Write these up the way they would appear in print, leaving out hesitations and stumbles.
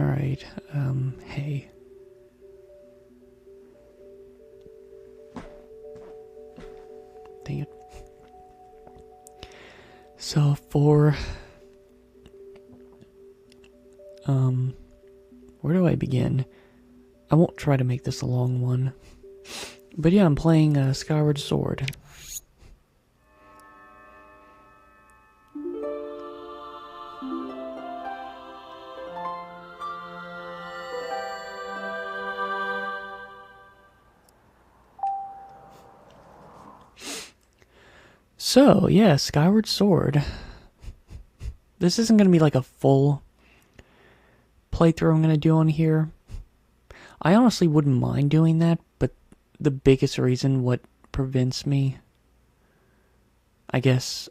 Alright, hey. Dang it. So for... where do I begin? I won't try to make this a long one. But yeah, I'm playing Skyward Sword. So, yeah, Skyward Sword. This isn't going to be like a full playthrough I'm going to do on here. I honestly wouldn't mind doing that, but the biggest reason what prevents me, I guess,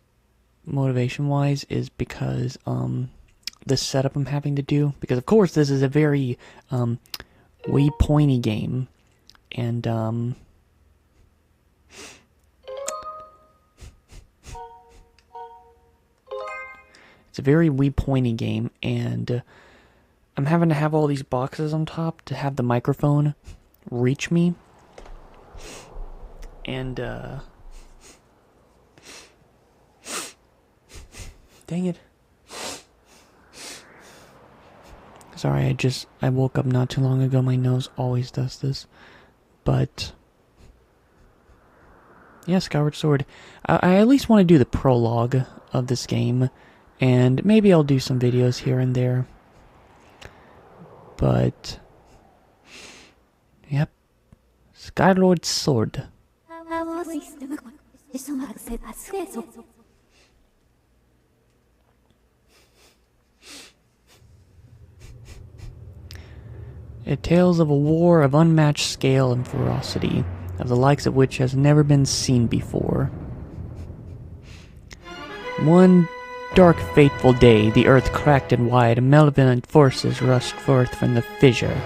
motivation-wise, is because, the setup I'm having to do. Because, of course, this is a very, wee pointy game. And, it's a very wee pointy game, and I'm having to have all these boxes on top to have the microphone reach me. And, dang it. Sorry, I woke up not too long ago. My nose always does this. But, yeah, Skyward Sword. I at least want to do the prologue of this game. And maybe I'll do some videos here and there. But, yep. Skyward Sword. It tells of a war of unmatched scale and ferocity, of the likes of which has never been seen before. One dark, fateful day, the earth cracked and wide, and malevolent forces rushed forth from the fissure.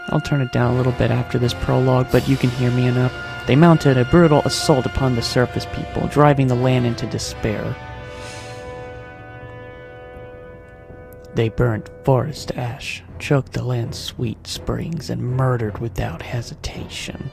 I'll turn it down a little bit after this prologue, but you can hear me enough. They mounted a brutal assault upon the surface people, driving the land into despair. They burnt forest to ash, choked the land's sweet springs, and murdered without hesitation.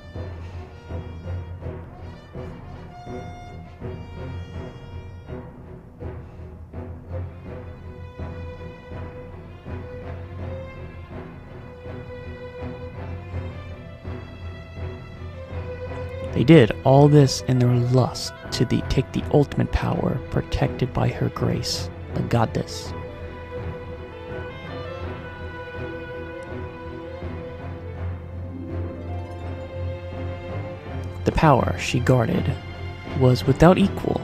They did all this in their lust to take the ultimate power, protected by her grace, the goddess. The power she guarded was without equal.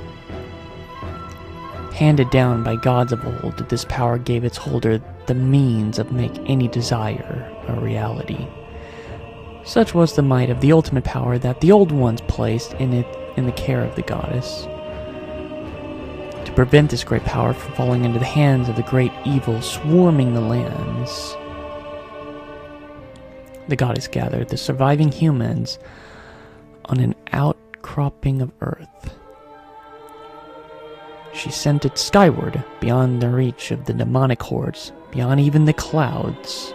Handed down by gods of old, this power gave its holder the means of make any desire a reality. Such was the might of the ultimate power that the old ones placed in the care of the goddess. To prevent this great power from falling into the hands of the great evil swarming the lands, the goddess gathered the surviving humans on an outcropping of earth. She sent it skyward, beyond the reach of the demonic hordes, beyond even the clouds.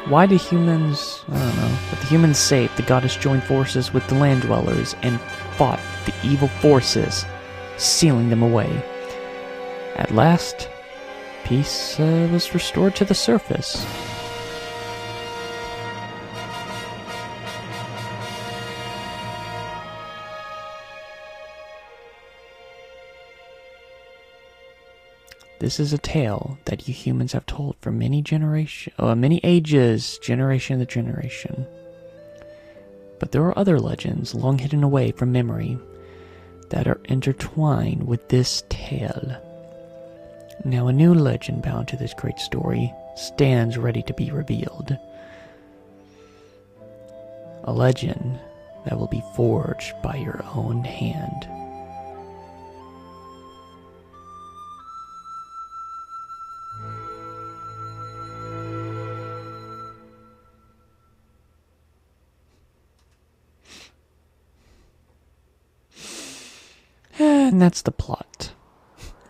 Why do humans, I don't know, but the humans saved, the goddess joined forces with the land dwellers and fought the evil forces, sealing them away. At last, peace was restored to the surface. This is a tale that you humans have told for many ages, generation to generation. But there are other legends long hidden away from memory that are intertwined with this tale. Now a new legend bound to this great story stands ready to be revealed. A legend that will be forged by your own hand. And that's the plot.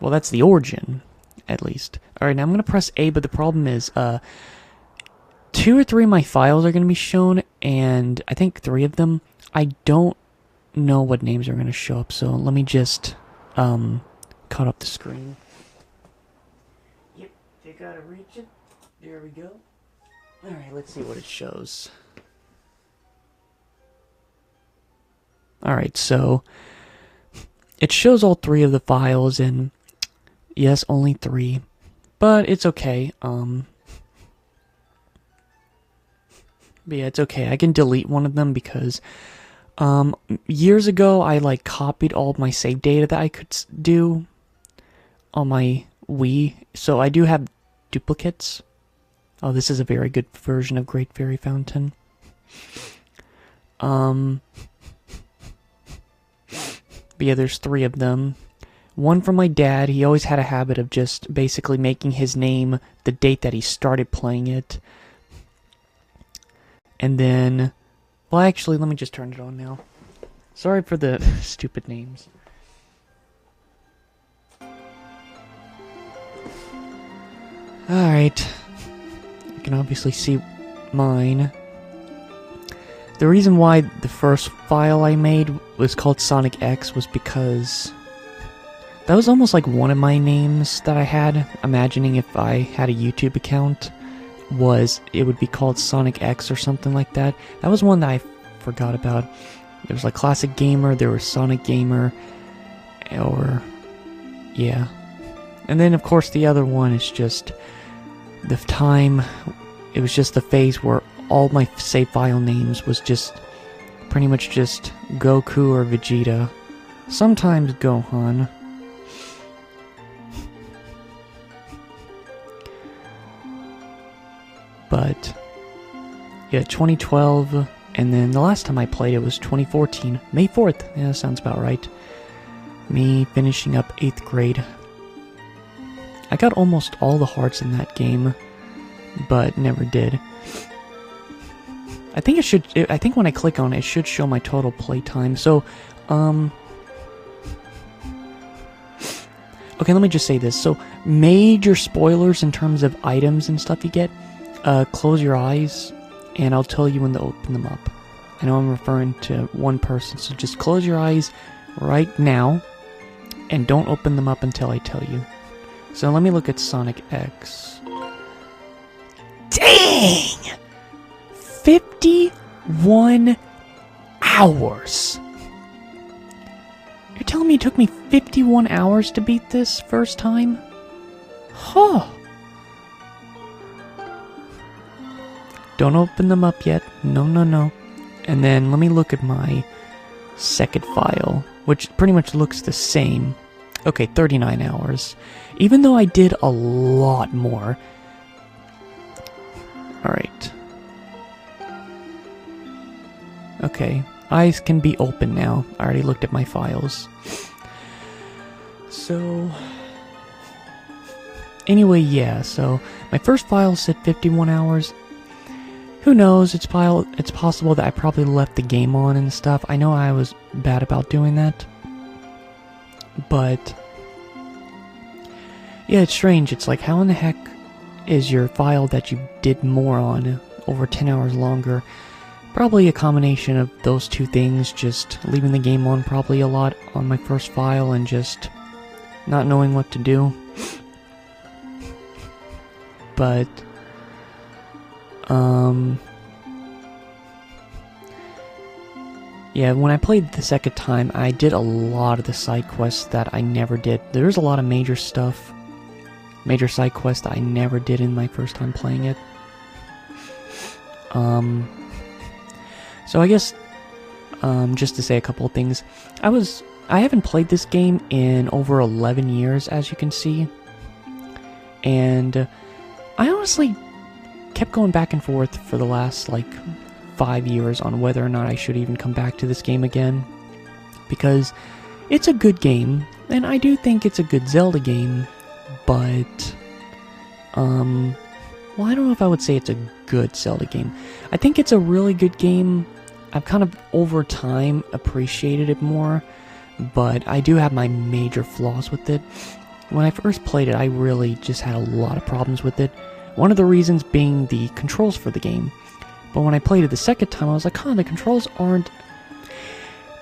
Well, that's the origin, at least. Alright, now I'm gonna press A, but the problem is, 2 or 3 of my files are gonna be shown, and I think 3 of them, I don't know what names are gonna show up, so let me just, cut up the screen. Yep, you gotta reach it. There we go. Alright, let's see what it shows. Alright, so it shows all 3 of the files, and yes, only 3. But it's okay. But yeah, it's okay. I can delete one of them because years ago I like copied all of my save data that I could do on my Wii. So I do have duplicates. Oh, this is a very good version of Great Fairy Fountain. But yeah, there's 3 of them. One from my dad. He always had a habit of just basically making his name the date that he started playing it. And then, well, actually, let me just turn it on now. Sorry for the stupid names. Alright. You can obviously see mine. The reason why the first file I made was called Sonic X was because that was almost like one of my names that I had, imagining if I had a YouTube account, it would be called Sonic X or something like that. That was one that I forgot about. There was like Classic Gamer, there was Sonic Gamer, yeah. And then of course the other one is just the time, it was just the phase where all my save file names was just pretty much just Goku or Vegeta. Sometimes Gohan. But yeah, 2012, and then the last time I played it was 2014, May 4th. Yeah, that sounds about right. Me finishing up 8th grade. I got almost all the hearts in that game, but never did. I think it should. I think when I click on it, it should show my total playtime. So, okay, let me just say this. So, major spoilers in terms of items and stuff you get. Close your eyes, and I'll tell you when to open them up. I know I'm referring to one person, so just close your eyes right now, and don't open them up until I tell you. So let me look at Sonic X. Dang! 51 hours! You're telling me it took me 51 hours to beat this first time? Huh. Don't open them up yet. No, no, no. And then let me look at my second file, which pretty much looks the same. Okay, 39 hours. Even though I did a lot more. Alright. Okay, eyes can be open now. I already looked at my files. So... anyway, yeah, so my first file said 51 hours. Who knows, it's possible that I probably left the game on and stuff. I know I was bad about doing that. But... yeah, it's strange. It's like, how in the heck is your file that you did more on over 10 hours longer? Probably a combination of those two things, just leaving the game on probably a lot on my first file and just not knowing what to do. But, yeah, when I played the second time, I did a lot of the side quests that I never did. There's a lot of major stuff, major side quests that I never did in my first time playing it. So I guess, just to say a couple of things, I haven't played this game in over 11 years, as you can see, and I honestly kept going back and forth for the last, like, 5 years on whether or not I should even come back to this game again, because it's a good game, and I do think it's a good Zelda game, but, well, I don't know if I would say it's a good Zelda game. I think it's a really good game. I've kind of, over time, appreciated it more, but I do have my major flaws with it. When I first played it, I really just had a lot of problems with it. One of the reasons being the controls for the game. But when I played it the second time, I was like, the controls aren't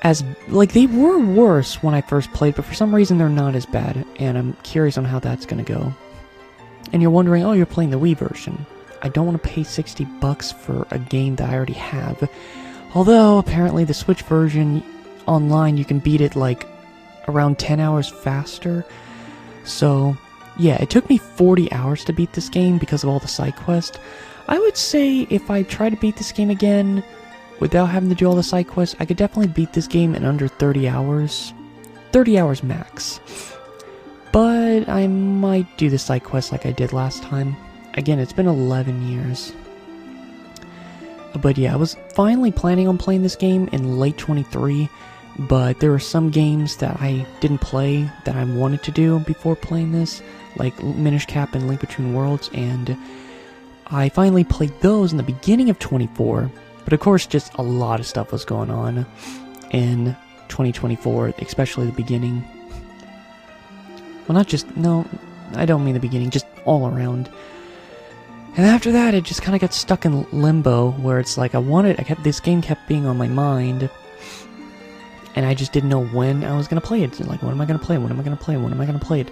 as... Like, they were worse when I first played, but for some reason they're not as bad, and I'm curious on how that's gonna go. And you're wondering, oh, you're playing the Wii version. I don't want to pay $60 for a game that I already have. Although, apparently the Switch version online, you can beat it, like, around 10 hours faster. So, yeah, it took me 40 hours to beat this game because of all the side quests. I would say if I try to beat this game again without having to do all the side quests, I could definitely beat this game in under 30 hours. 30 hours max. But I might do the side quests like I did last time. Again, it's been 11 years. But yeah, I was finally planning on playing this game in late 23, but there were some games that I didn't play that I wanted to do before playing this, like Minish Cap and Link Between Worlds, and I finally played those in the beginning of 24, but of course just a lot of stuff was going on in 2024, especially the beginning. Well, not just, no, I don't mean the beginning, just all around. And after that, it just kind of got stuck in limbo, where it's like this game kept being on my mind, and I just didn't know when I was going to play it. Like, when am I going to play it? When am I going to play it? When am I going to play it?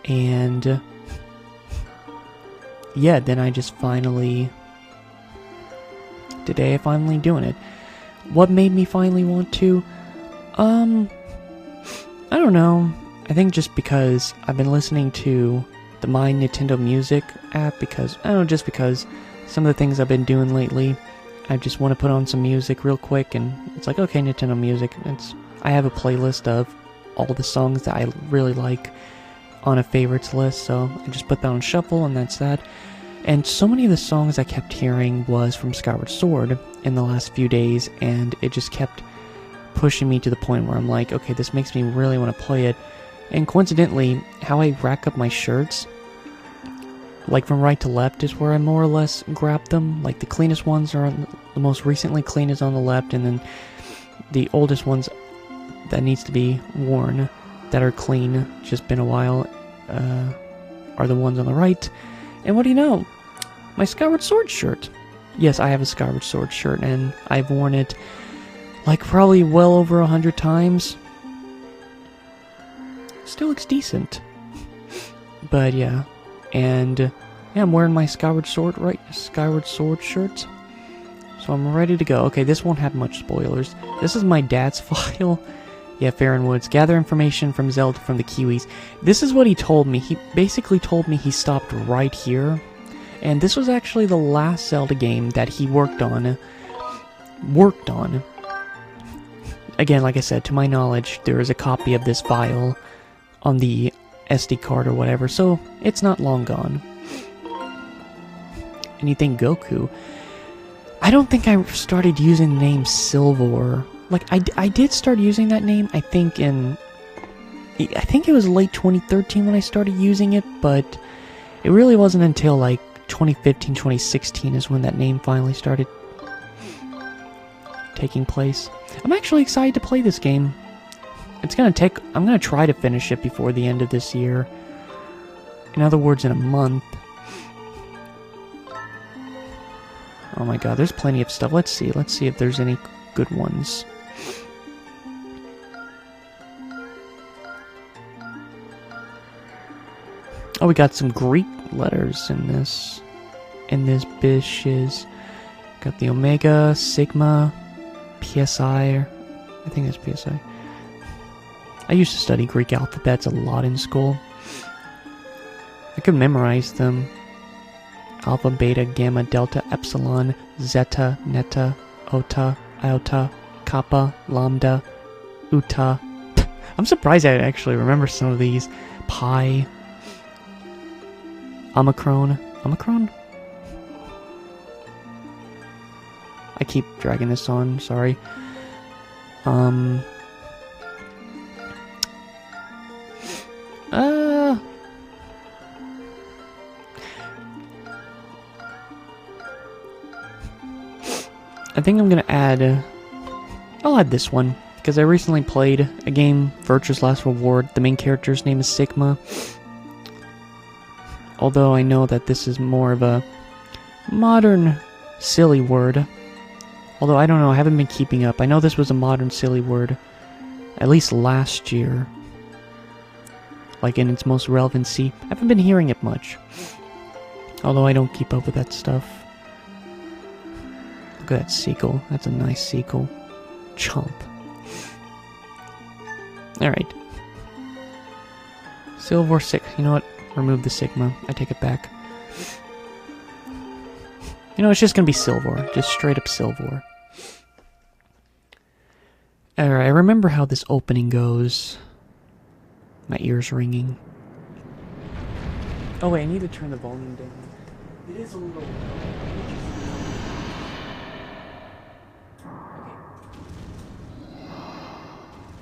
And yeah, then I just finally... Today, I'm finally doing it. What made me finally want to? I don't know. I think just because I've been listening to the My Nintendo Music app, because, I don't know, just because some of the things I've been doing lately, I just want to put on some music real quick, and it's like, okay, Nintendo Music, I have a playlist of all the songs that I really like on a favorites list, so I just put that on shuffle, and that's that. And so many of the songs I kept hearing was from Skyward Sword in the last few days, and it just kept pushing me to the point where I'm like, okay, this makes me really want to play it. And coincidentally, how I rack up my shirts, like from right to left, is where I more or less grab them. Like the cleanest ones are the most recently clean is on the left, and then the oldest ones that needs to be worn, that are clean, just been a while, are the ones on the right. And what do you know? My Skyward Sword shirt. Yes, I have a Skyward Sword shirt, and I've worn it like probably well over 100 times. Still looks decent. But yeah. And yeah, I'm wearing my Skyward Sword shirt. So I'm ready to go. Okay, this won't have much spoilers. This is my dad's file. Yeah, Farron Woods. Gather information from Zelda from the Kiwis. This is what he told me. He basically told me he stopped right here. And this was actually the last Zelda game that he worked on. Again, like I said, to my knowledge, there is a copy of this file on the SD card or whatever, so it's not long gone. And you think Goku? I don't think I started using the name Silver. Like, I did start using that name, I think it was late 2013 when I started using it, but it really wasn't until, like, 2015, 2016 is when that name finally started taking place. I'm actually excited to play this game. I'm gonna try to finish it before the end of this year. In other words, in a month. Oh my god, there's plenty of stuff. Let's see if there's any good ones. Oh, we got some Greek letters in this bishes. Got the Omega, Sigma, PSI, I think that's PSI. I used to study Greek alphabets a lot in school. I could memorize them. Alpha, beta, gamma, delta, epsilon, zeta, neta, ota, iota, kappa, lambda, uta. I'm surprised I actually remember some of these. Pi. Omicron. Omicron? I keep dragging this on, sorry. I think I'm gonna add... I'll add this one. because I recently played a game, Virtue's Last Reward. The main character's name is Sigma. Although I know that this is more of a modern silly word. Although I don't know, I haven't been keeping up. I know this was a modern silly word, at least last year. Like in its most relevancy. I haven't been hearing it much. Although I don't keep up with that stuff. Look at that seagull. That's a nice seagull. Chomp. Alright. Silver 6. You know what? Remove the Sigma. I take it back. You know, it's just gonna be Silver. Just straight up Silver. Alright, I remember how this opening goes. My ears ringing. Oh wait, I need to turn the volume down. It is a little...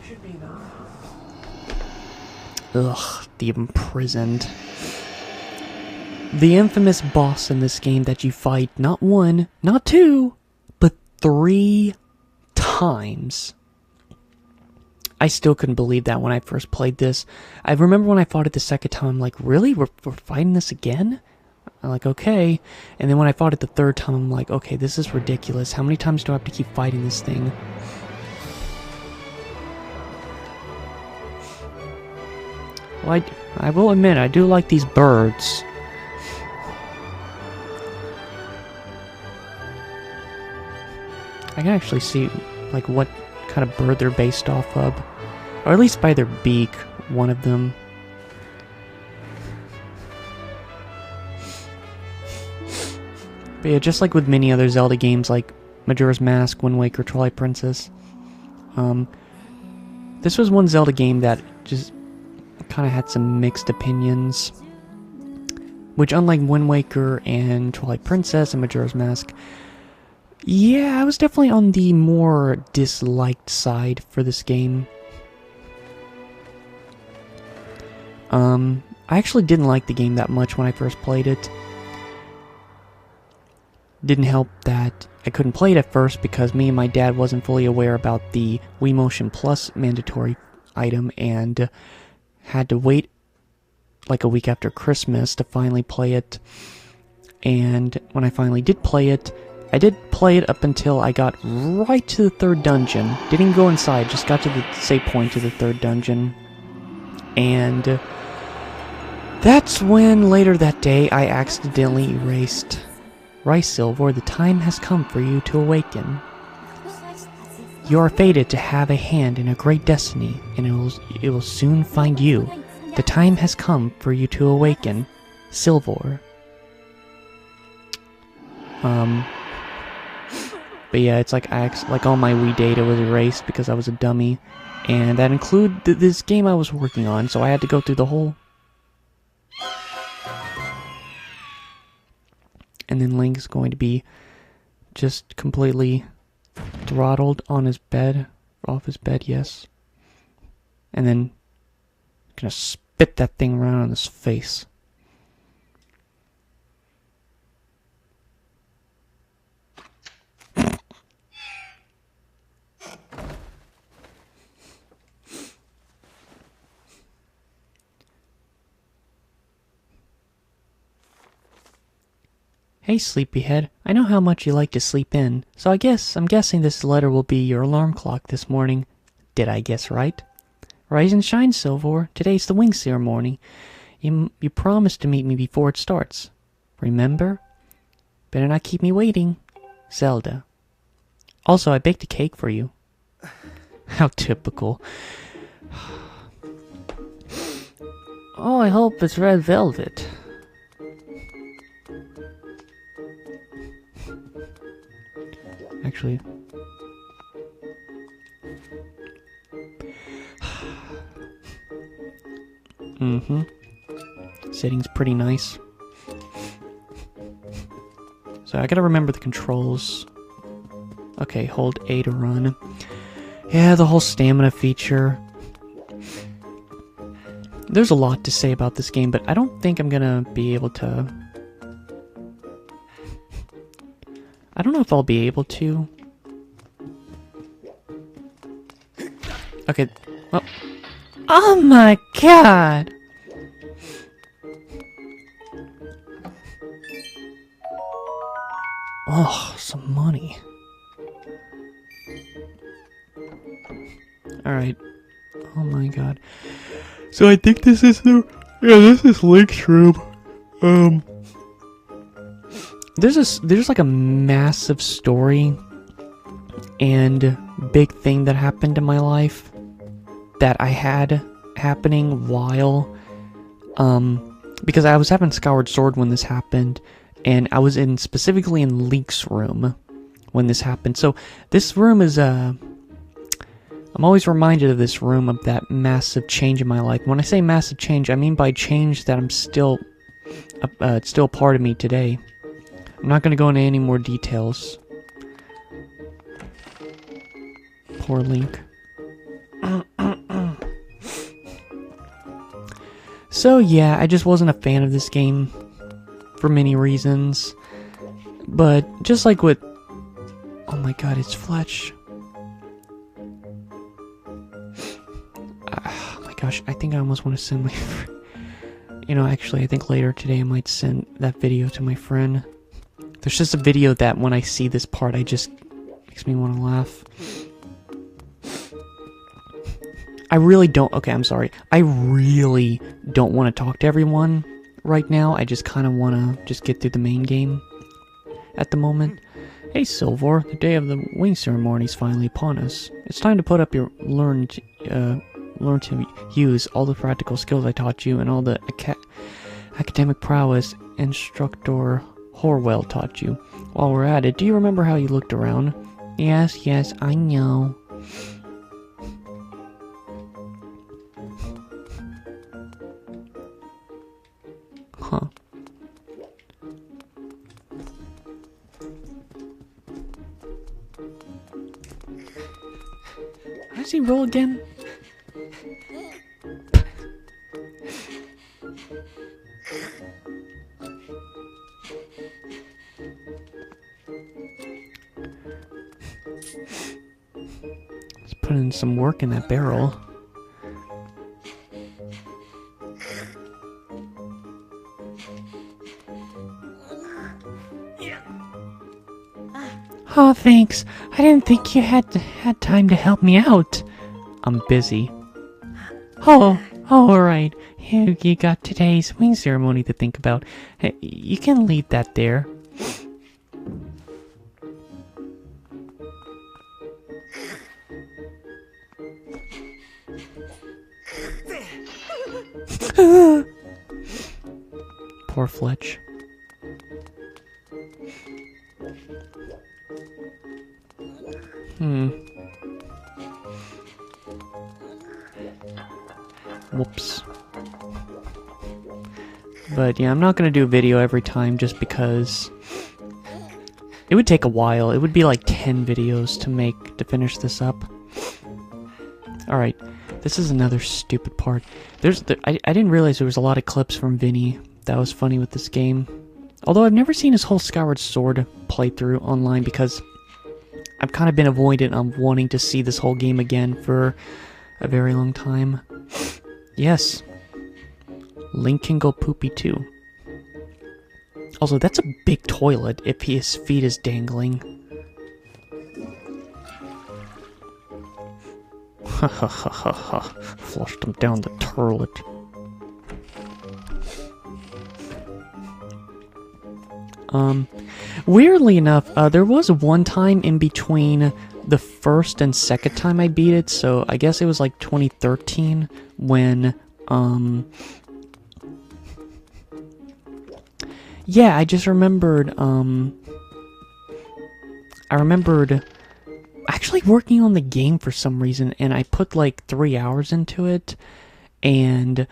Should be enough. Ugh, the imprisoned. The infamous boss in this game that you fight not one, not two, but 3 times. I still couldn't believe that when I first played this. I remember when I fought it the second time, I'm like, really? We're fighting this again? I'm like, okay. And then when I fought it the third time, I'm like, okay, this is ridiculous. How many times do I have to keep fighting this thing? Well, I will admit, I do like these birds. I can actually see, like, what kind of bird they're based off of. Or at least by their beak, one of them. But yeah, just like with many other Zelda games like Majora's Mask, Wind Waker, Twilight Princess, this was one Zelda game that just kind of had some mixed opinions. Which, unlike Wind Waker and Twilight Princess and Majora's Mask, yeah, I was definitely on the more disliked side for this game. I actually didn't like the game that much when I first played it. Didn't help that I couldn't play it at first because me and my dad wasn't fully aware about the Wii Motion Plus mandatory item and had to wait like a week after Christmas to finally play it. And when I finally did play it, I did play it up until I got right to the 3rd dungeon. Didn't go inside, just got to the save point to the 3rd dungeon. And that's when, later that day, I accidentally erased Rice Silver. The time has come for you to awaken. You are fated to have a hand in a great destiny, and it will soon find you. The time has come for you to awaken, Silver. But yeah, it's like like all my Wii data was erased because I was a dummy, and that included this game I was working on, so I had to go through the whole. And then Link's going to be just completely throttled on his bed, off his bed, yes. And then gonna spit that thing around on his face. Hey, sleepyhead. I know how much you like to sleep in, so I'm guessing this letter will be your alarm clock this morning. Did I guess right? Rise and shine, Silver. Today's the wing ceremony. You promised to meet me before it starts. Remember? Better not keep me waiting. Zelda. Also, I baked a cake for you. How typical. Oh, I hope it's red velvet. Actually, setting's pretty nice. So I gotta remember the controls. Okay, hold A to run. Yeah, the whole stamina feature. There's a lot to say about this game, but I don't think I'm gonna be able to. I don't know if I'll be able to. Okay. Oh. Oh my god! Oh, some money. Alright. Oh my god. So I think this is the... Yeah, this is Link's room. There's like a massive story and big thing that happened in my life that I had happening while... because I was having Skyward Sword when this happened, and I was specifically in Link's room when this happened. So this room is I'm always reminded of this room, of that massive change in my life. When I say massive change, I mean by change that it's still a part of me today. I'm not going to go into any more details. Poor Link. So yeah, I just wasn't a fan of this game for many reasons. But just like with... Oh my god, it's Fletch. Oh my gosh, I think I almost want to send my... You know, actually, I think later today I might send that video to my friend. There's just a video that when I see this part, I just... makes me want to laugh. I really don't... Okay, I'm sorry. I really don't want to talk to everyone right now. I just kind of want to just get through the main game at the moment. Hey, Silver. The day of the wing ceremony is finally upon us. It's time to put up your learn to use all the practical skills I taught you and all the academic prowess Instructor Horwell taught you. While we're at it, do you remember how you looked around? Yes, I know. Huh. How does he roll again? Let's put in some work in that barrel. Oh, thanks. I didn't think you had time to help me out. I'm busy. Oh, alright. You got today's wing ceremony to think about. Hey, you can leave that there. Poor Fletch. Whoops. But yeah, I'm not gonna do a video every time just because it would take a while. It would be like 10 videos to finish this up. Alright, this is another stupid part. I didn't realize there was a lot of clips from Vinny that was funny with this game. Although I've never seen his whole Skyward Sword playthrough online because I've kind of been avoidant of wanting to see this whole game again for a very long time. Yes. Link can go poopy too. Also, that's a big toilet if his feet is dangling. Ha ha ha ha ha. Flushed him down the toilet. Weirdly enough, there was one time in between the first and second time I beat it, so I guess it was like 2013 when, yeah, I just remembered, I remembered actually working on the game for some reason, and I put like 3 hours into it, and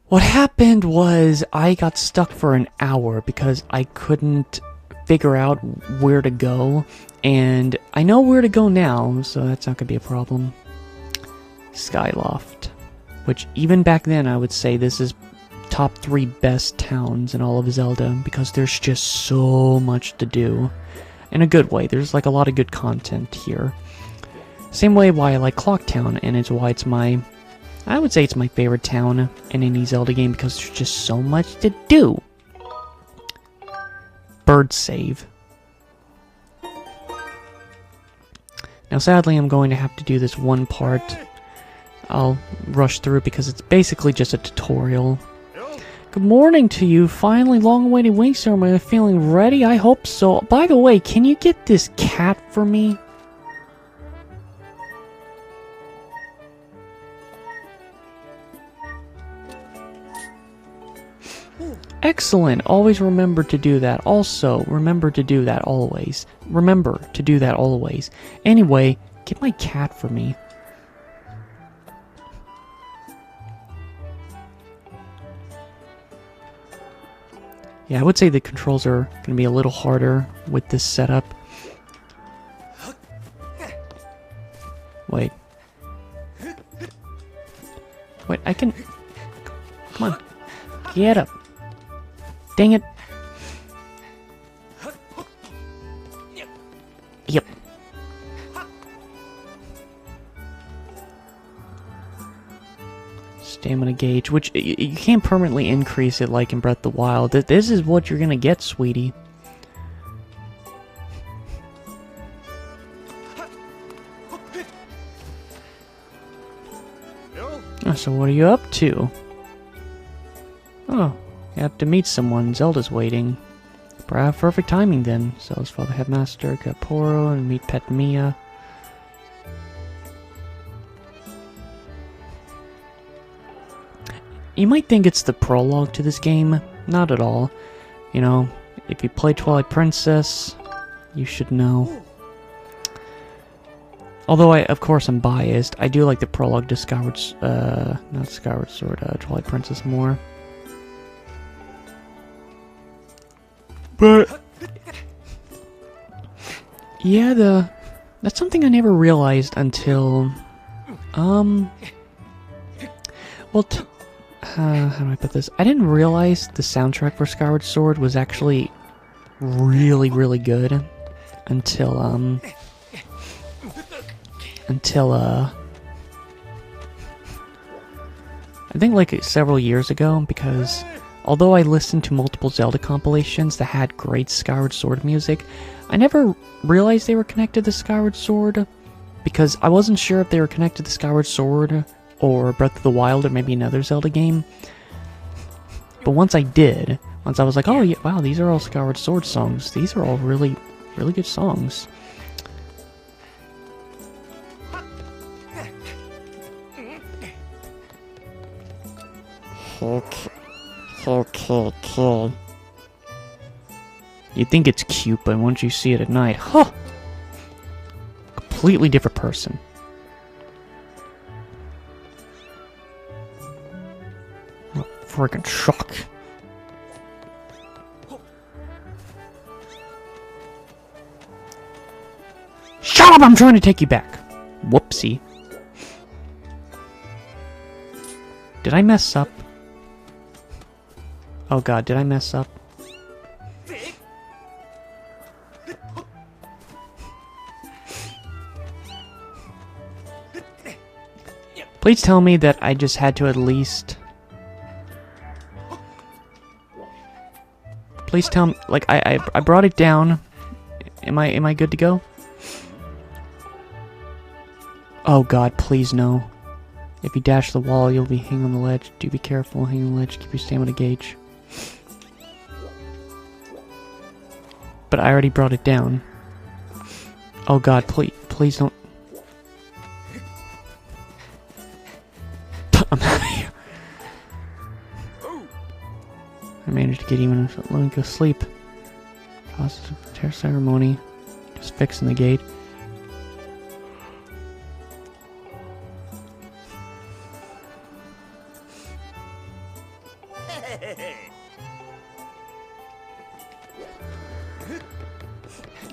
what happened was I got stuck for an hour because I couldn't figure out where to go, and I know where to go now, so that's not gonna be a problem. Skyloft, which even back then I would say this is top 3 best towns in all of Zelda because there's just so much to do. In a good way, there's like a lot of good content here. Same way why I like Clocktown, and it's why it's my... I would say it's my favorite town in any Zelda game because there's just so much to do. Bird save. Now sadly I'm going to have to do this one part. I'll rush through it because it's basically just a tutorial. Good morning to you. Finally, long-awaited wing ceremony. Are you feeling ready? I hope so. By the way, can you get this cat for me? Excellent. Always remember to do that. Also, remember to do that always. Remember to do that always. Anyway, get my cat for me. Yeah, I would say the controls are going to be a little harder with this setup. Wait. Wait, I can... Come on. Get up. Dang it. Yep. Stamina gauge, which you can't permanently increase it like in Breath of the Wild. This is what you're gonna get, sweetie. Oh, so what are you up to? Oh, you have to meet someone. Zelda's waiting. Perfect timing then. Zelda's father, headmaster, Kaporo, and meet Pet Mia. You might think it's the prologue to this game. Not at all. You know, if you play Twilight Princess, you should know. Although, of course, I'm biased. I do like the prologue to Skyward... not Skyward Sword, Twilight Princess more. But... yeah, that's something I never realized until... well, how do I put this? I didn't realize the soundtrack for Skyward Sword was actually really, really good until I think like several years ago, because although I listened to multiple Zelda compilations that had great Skyward Sword music, I never realized they were connected to Skyward Sword, because I wasn't sure if they were connected to Skyward Sword or Breath of the Wild, or maybe another Zelda game. But once I did, once I was like, oh yeah, wow, these are all Skyward Sword songs. These are all really, really good songs. Okay. You think it's cute, but once you see it at night, huh? Completely different person. Freaking shock. Shut up! I'm trying to take you back. Whoopsie. Did I mess up? Oh god, did I mess up? Please tell me that I just had to at least... Please tell me, like, I brought it down. Am I good to go? Oh god, please no. If you dash the wall, you'll be hanging on the ledge. Do be careful, hang on the ledge, keep your stamina gauge. But I already brought it down. Oh god, please don't. I'm out of here. I managed to get even a let go sleep. Positive tear ceremony. Just fixing the gate.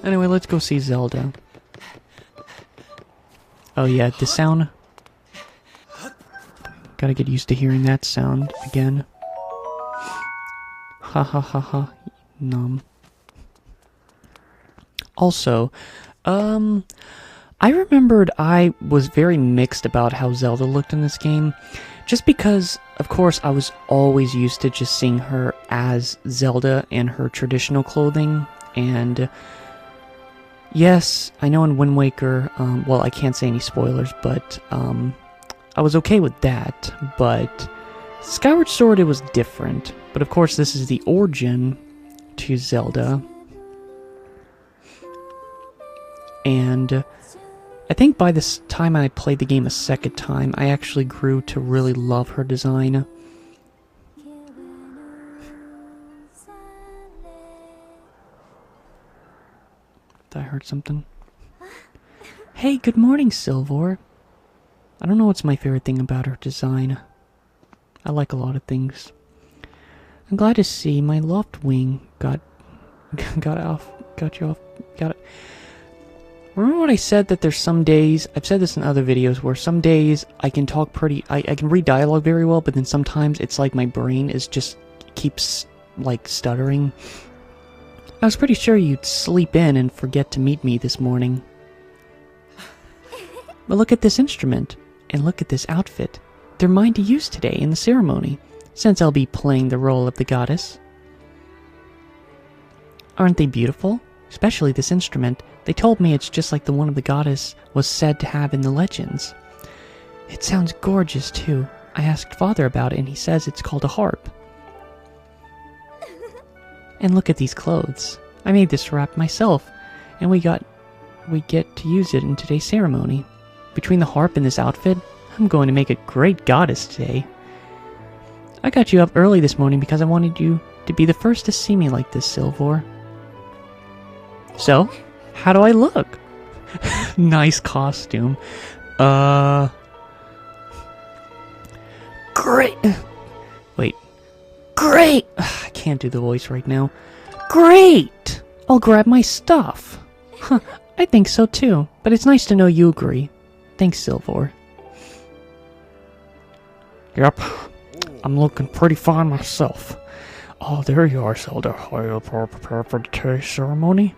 Anyway, let's go see Zelda. Oh yeah, the sound. Gotta get used to hearing that sound again. Ha ha ha ha. Numb. Also, I I remembered I was very mixed about how Zelda looked in this game, just because, of course, I was always used to just seeing her as Zelda in her traditional clothing, and yes, I know in Wind Waker, well, I can't say any spoilers, but I was okay with that, but Skyward Sword, it was different. But of course, this is the origin to Zelda, and I think by this time I played the game a second time, I actually grew to really love her design. I heard something. Hey, good morning, Silvor. I don't know what's my favorite thing about her design. I like a lot of things. I'm glad to see my loft wing got you off. Remember when I said that there's some days, I've said this in other videos, where some days I can talk I can read dialogue very well, but then sometimes it's like my brain is just keeps, like, stuttering. I was pretty sure you'd sleep in and forget to meet me this morning. But look at this instrument, and look at this outfit. They're mine to use today in the ceremony, since I'll be playing the role of the goddess. Aren't they beautiful? Especially this instrument. They told me it's just like the one of the goddess was said to have in the legends. It sounds gorgeous, too. I asked Father about it, and he says it's called a harp. And look at these clothes. I made this wrap myself, and we get to use it in today's ceremony. Between the harp and this outfit, I'm going to make a great goddess today. I got you up early this morning because I wanted you to be the first to see me like this, Silvor. So, how do I look? Nice costume. Great! Wait. Great! I can't do the voice right now. Great! I'll grab my stuff. Huh, I think so too, but it's nice to know you agree. Thanks, Silvor. Yep, I'm looking pretty fine myself. Oh, there you are, Zelda. Are you prepared for today's ceremony?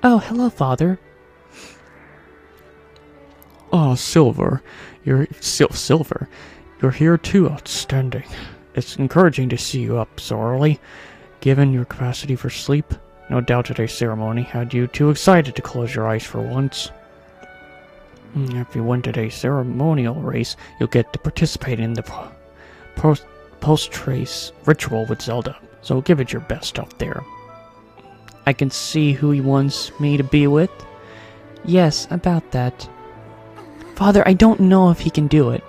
Oh, hello, Father. Oh, Silver. Silver. You're here too, outstanding. It's encouraging to see you up so early. Given your capacity for sleep, no doubt today's ceremony had you too excited to close your eyes for once. If you win today's ceremonial race, you'll get to participate in the post-race ritual with Zelda, so give it your best out there. I can see who he wants me to be with. Yes, about that. Father, I don't know if he can do it.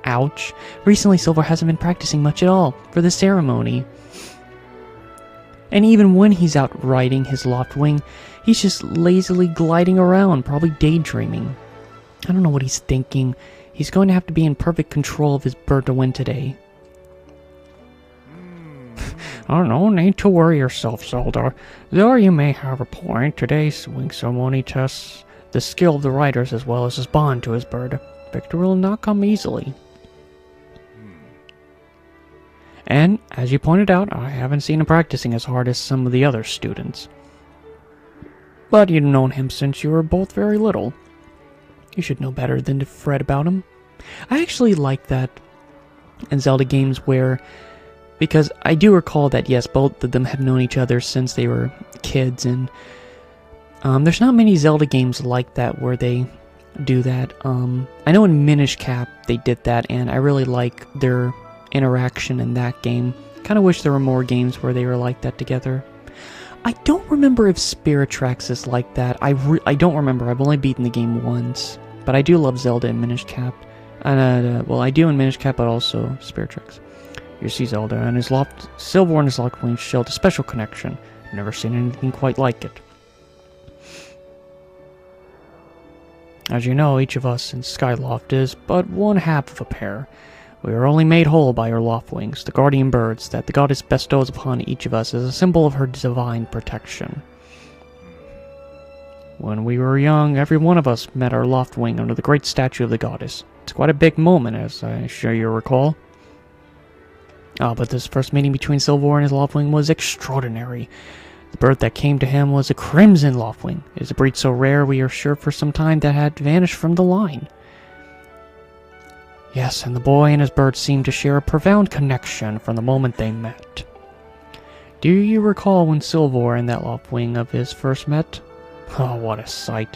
Ouch. Recently, Silver hasn't been practicing much at all for the ceremony. And even when he's out riding his loft wing, he's just lazily gliding around, probably daydreaming. I don't know what he's thinking. He's going to have to be in perfect control of his bird to win today. Oh, no need to worry yourself, Zelda. Though you may have a point, today's wing ceremony tests the skill of the riders as well as his bond to his bird. Victory will not come easily. And, as you pointed out, I haven't seen him practicing as hard as some of the other students. But you've known him since you were both very little. You should know better than to fret about him. I actually like that in Zelda games where, because I do recall that, yes, both of them have known each other since they were kids, and there's not many Zelda games like that where they do that. I know in Minish Cap they did that, and I really like their interaction in that game. Kind of wish there were more games where they were like that together. I don't remember if Spirit Tracks is like that. I don't remember. I've only beaten the game once. But I do love Zelda in Minish Cap. And, well, I do in Minish Cap, but also Spirit Tracks. You see Zelda and his Silver and his locked wings showed a special connection. I've never seen anything quite like it. As you know, each of us in Skyloft is but one half of a pair. We are only made whole by our loft wings, the guardian birds that the goddess bestows upon each of us as a symbol of her divine protection. When we were young, every one of us met our loft wing under the great statue of the goddess. It's quite a big moment, as I'm sure you recall. But this first meeting between Silver and his loft wing was extraordinary. The bird that came to him was a crimson lofwing. It is a breed so rare we are sure for some time that had vanished from the line. Yes, and the boy and his bird seemed to share a profound connection from the moment they met. Do you recall when Silvor and that lofwing of his first met? Oh, what a sight.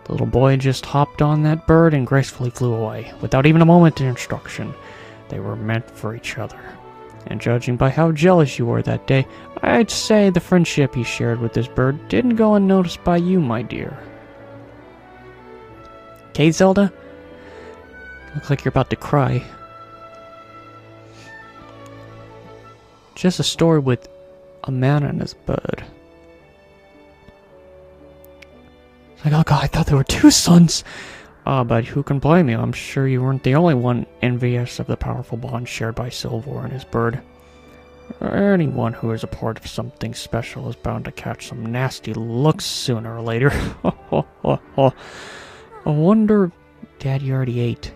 The little boy just hopped on that bird and gracefully flew away, without even a moment's instruction. They were meant for each other. And judging by how jealous you were that day, I'd say the friendship he shared with this bird didn't go unnoticed by you, my dear. Okay, Zelda? Looks like you're about to cry. Just a story with a man and his bird. It's like, oh god, I thought there were two sons! But who can blame you? I'm sure you weren't the only one envious of the powerful bond shared by Silvor and his bird. Anyone who is a part of something special is bound to catch some nasty looks sooner or later. I wonder... Dad, you already ate.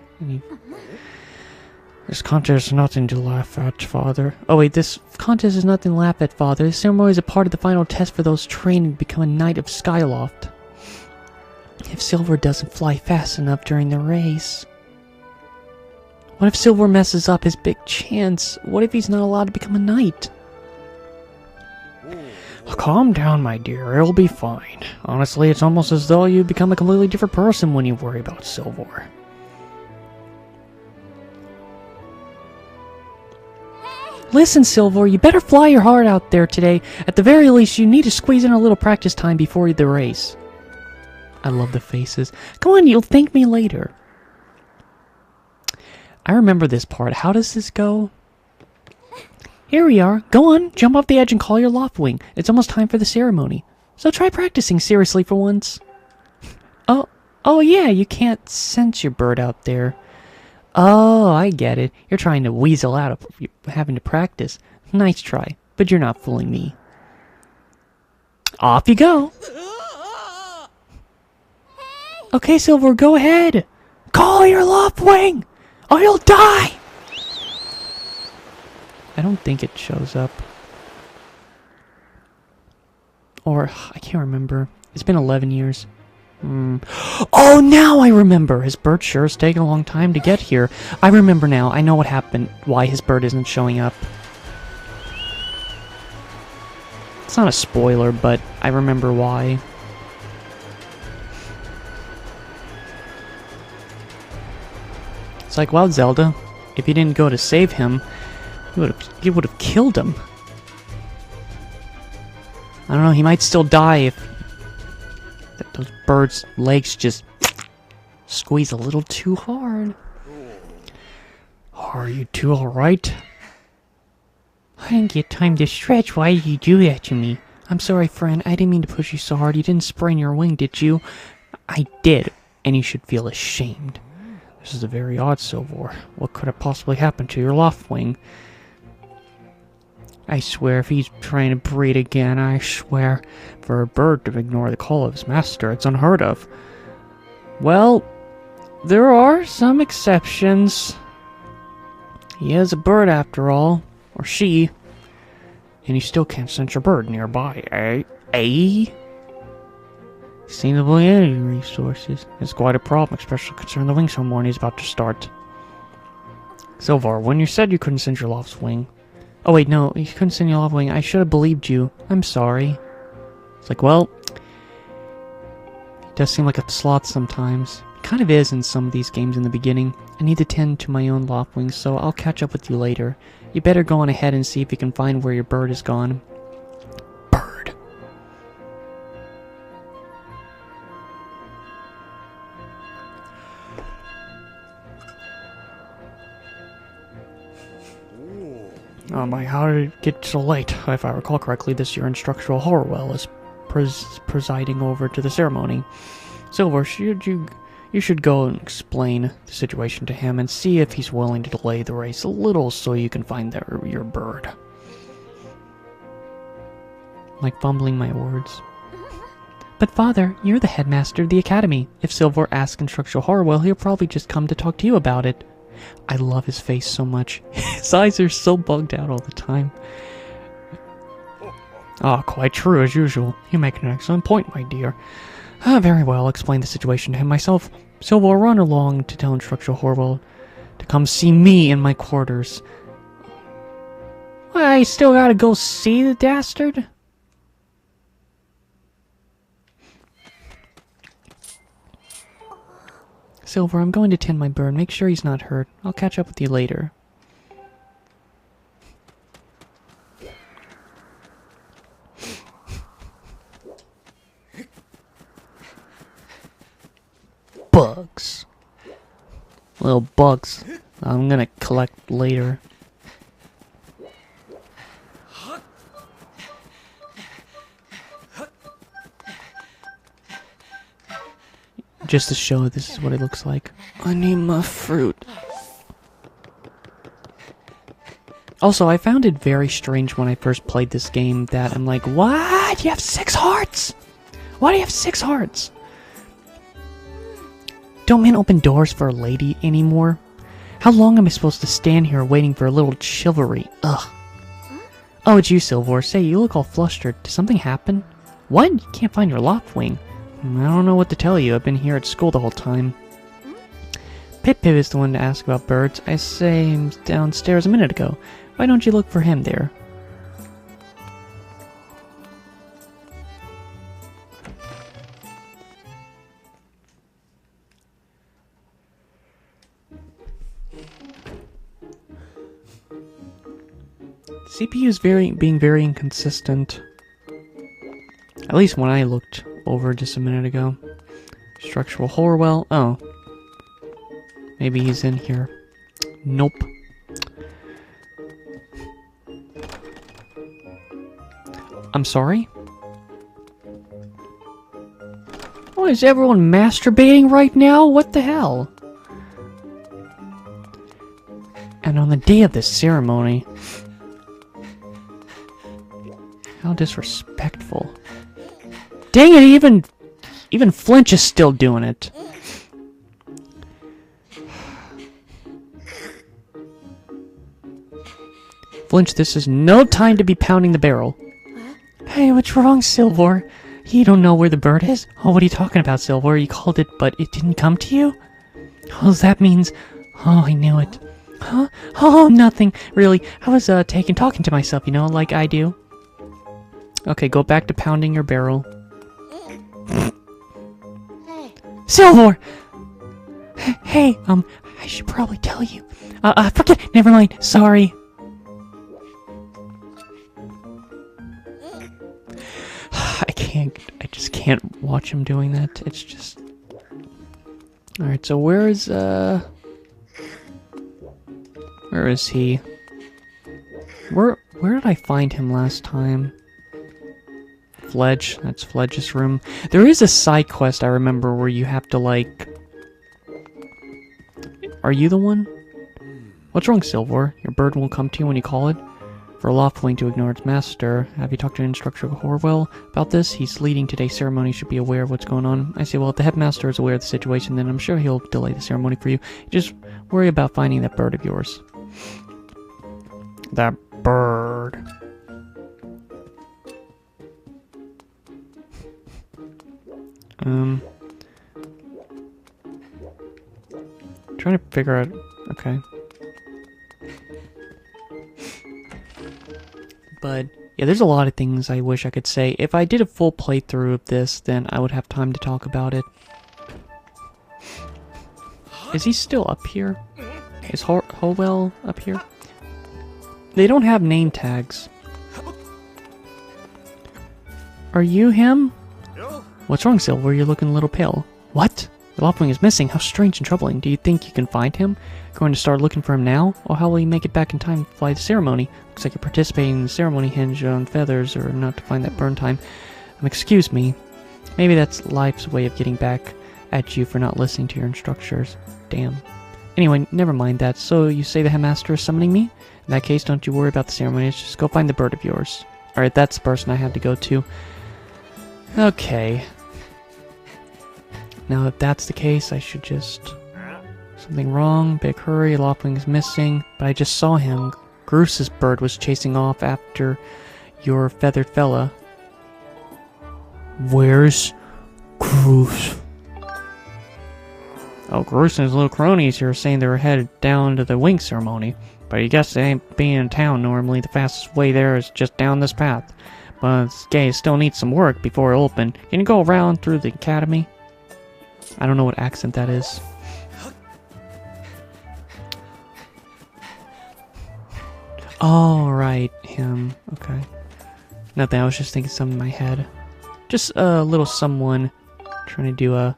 This contest is nothing to laugh at, Father. Oh wait, this contest is nothing to laugh at, Father. This ceremony is a part of the final test for those training to become a Knight of Skyloft. If Silvor doesn't fly fast enough during the race... What if Silvor messes up his big chance? What if he's not allowed to become a knight? Calm down, my dear. It'll be fine. Honestly, it's almost as though you become a completely different person when you worry about Silvor. Listen, Silvor, you better fly your heart out there today. At the very least, you need to squeeze in a little practice time before the race. I love the faces. Come on, you'll thank me later. I remember this part. How does this go? Here we are. Go on, jump off the edge and call your Loftwing. It's almost time for the ceremony. So try practicing seriously for once. Oh yeah, you can't sense your bird out there. Oh, I get it. You're trying to weasel out of having to practice. Nice try, but you're not fooling me. Off you go. Okay, Silvor, go ahead. Call your Loftwing, or you'll die. I don't think it shows up. Or, I can't remember. It's been 11 years. Oh, now I remember! His bird sure has taken a long time to get here. I remember now. I know what happened. Why his bird isn't showing up. It's not a spoiler, but I remember why. It's like, well, Zelda, if you didn't go to save him, you would have killed him. I don't know, he might still die if those birds' legs just squeeze a little too hard. Are you two alright? I didn't get time to stretch. Why did you do that to me? I'm sorry, friend. I didn't mean to push you so hard. You didn't sprain your wing, did you? I did, and you should feel ashamed. This is a very odd, Silvor. What could have possibly happened to your Loftwing? I swear, if he's trying to breed again, I swear, for a bird to ignore the call of his master, it's unheard of. Well, there are some exceptions. He is a bird after all, or she, and you still can't sense your bird nearby, eh? Eh? Sustainable energy resources. It's quite a problem, especially concerning the wing ceremony is about to start. Silvor, when you said you couldn't sense your Loftwing... Oh wait, no, you couldn't send your Loftwing. I should have believed you. I'm sorry. It's like, well... It does seem like a sloth sometimes. It kind of is in some of these games in the beginning. I need to tend to my own Loftwing, so I'll catch up with you later. You better go on ahead and see if you can find where your bird is gone. Bird. Oh my, how did it get so late? If I recall correctly, this year Instructional Horwell is presiding over to the ceremony. Silvor, you should go and explain the situation to him and see if he's willing to delay the race a little so you can find your bird. Like fumbling my words. But father, you're the headmaster of the academy. If Silvor asks Instructional Horwell, he'll probably just come to talk to you about it. I love his face so much. His eyes are so bugged out all the time. Ah, quite true, as usual. You make an excellent point, my dear. Ah, very well, I'll explain the situation to him myself. Silva will run along to tell Instructor Horwell to come see me in my quarters. Well, I still gotta go see the dastard? Silver, I'm going to tend my bird. Make sure he's not hurt. I'll catch up with you later. Bugs. Little bugs I'm gonna collect later. Just to show this is what it looks like. I need my fruit. Also, I found it very strange when I first played this game that I'm like, what? You have 6 hearts? Why do you have 6 hearts? Don't men open doors for a lady anymore? How long am I supposed to stand here waiting for a little chivalry? Ugh. Oh, it's you, Silver. Say, you look all flustered. Did something happen? What? You can't find your loft wing. I don't know what to tell you. I've been here at school the whole time. Pip-Pip is the one to ask about birds. I say him downstairs a minute ago. Why don't you look for him there? CPU is being very inconsistent. At least when I looked over just a minute ago. Structural Horwell. Oh. Maybe he's in here. Nope. I'm sorry? Oh, is everyone masturbating right now? What the hell? And on the day of this ceremony... How disrespectful. Dang it, even Flinch is still doing it. Flinch, this is no time to be pounding the barrel. Hey, what's wrong, Silver? You don't know where the bird is? Oh, what are you talking about, Silver? You called it, but it didn't come to you? Oh, that means... Oh, I knew it. Huh? Oh, nothing. Really, I was, talking to myself, you know, like I do. Okay, go back to pounding your barrel. Silver! Hey, I should probably tell you. Forget it. Never mind. Sorry. I just can't watch him doing that. It's just... Alright, so where is he? Where did I find him last time? Fledge. That's Fledge's room. There is a side quest I remember where you have to, like... Are you the one? What's wrong, Silver? Your bird won't come to you when you call it? For a loftwing to ignore its master. Have you talked to Instructor Horwell about this? He's leading today's ceremony, should be aware of what's going on. I say, well, if the headmaster is aware of the situation, then I'm sure he'll delay the ceremony for you. Just worry about finding that bird of yours. That bird. Trying to figure out... Okay. But, yeah, there's a lot of things I wish I could say. If I did a full playthrough of this, then I would have time to talk about it. Is he still up here? Is Horwell up here? They don't have name tags. Are you him? What's wrong, Silver? You're looking a little pale. What? The loftwing is missing. How strange and troubling. Do you think you can find him? Going to start looking for him now? Or how will you make it back in time to fly the ceremony? Looks like you're participating in the ceremony hinged on feathers or not to find that burn time. Excuse me. Maybe that's life's way of getting back at you for not listening to your instructors. Damn. Anyway, never mind that. So you say the headmaster is summoning me? In that case, don't you worry about the ceremony. Just go find the bird of yours. Alright, that's the person I had to go to. Okay. Now, if that's the case, I should just... Something wrong, big hurry, loftwing is missing, but I just saw him. Groos's bird was chasing off after your feathered fella. Where's Groose? Oh, Groose and his little cronies here are saying they were headed down to the wing ceremony. But I guess they ain't being in town normally. The fastest way there is just down this path. But this gate still needs some work before it open. Can you go around through the academy? I don't know what accent that is. Oh, right. Him. Okay. Nothing. I was just thinking something in my head. Just a little someone trying to do a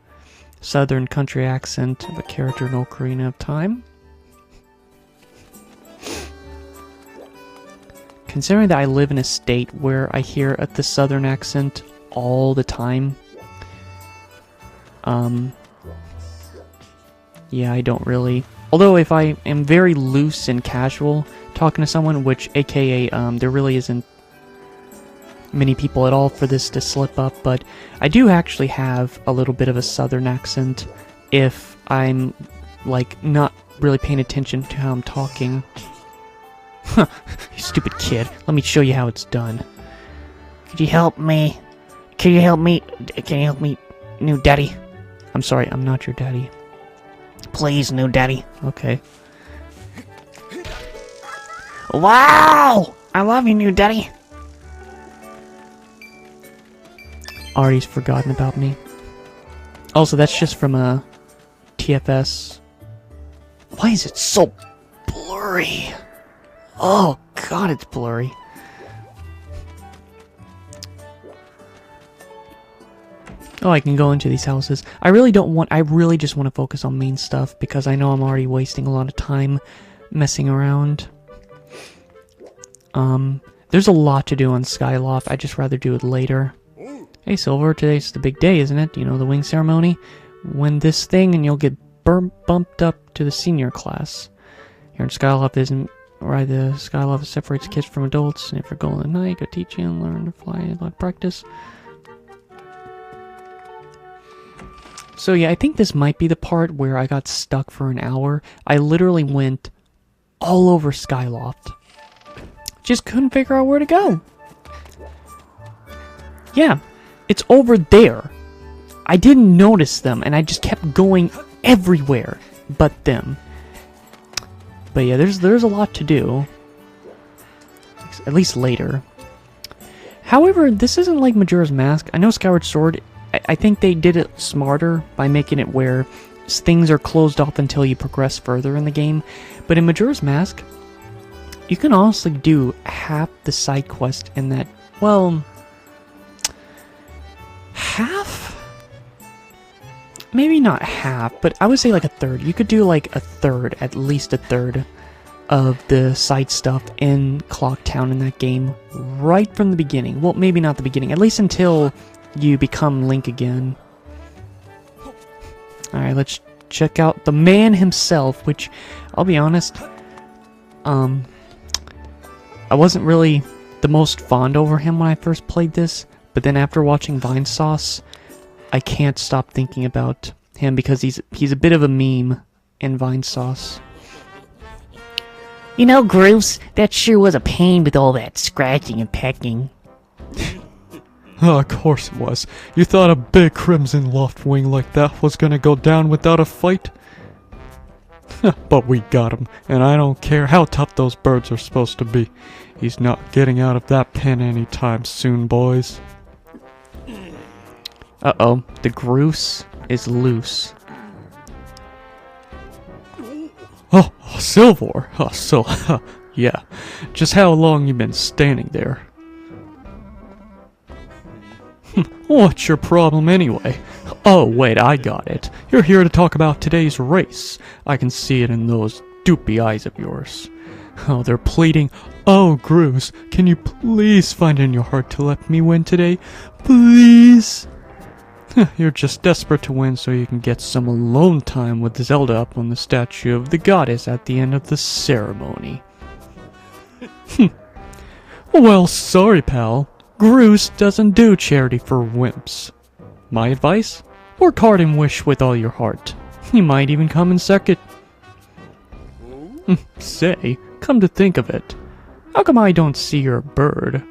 southern country accent of a character in Ocarina of Time. Considering that I live in a state where I hear the southern accent all the time, yeah, I don't really... Although if I am very loose and casual talking to someone, which aka there really isn't many people at all for this to slip up, but I do actually have a little bit of a southern accent if I'm, like, not really paying attention to how I'm talking. Huh, you stupid kid. Let me show you how it's done. Could you help me? Can you help me? Can you help me, new daddy? I'm sorry, I'm not your daddy. Please, new daddy. Okay. Wow! I love you, new daddy. Already's forgotten about me. Also, that's just from a TFS. Why is it so blurry? Oh god, it's blurry. Oh, I can go into these houses. I really just want to focus on main stuff because I know I'm already wasting a lot of time messing around. There's a lot to do on Skyloft. I'd just rather do it later. Hey, Silver, today's the big day, isn't it? You know, the wing ceremony? Win this thing and you'll get bumped up to the senior class. Here in Skyloft isn't right. The Skyloft separates kids from adults. And if you're going at night, go teach you and learn to fly like practice. So yeah, I think this might be the part where I got stuck for an hour. I literally went all over Skyloft. Just couldn't figure out where to go. Yeah, it's over there. I didn't notice them, and I just kept going everywhere but them. But yeah, there's a lot to do. At least later. However, this isn't like Majora's Mask. I know Skyward Sword, I think they did it smarter by making it where things are closed off until you progress further in the game. But in Majora's Mask, you can honestly do half the side quest in that, well, half? Maybe not half, but I would say like a third. You could do like a third, at least a third, of the side stuff in Clock Town in that game right from the beginning. Well, maybe not the beginning, at least until you become Link again. Alright, let's check out the man himself, which, I'll be honest, I wasn't really the most fond over him when I first played this, but then after watching Vine Sauce, I can't stop thinking about him because he's a bit of a meme in Vine Sauce. You know, Groose, that sure was a pain with all that scratching and pecking. Oh, of course it was. You thought a big Crimson Loft wing like that was gonna go down without a fight? But we got him, and I don't care how tough those birds are supposed to be. He's not getting out of that pen anytime soon, boys. Uh-oh, the Groose is loose. Oh, Silver! Oh, so, yeah. Just how long you been standing there? What's your problem anyway? Oh, wait, I got it. You're here to talk about today's race. I can see it in those doopy eyes of yours. Oh, they're pleading, "Oh, Groose, can you please find in your heart to let me win today? Please?" You're just desperate to win so you can get some alone time with Zelda up on the statue of the goddess at the end of the ceremony. Well, sorry, pal. Groose doesn't do charity for wimps. My advice? Work hard and wish with all your heart. You might even come in second. Say, come to think of it, how come I don't see your bird?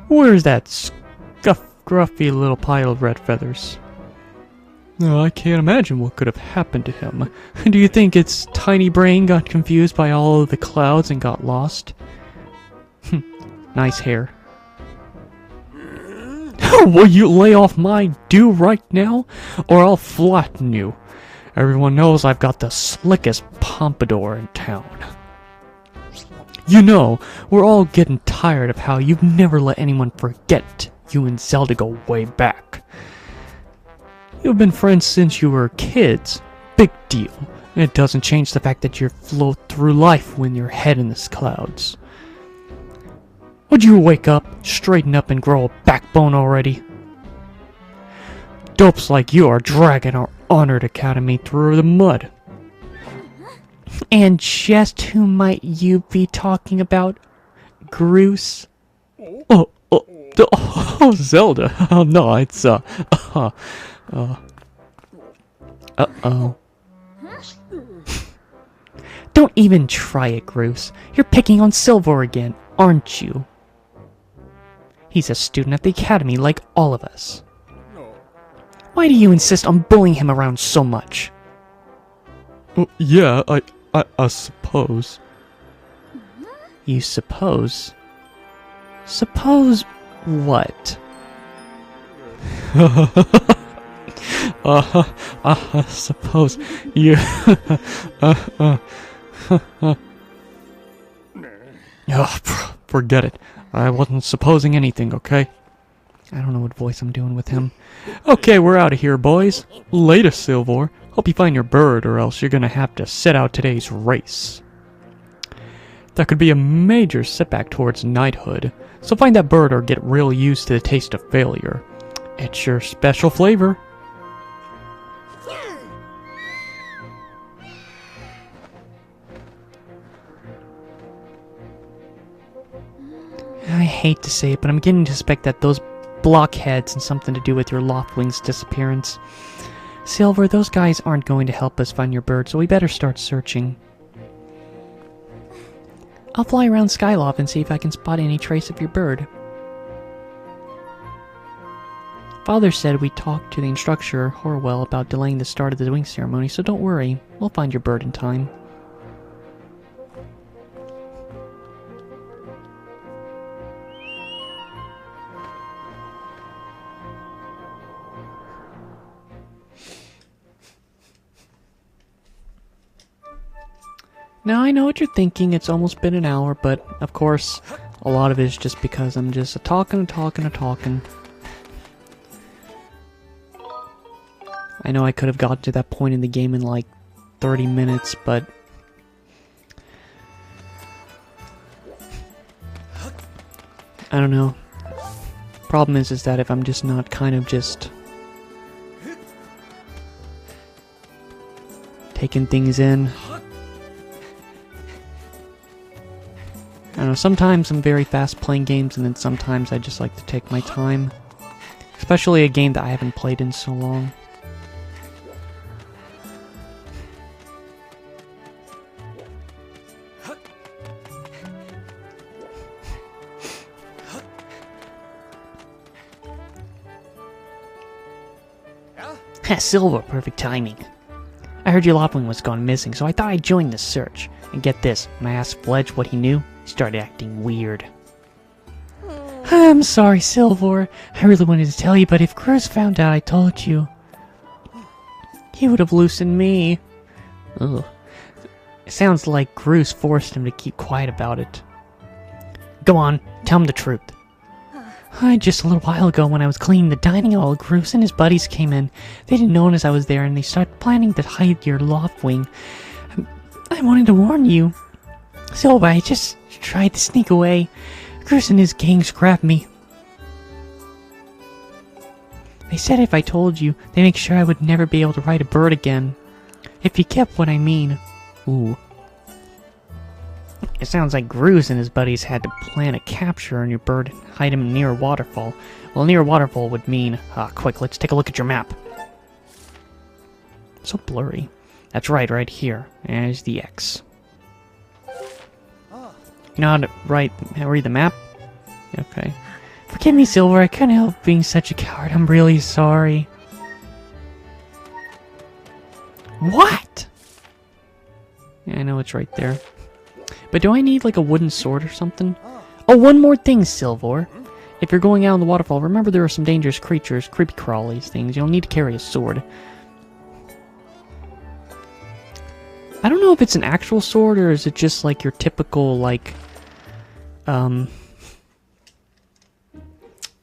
Where's that scruffy little pile of red feathers? No, I can't imagine what could have happened to him. Do you think its tiny brain got confused by all of the clouds and got lost? Nice hair. Will you lay off my due right now, or I'll flatten you? Everyone knows I've got the slickest pompadour in town. You know, we're all getting tired of how you've never let anyone forget you and Zelda go way back. You've been friends since you were kids. Big deal. And it doesn't change the fact that you float through life with your head in the clouds. Would you wake up, straighten up, and grow a backbone already? Dopes like you are dragging our honored academy through the mud. And just who might you be talking about, Groose? Oh, Zelda. Oh, no, it's, uh-oh. Don't even try it, Groose. You're picking on Silver again, aren't you? He's a student at the academy like all of us. Why do you insist on bullying him around so much? Yeah, I suppose. You suppose? Suppose what? Suppose you... Forget it. I wasn't supposing anything, okay? I don't know what voice I'm doing with him. Okay, we're out of here, boys. Later, Silver. Hope you find your bird, or else you're gonna have to sit out today's race. That could be a major setback towards knighthood, so find that bird or get real used to the taste of failure. It's your special flavor. I hate to say it, but I'm beginning to suspect that those blockheads had something to do with your Loftwing's disappearance. Silver, those guys aren't going to help us find your bird, so we better start searching. I'll fly around Skyloft and see if I can spot any trace of your bird. Father said we talked to the instructor, Horwell, about delaying the start of the wing ceremony, so don't worry. We'll find your bird in time. Now, I know what you're thinking, it's almost been an hour, but, of course, a lot of it is just because I'm just a-talking. I know I could have gotten to that point in the game in, like, 30 minutes, but... I don't know. Problem is that if I'm just not kind of just... taking things in... I don't know, sometimes I'm very fast playing games, and then sometimes I just like to take my time. Especially a game that I haven't played in so long. Silver, perfect timing. I heard your Loftwing was gone missing, so I thought I'd join the search. And get this, when I asked Fledge what he knew, he started acting weird. I'm sorry, Silver. I really wanted to tell you, but if Cruz found out I told you, he would have loosened me. Ugh. It sounds like Cruz forced him to keep quiet about it. Go on, tell him the truth. Just a little while ago when I was cleaning the dining hall, Cruz and his buddies came in. They didn't notice I was there and they started planning to hide your Loftwing. I wanted to warn you. So I just tried to sneak away. Cruz and his gangs grabbed me. They said if I told you, they'd make sure I would never be able to ride a bird again. If you kept what I mean. Ooh. It sounds like Cruz and his buddies had to plan a capture on your bird and hide him near a waterfall. Well, near a waterfall would mean... quick, let's take a look at your map. So blurry. That's right here. There's the X. You know how to read the map? Okay. Forgive me, Silver. I couldn't help being such a coward. I'm really sorry. What? Yeah, I know it's right there. But do I need like a wooden sword or something? Oh, one more thing, Silver. If you're going out in the waterfall, remember there are some dangerous creatures, creepy crawlies, things. You'll need to carry a sword. I don't know if it's an actual sword or is it just like your typical, like,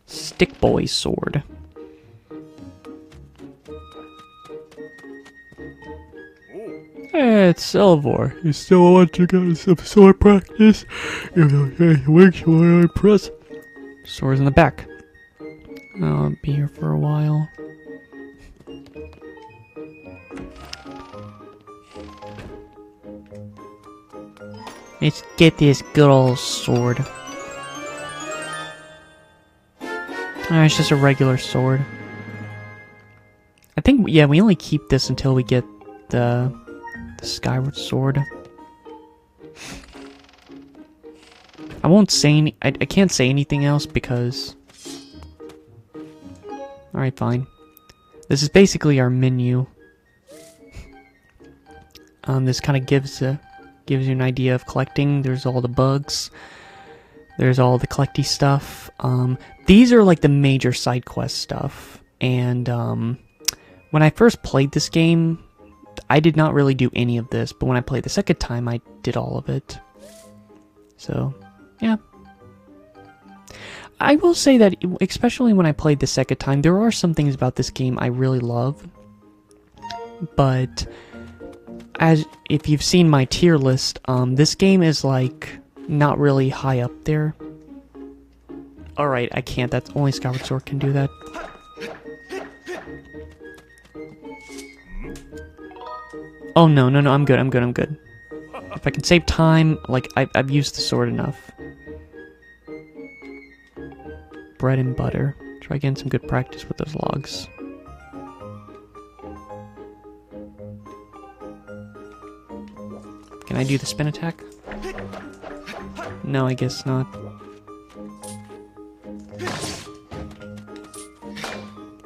stick boy sword. Hey, it's Silver. You still want to get some sword practice? You know, make sure I press. Sword's in the back. I'll be here for a while. Let's get this good old sword. It's just a regular sword. I think, yeah, we only keep this until we get the Skyward sword. I won't say any. I can't say anything else because. Alright, fine. This is basically our menu. This kind of gives you an idea of collecting. There's all the bugs. There's all the collecty stuff. These are like the major side quest stuff. And when I first played this game, I did not really do any of this. But when I played the second time, I did all of it. So, yeah. I will say that, especially when I played the second time, there are some things about this game I really love. But as if you've seen my tier list, this game is like not really high up there. Alright, I can't. That's only Skyward Sword can do that. Oh no, I'm good, I'm good. If I can save time, like I've used the sword enough. Bread and butter. Try getting some good practice with those logs. Can I do the spin attack? No, I guess not.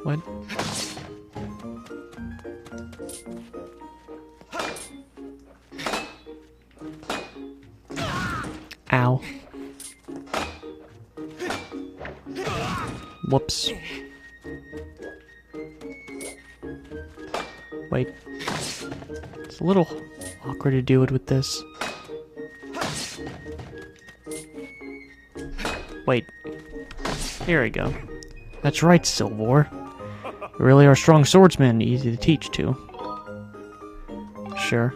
What? Ow. Whoops. Wait. It's a little awkward to do it with this. Wait. Here we go. That's right, Silver. You really are a strong swordsman, easy to teach too. Sure.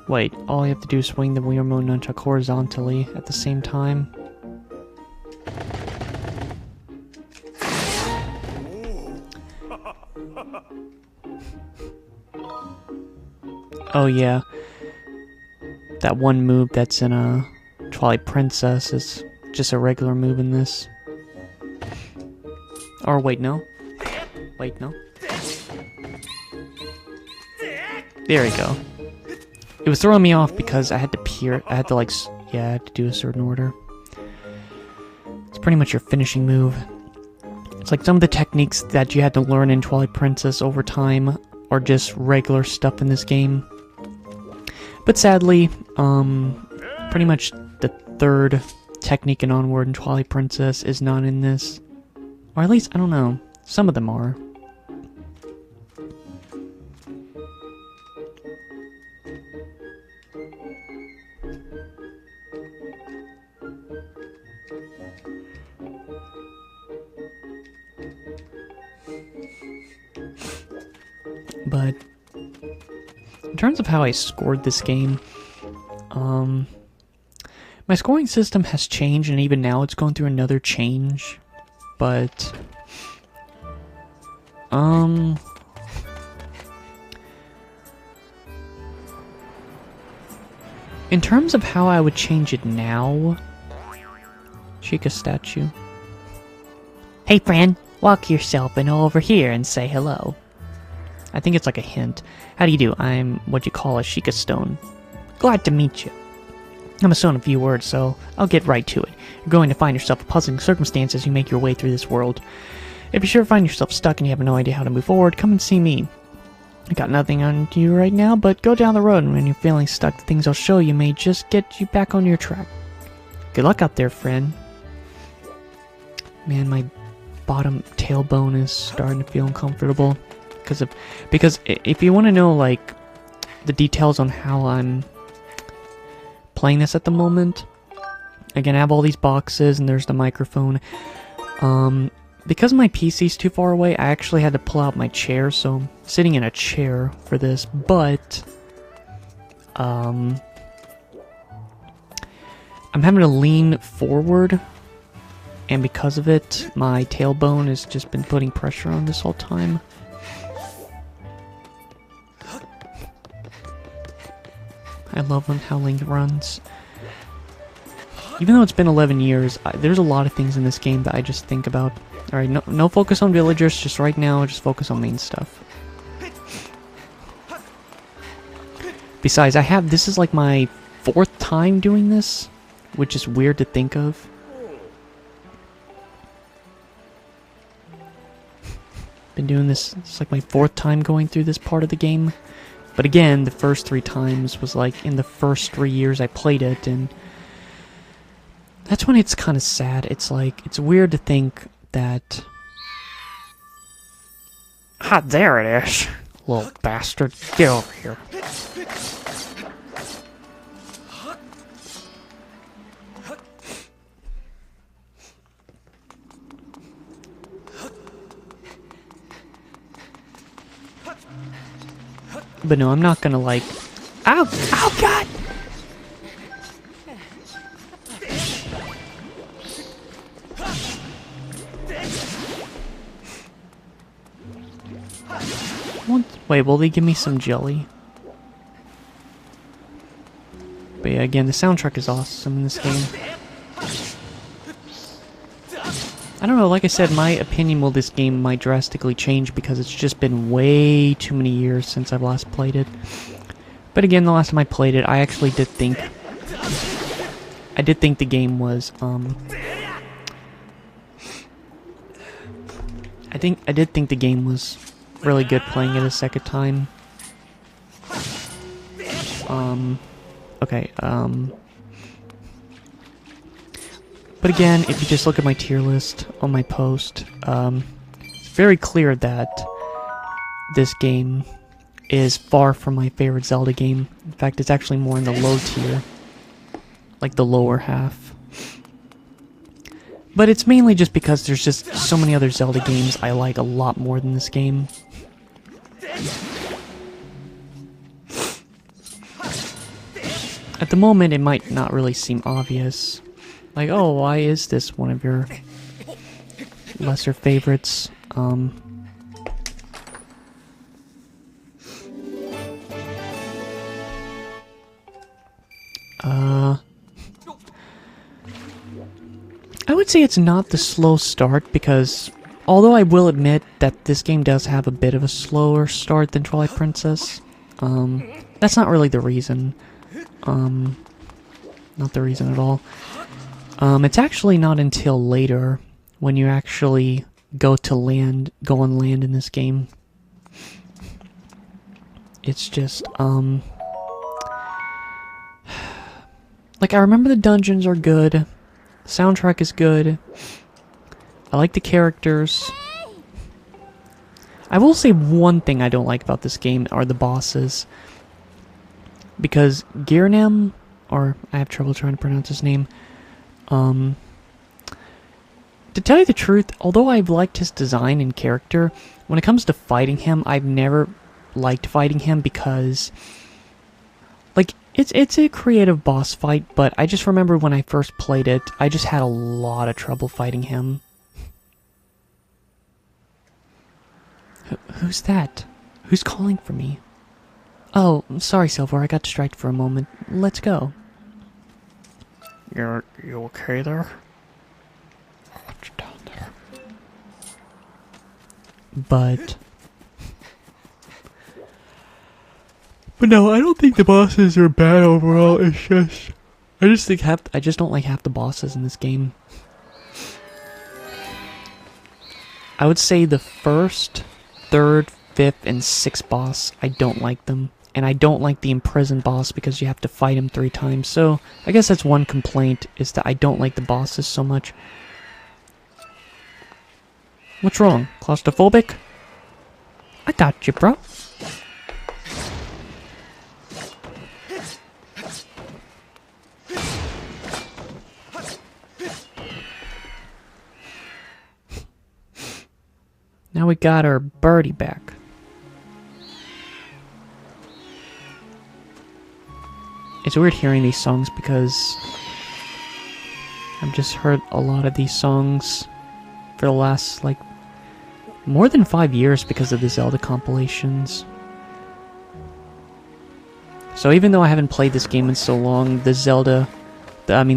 Wait, all you have to do is swing the Wiimote nunchuck horizontally at the same time. Oh yeah. That one move that's in a Twilight Princess is just a regular move in this. Or wait, no. Wait, no. There we go. It was throwing me off because I had to I had to like, yeah, I had to do a certain order. It's pretty much your finishing move. It's like some of the techniques that you had to learn in Twilight Princess over time are just regular stuff in this game. But sadly, pretty much the third technique and onward in Twilight Princess is not in this. Or at least, I don't know, some of them are. But in terms of how I scored this game, my scoring system has changed, and even now it's going through another change. But in terms of how I would change it now, Chica statue. Hey friend, walk yourself and over here and say hello. I think it's like a hint. How do you do? I'm what you call a Sheikah stone. Glad to meet you. I'm a stone of few words, so I'll get right to it. You're going to find yourself in puzzling circumstances as you make your way through this world. If you sure find yourself stuck and you have no idea how to move forward, come and see me. I got nothing on you right now, but go down the road, and when you're feeling stuck, the things I'll show you may just get you back on your track. Good luck out there, friend. Man, my bottom tailbone is starting to feel uncomfortable because if you want to know like the details on how I'm playing this at the moment, again, I have all these boxes and there's the microphone. Because my PC's too far away, I actually had to pull out my chair, so I'm sitting in a chair for this, but I'm having to lean forward, and because of it, my tailbone has just been putting pressure on this whole time. I love how Link runs. Even though it's been 11 years, there's a lot of things in this game that I just think about. Alright, no focus on villagers, just right now, just focus on main stuff. Besides, this is like my 4th time doing this, which is weird to think of. Been doing this, it's like my 4th time going through this part of the game. But again, the first 3 times was like in the first 3 years I played it, and that's when it's kind of sad. It's like, it's weird to think that... Ah, there it is. Little bastard. Get over here. But no, I'm not gonna like... Ow! Ow, God! Wait, will they give me some jelly? But yeah, again, the soundtrack is awesome in this game. I don't know, like I said, my opinion will this game might drastically change because it's just been way too many years since I've last played it. But again, the last time I played it, I actually did think... I did think the game was, I did think the game was really good playing it a second time. Okay, but again, if you just look at my tier list on my post, it's very clear that this game is far from my favorite Zelda game. In fact, it's actually more in the low tier, like the lower half. But it's mainly just because there's just so many other Zelda games I like a lot more than this game. At the moment, it might not really seem obvious. Like, oh, why is this one of your lesser favorites? I would say it's not the slow start, because although I will admit that this game does have a bit of a slower start than Twilight Princess, that's not really the reason. Not the reason at all. It's actually not until later when you actually go on land in this game. It's just, like, I remember the dungeons are good, the soundtrack is good, I like the characters. I will say one thing I don't like about this game are the bosses. Because Girnem, or I have trouble trying to pronounce his name, to tell you the truth, although I've liked his design and character, when it comes to fighting him, I've never liked fighting him because, like, it's a creative boss fight, but I just remember when I first played it, I just had a lot of trouble fighting him. Who's that? Who's calling for me? Oh, sorry, Silver, I got distracted for a moment. Let's go. You okay there? What's down there? But But no, I don't think the bosses are bad overall. It's just I just don't like half the bosses in this game. I would say the first, third, fifth, and sixth boss, I don't like them. And I don't like the imprisoned boss because you have to fight him 3 times. So, I guess that's one complaint, is that I don't like the bosses so much. What's wrong? Claustrophobic? I got you, bro. Now we got our birdie back. It's weird hearing these songs because I've just heard a lot of these songs for the last, like, more than 5 years because of the Zelda compilations. So even though I haven't played this game in so long, the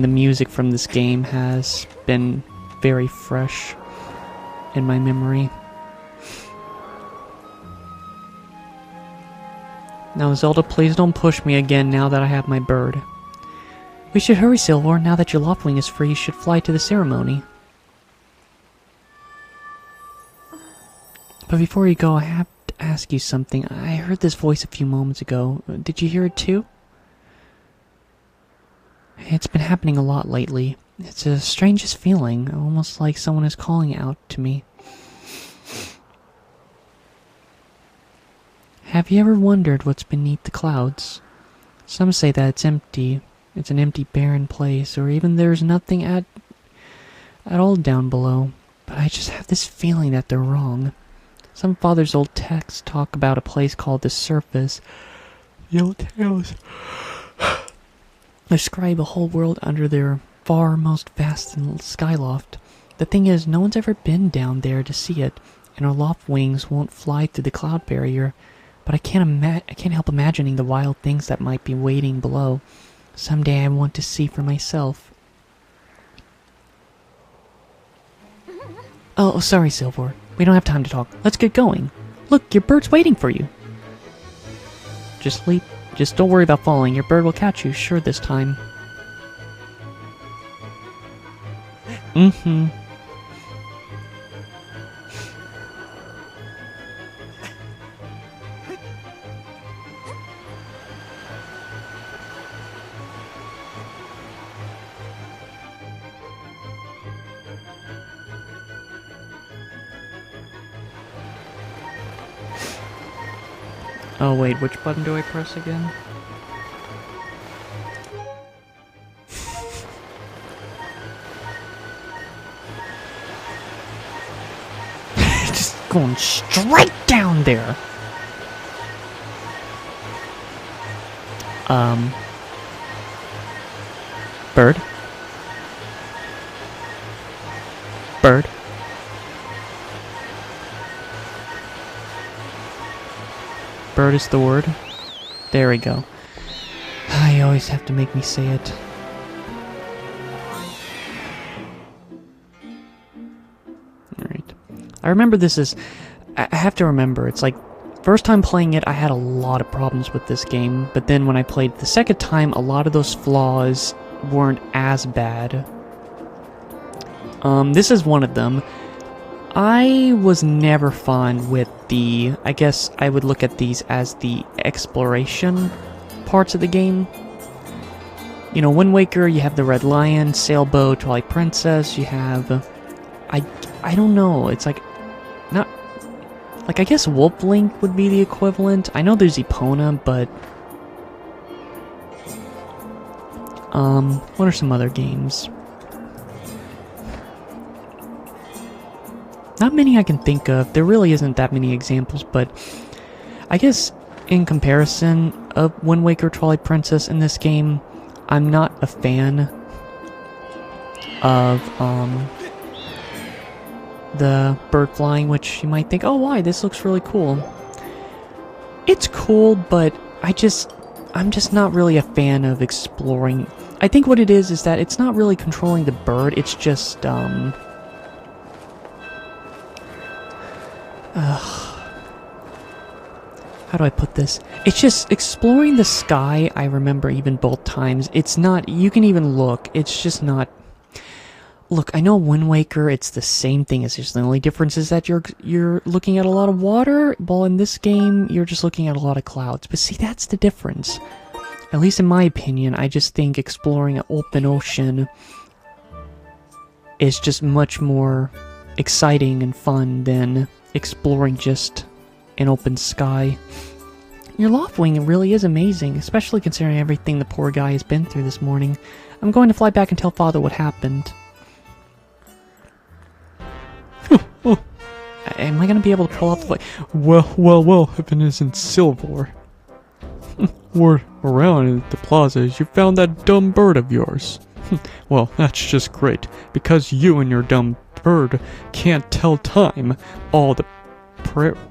music from this game has been very fresh in my memory. Now, Zelda, please don't push me again now that I have my bird. We should hurry, Silver. Now that your Loftwing is free, you should fly to the ceremony. But before you go, I have to ask you something. I heard this voice a few moments ago. Did you hear it too? It's been happening a lot lately. It's the strangest feeling, almost like someone is calling out to me. Have you ever wondered what's beneath the clouds? Some say that it's empty. It's an empty, barren place, or even there's nothing at all down below. But I just have this feeling that they're wrong. Some father's old texts talk about a place called the Surface. The old tales describe a whole world under their far most vast and skyloft. The thing is, no one's ever been down there to see it, and our loft wings won't fly through the cloud barrier. But I can't help imagining the wild things that might be waiting below. Someday I want to see for myself. Oh, sorry, Silver. We don't have time to talk. Let's get going. Look, your bird's waiting for you. Just leap. Just don't worry about falling. Your bird will catch you, sure, this time. Mm-hmm. Oh wait, which button do I press again? Just going straight down there. Bird? Bird? Bird is the word. There we go. You always have to make me say it. Alright. I remember this is... I have to remember, it's like... First time playing it, I had a lot of problems with this game, but then when I played the second time, a lot of those flaws weren't as bad. This is one of them. I was never fond with the... I guess I would look at these as the exploration parts of the game. You know, Wind Waker, you have the Red Lion, Sailboat, Twilight Princess, you have... I don't know, it's like... Not... Like, I guess Wolf Link would be the equivalent. I know there's Epona, but... What are some other games? Not many I can think of. There really isn't that many examples, but... I guess, in comparison of Wind Waker, Twilight Princess in this game, I'm not a fan of, the bird flying, which you might think, oh, why? This looks really cool. It's cool, but I'm just not really a fan of exploring. I think what it is that it's not really controlling the bird, it's just, how how do I put this? It's just exploring the sky. I remember even both times. It's not, you can even look. It's just not. Look, I know Wind Waker, it's the same thing. It's just the only difference is that you're looking at a lot of water, while in this game, you're just looking at a lot of clouds. But see, that's the difference. At least in my opinion, I just think exploring an open ocean is just much more exciting and fun than exploring just an open sky. Your Loftwing really is amazing, especially considering everything the poor guy has been through this morning. I'm going to fly back and tell Father what happened. Am I going to be able to pull off the flight? Well, if it isn't Silver. Word around at the plaza is you found that dumb bird of yours. Well, that's just great, because you and your dumb bird can't tell time. All the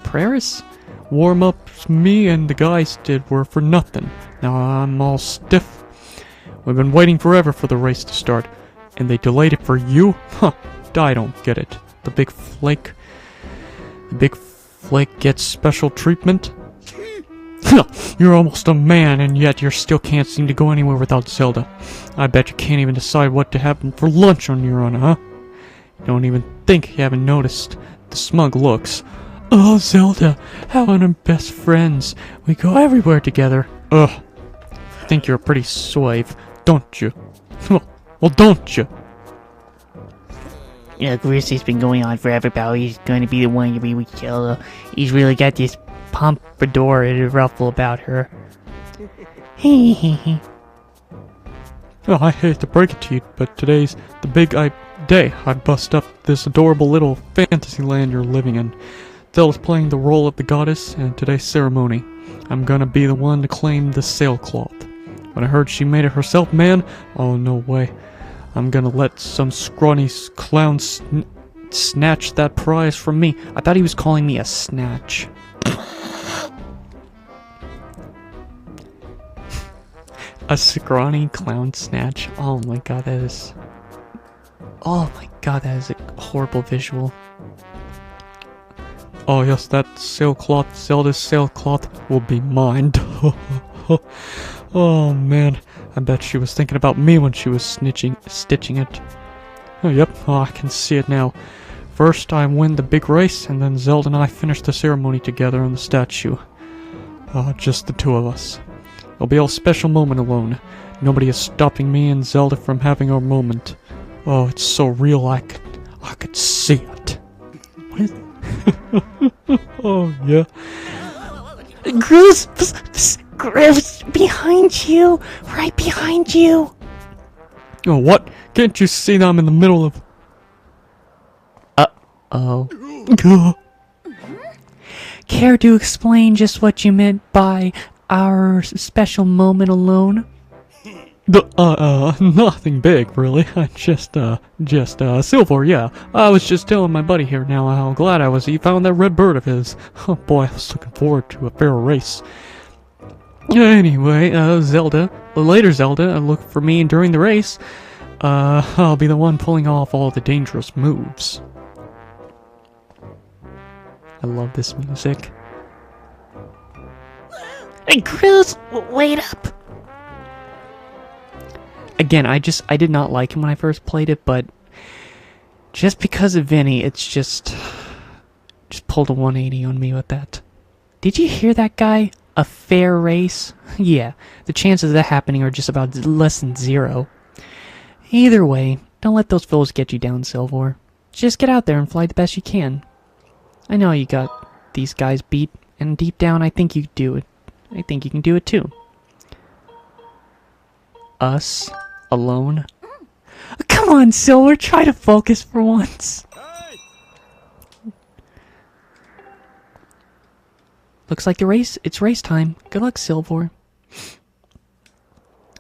prayers? Warm-ups me and the guys did were for nothing. Now I'm all stiff. We've been waiting forever for the race to start, and they delayed it for you? Huh, I don't get it. The big flake gets special treatment? You're almost a man, and yet you still can't seem to go anywhere without Zelda. I bet you can't even decide what to have for lunch on your own, huh? You don't even think you haven't noticed the smug looks. Oh, Zelda, how are our best friends? We go everywhere together. Ugh. Think you're a pretty suave, don't you? Well, don't you? Yeah, Chrissy's been going on forever about he's going to be the one to be with Zelda. He's really got this pompadour and a ruffle about her. Well, I hate to break it to you, but today's the big day. I bust up this adorable little fantasy land you're living in. Zelda's playing the role of the goddess, and today's ceremony, I'm gonna be the one to claim the sailcloth. When I heard she made it herself, man, oh no way. I'm gonna let some scrawny clown snatch that prize from me. I thought he was calling me a snatch. A scrawny clown snatch. Oh my god, that is... Oh my god, that is a horrible visual. Oh yes, that sailcloth, Zelda's sailcloth, will be mine. Oh man, I bet she was thinking about me when she was stitching it. Oh yep, I can see it now. First I win the big race, and then Zelda and I finish the ceremony together on the statue. Just the two of us. It'll be a special moment alone. Nobody is stopping me and Zelda from having our moment. Oh, it's so real I could see it. What is Oh yeah. Griff's behind you! Right behind you! Oh, what? Can't you see that I'm in the middle of... Oh. Care to explain just what you meant by our special moment alone? Nothing big, really. Just Silver, yeah. I was just telling my buddy here now how glad I was he found that red bird of his. Oh boy, I was looking forward to a fair race. Anyway, Zelda, later Zelda, look for me during the race. I'll be the one pulling off all the dangerous moves. I love this music. Hey, Cruz, wait up! Again, I did not like him when I first played it, but just because of Vinny, it's just pulled a 180 on me with that. Did you hear that guy? A fair race? Yeah, the chances of that happening are just about less than 0. Either way, don't let those fools get you down, Silver. Just get out there and fly the best you can. I know you got these guys beat, and deep down I think you can do it. I think you can do it too. Us? Alone? Come on, Silver, try to focus for once. Looks like it's race time. Good luck, Silver.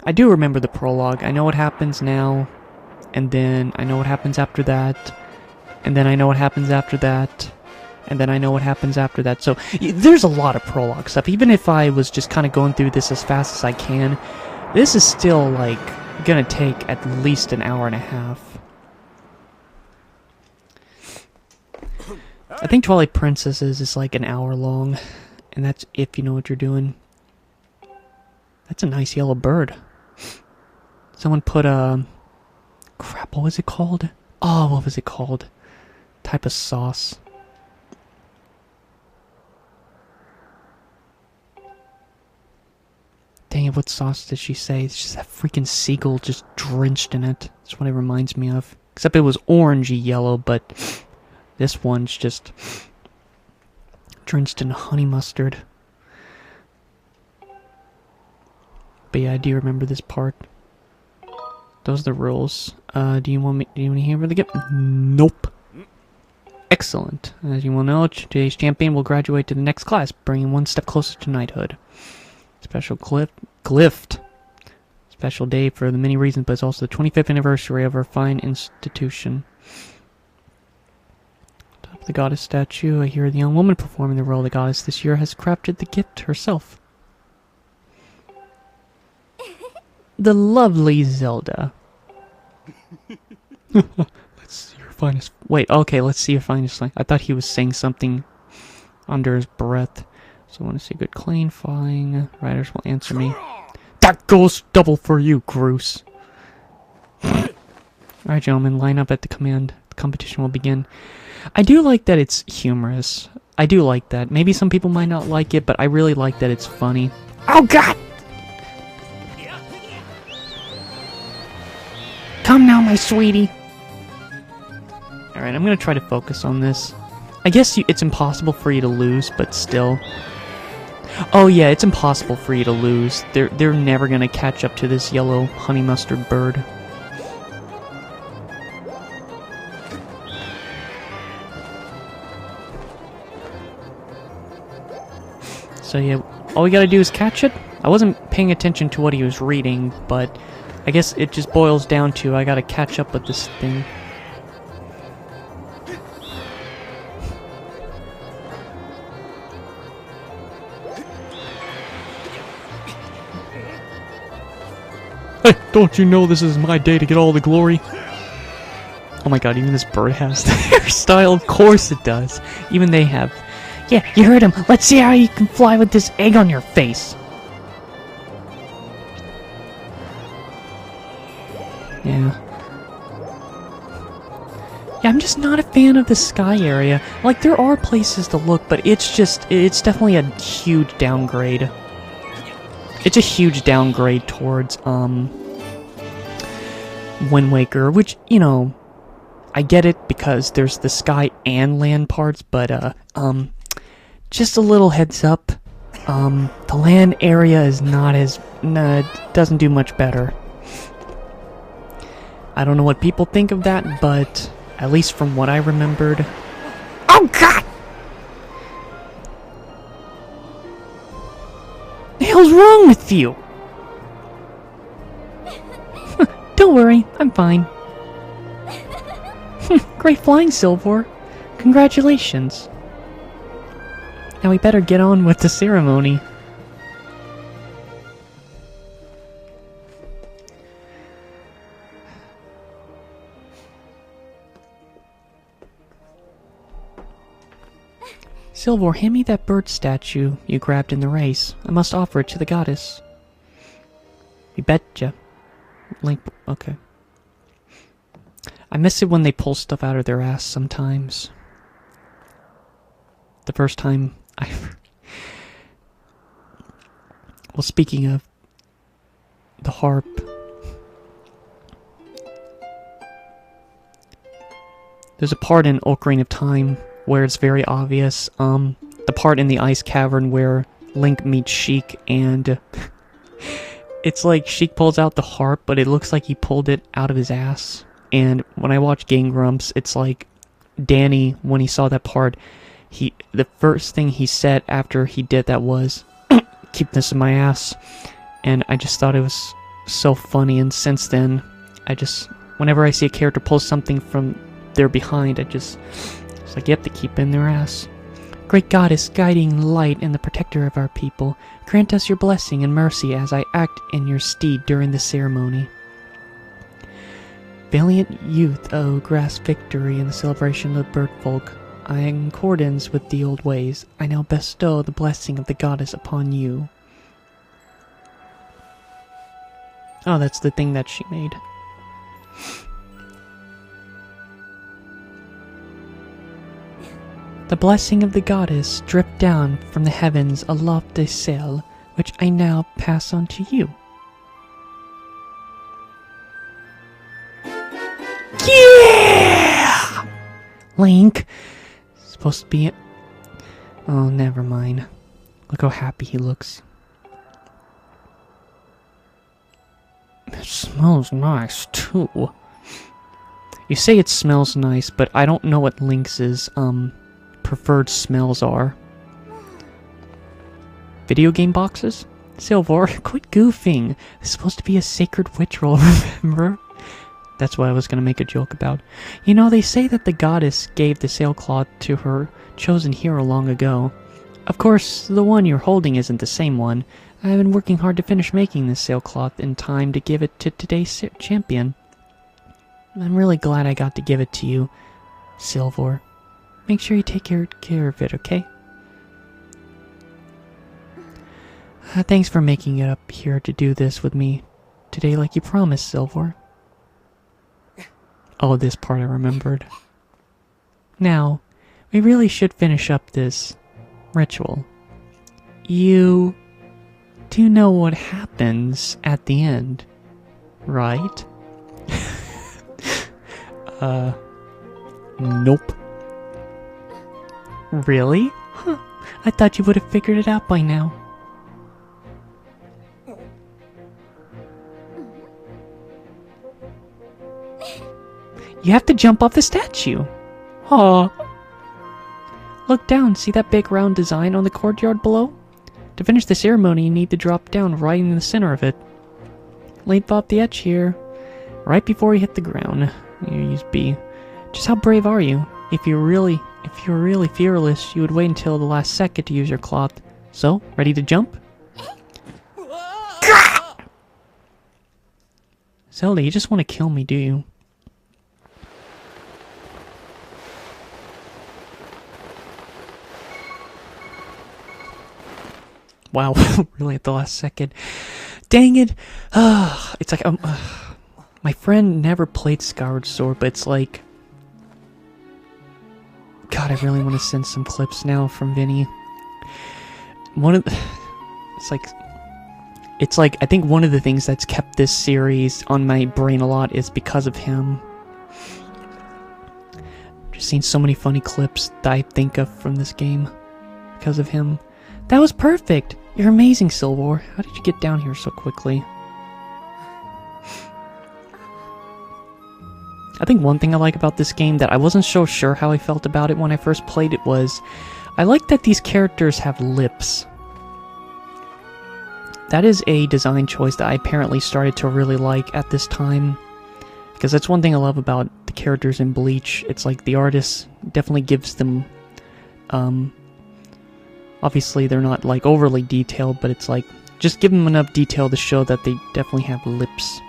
I do remember the prologue. I know what happens now, and then I know what happens after that, and then I know what happens after that, and then I know what happens after that. So there's a lot of prologue stuff. Even if I was just kind of going through this as fast as I can, this is still, like, gonna take at least an hour and a half. I think Twilight Princesses is like an hour long, And that's if you know what you're doing. That's a nice yellow bird. Someone put a... Crap, what was it called? Oh, what was it called? Type of sauce. Dang it, what sauce did she say? It's just that freaking seagull just drenched in it. That's what it reminds me of. Except it was orangey yellow, but this one's just drenched in honey mustard. But yeah, I do remember this part. Those are the rules. Do you want to hear where they get? Nope. Excellent. As you will know, today's champion will graduate to the next class, bringing one step closer to knighthood. Special glyph. Special day for the many reasons, but it's also the 25th anniversary of our fine institution. Top of the goddess statue, I hear the young woman performing the role of the goddess this year has crafted the gift herself. The lovely Zelda. Let's see your finest. Wait, okay, let's see your finest line. I thought he was saying something under his breath. So I want to see good clean flying. Riders will answer me. That goes double for you, Groose. Alright, gentlemen, line up at the command. The competition will begin. I do like that it's humorous. I do like that. Maybe some people might not like it, but I really like that it's funny. Oh god! Come now, my sweetie. Alright, I'm gonna try to focus on this. I guess it's impossible for you to lose, but still. Oh yeah, it's impossible for you to lose. They're never gonna catch up to this yellow honey mustard bird. So yeah, all we gotta do is catch it. I wasn't paying attention to what he was reading, but I guess it just boils down to I gotta catch up with this thing. Hey, don't you know this is my day to get all the glory? Oh my god, even this bird has the hairstyle. Of course it does. Even they have. Yeah, you heard him. Let's see how you can fly with this egg on your face. Yeah. Yeah, I'm just not a fan of the sky area. Like, there are places to look, but it's definitely a huge downgrade. It's a huge downgrade towards, Wind Waker, which, you know, I get it because there's the sky and land parts, but, just a little heads up, the land area is not as, doesn't do much better. I don't know what people think of that, but at least from what I remembered... Oh god! The hell's wrong with you? Don't worry, I'm fine. Great flying, Silver. Congratulations. Now we better get on with the ceremony. Silver, hand me that bird statue you grabbed in the race. I must offer it to the goddess. You betcha. Link, okay. I miss it when they pull stuff out of their ass sometimes. The first time I... Well, speaking of the harp... There's a part in Ocarina of Time where it's very obvious. The part in the ice cavern where Link meets Sheik and... It's like Sheik pulls out the harp, but it looks like he pulled it out of his ass. And when I watch Game Grumps, it's like Danny, when he saw that part, the first thing he said after he did that was, keep this in my ass. And I just thought it was so funny, and since then, whenever I see a character pull something from their behind, it's like, yep, they keep in their ass. Great goddess, guiding light and the protector of our people, grant us your blessing and mercy as I act in your stead during the ceremony. Valiant youth, oh, grasp victory in the celebration of the bird folk. in accordance with the old ways, I now bestow the blessing of the goddess upon you. Oh, that's the thing that she made. The blessing of the goddess dripped down from the heavens a lofty sail, which I now pass on to you. Yeah! Link! Supposed to be... Oh, never mind. Look how happy he looks. It smells nice, too. You say it smells nice, but I don't know what Link's, preferred smells are. Video game boxes? Silver, quit goofing. It's supposed to be a sacred ritual, remember? That's what I was going to make a joke about. You know, they say that the goddess gave the sailcloth to her chosen hero long ago. Of course, the one you're holding isn't the same one. I've been working hard to finish making this sailcloth in time to give it to today's champion. I'm really glad I got to give it to you, Silver. Make sure you take care of it, okay? Thanks for making it up here to do this with me today like you promised, Silver. Oh, this part I remembered. Now, we really should finish up this ritual. You do know what happens at the end, right? Nope. Really? Huh. I thought you would have figured it out by now. You have to jump off the statue. Aw. Look down, see that big round design on the courtyard below? To finish the ceremony, you need to drop down right in the center of it. Leap off the edge here, right before you hit the ground. You use B. Just how brave are you? If you were really fearless, you would wait until the last second to use your cloth. So, ready to jump? Zelda, you just want to kill me, do you? Wow, really at the last second. Dang it! It's like, my friend never played Skyward Sword, but it's like... God, I really want to send some clips now from Vinny. It's like, I think one of the things that's kept this series on my brain a lot is because of him. Just seen so many funny clips that I think of from this game because of him. That was perfect! You're amazing, Silver. How did you get down here so quickly? I think one thing I like about this game that I wasn't so sure how I felt about it when I first played it was, I like that these characters have lips. That is a design choice that I apparently started to really like at this time. Because that's one thing I love about the characters in Bleach. It's like the artist definitely gives them, obviously they're not like overly detailed, but it's like, just give them enough detail to show that they definitely have lips.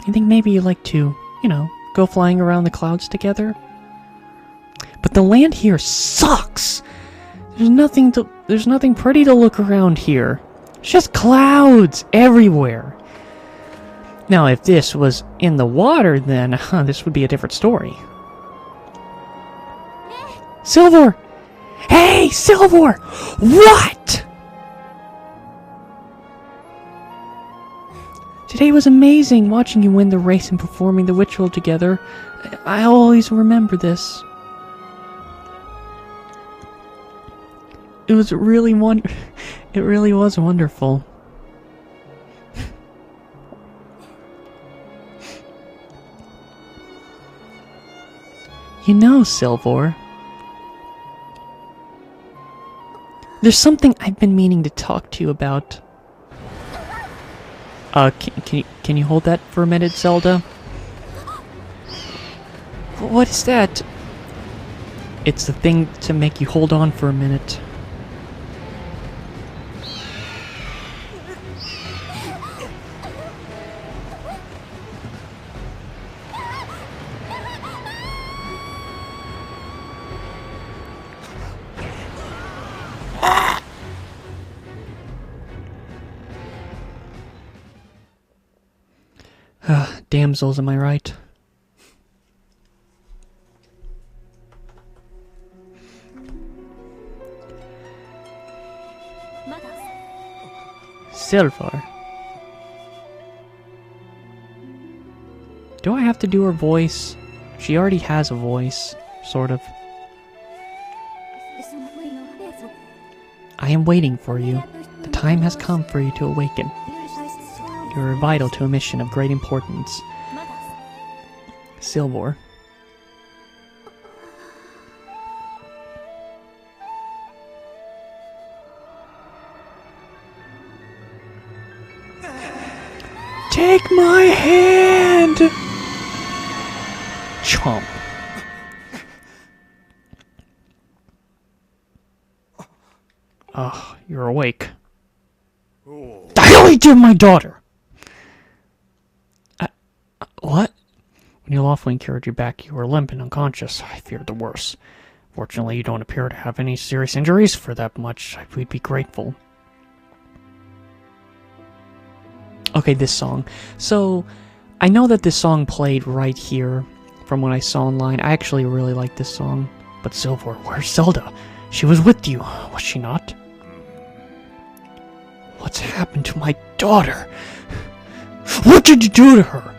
I think maybe you like to, you know, go flying around the clouds together. But the land here sucks! There's nothing pretty to look around here. It's just clouds everywhere. Now, if this was in the water, then this would be a different story. Silver! Hey, Silver! What? Today was amazing, watching you win the race and performing the ritual together. I always remember this. It was really it really was wonderful. You know, Silver, there's something I've been meaning to talk to you about. Can you hold that for a minute, Zelda? What is that? It's the thing to make you hold on for a minute. Damsels, am I right? Silver. Do I have to do her voice? She already has a voice, sort of. I am waiting for you. The time has come for you to awaken. You are vital to a mission of great importance. Silver. Take my hand! Chomp. Ugh, you're awake. The hell are you doing, my daughter? What? When you lawfully carried you back, you were limp and unconscious. I feared the worst. Fortunately, you don't appear to have any serious injuries. For that much, we'd be grateful. Okay, this song. So, I know that this song played right here from what I saw online. I actually really like this song. But Silver, where's Zelda? She was with you, was she not? What's happened to my daughter? What did you do to her?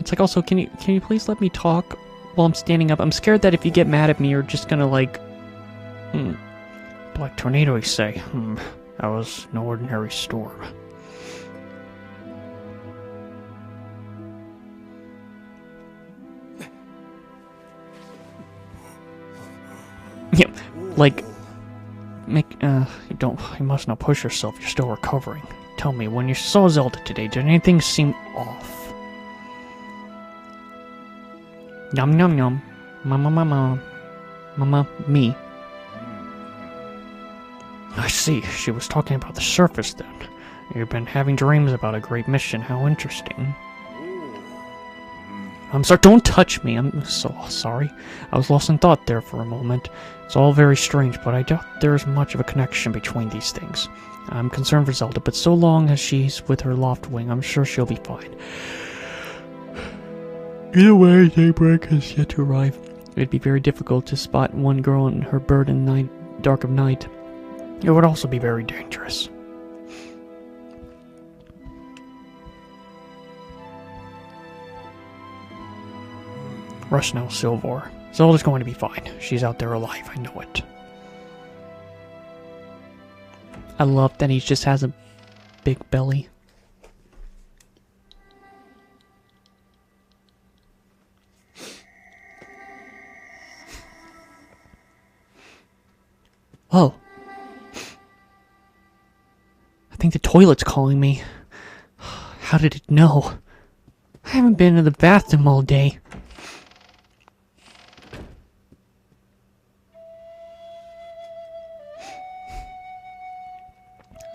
It's like, also, can you please let me talk while I'm standing up? I'm scared that if you get mad at me, you're just gonna, like... Black tornado, you say? That was no ordinary storm. Yeah, like... you must not push yourself, you're still recovering. Tell me, when you saw Zelda today, did anything seem off? Yum yum yum. Mama mama. Mama me. I see, she was talking about the surface then. You've been having dreams about a great mission, how interesting. I'm sorry, don't touch me, I'm so sorry. I was lost in thought there for a moment. It's all very strange, but I doubt there's much of a connection between these things. I'm concerned for Zelda, but so long as she's with her loft wing, I'm sure she'll be fine. Either way, daybreak has yet to arrive. It'd be very difficult to spot one girl and her bird in the dark of night. It would also be very dangerous. Rush now, Silver. Zelda's going to be fine. She's out there alive, I know it. I love that he just has a big belly. Oh. I think the toilet's calling me. How did it know? I haven't been in the bathroom all day.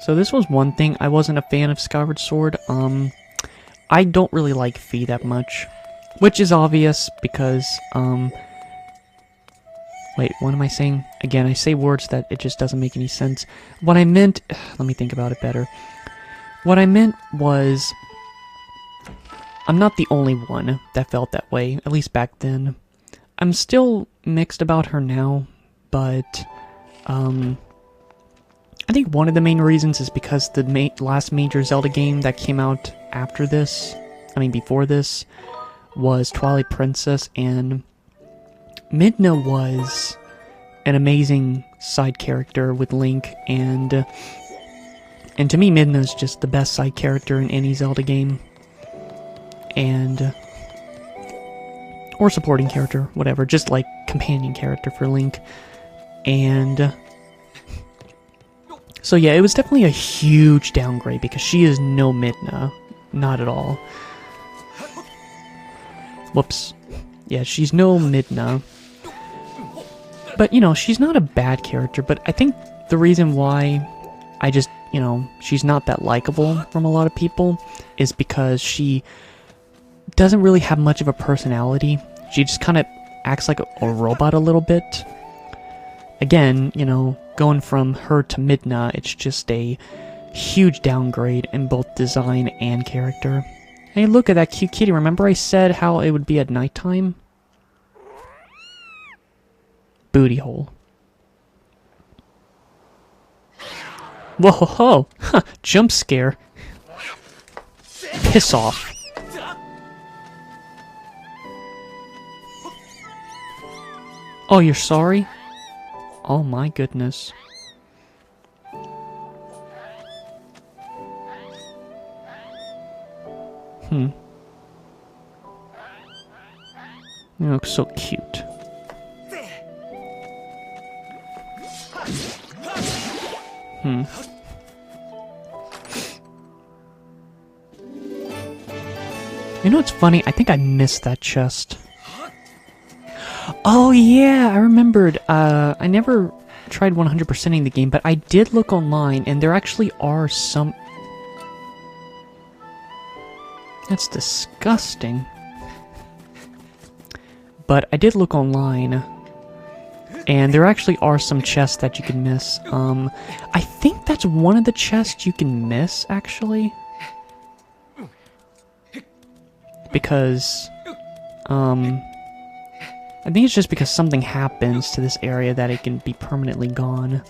So this was one thing. I wasn't a fan of Skyward Sword. I don't really like Fee that much. Which is obvious because, wait, what am I saying? Again, I say words that it just doesn't make any sense. What I meant... Let me think about it better. What I meant was... I'm not the only one that felt that way, at least back then. I'm still mixed about her now, but... I think one of the main reasons is because the last major Zelda game that came out after this, before this, was Twilight Princess, and Midna was an amazing side character with Link, and to me, Midna is just the best side character in any Zelda game, or supporting character, whatever, just like companion character for Link, and... So yeah, it was definitely a huge downgrade because she is no Midna. Not at all. Whoops. Yeah, she's no Midna. But, she's not a bad character, but I think the reason why I just, she's not that likable from a lot of people is because she doesn't really have much of a personality. She just kind of acts like a robot a little bit. again, you know, going from her to Midna, it's just a huge downgrade in both design and character. Hey, look at that cute kitty. Remember I said how it would be at nighttime? Booty hole. Whoa ho ho! Huh, jump scare. Piss off. Oh, you're sorry? Oh my goodness. You look so cute. You know what's funny? I think I missed that chest. Oh yeah, I remembered. I never tried 100%ing the game, but I did look online, and there actually are some... That's disgusting. But I did look online, and there actually are some chests that you can miss. I think that's one of the chests you can miss, actually. Because, I think it's just because something happens to this area that it can be permanently gone.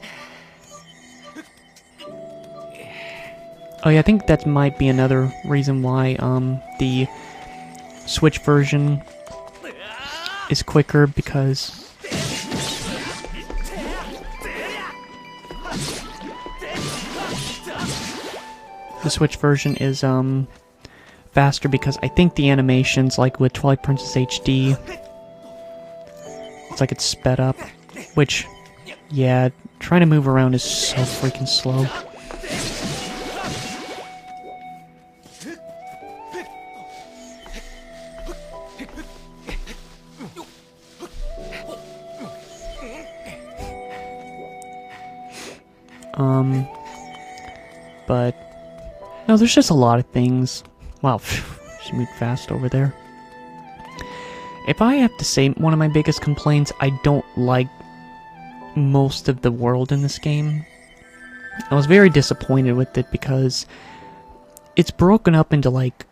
Oh yeah, I think that might be another reason why, the Switch version is quicker, because the Switch version is, faster, because I think the animations, like with Twilight Princess HD, it's like it's sped up, which, yeah, trying to move around is so freaking slow. But, no, there's just a lot of things. Wow, she moved fast over there. If I have to say one of my biggest complaints, I don't like most of the world in this game. I was very disappointed with it because it's broken up into like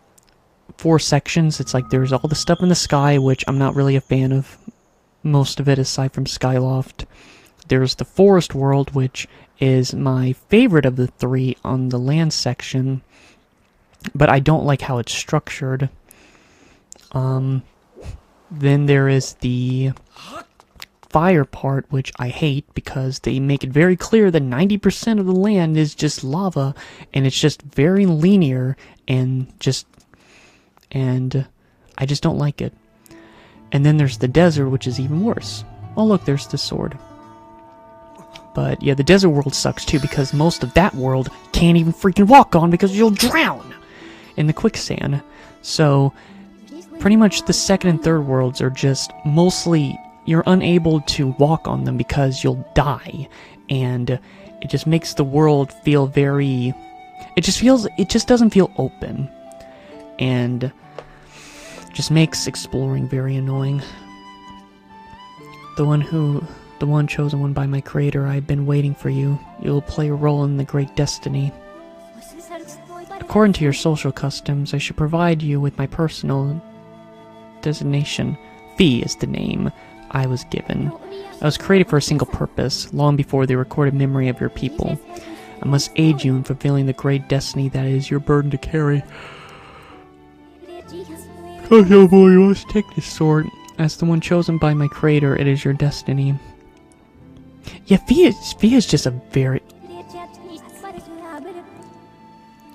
4 sections. It's like there's all the stuff in the sky, which I'm not really a fan of most of it aside from Skyloft. There's the forest world, which is my favorite of the 3 on the land section, but I don't like how it's structured. Then there is the fire part, which I hate because they make it very clear that 90% of the land is just lava, and it's just very linear, and I just don't like it. And then there's the desert, which is even worse. Oh look, there's the sword. But yeah, the desert world sucks too, because most of that world you can't even freaking walk on because you'll drown in the quicksand. So pretty much the second and third worlds are just mostly you're unable to walk on them because you'll die, and it just makes the world feel very, it just doesn't feel open, and just makes exploring very annoying. The one chosen one by my creator, I've been waiting for you. You'll play a role in the great destiny. According to your social customs, I should provide you with my personal designation. Fee is the name I was given. I was created for a single purpose, long before the recorded memory of your people. I must aid you in fulfilling the great destiny that is your burden to carry. Oh boy, you must take this sword. As the one chosen by my creator, it is your destiny. Yeah, Fee is just a very...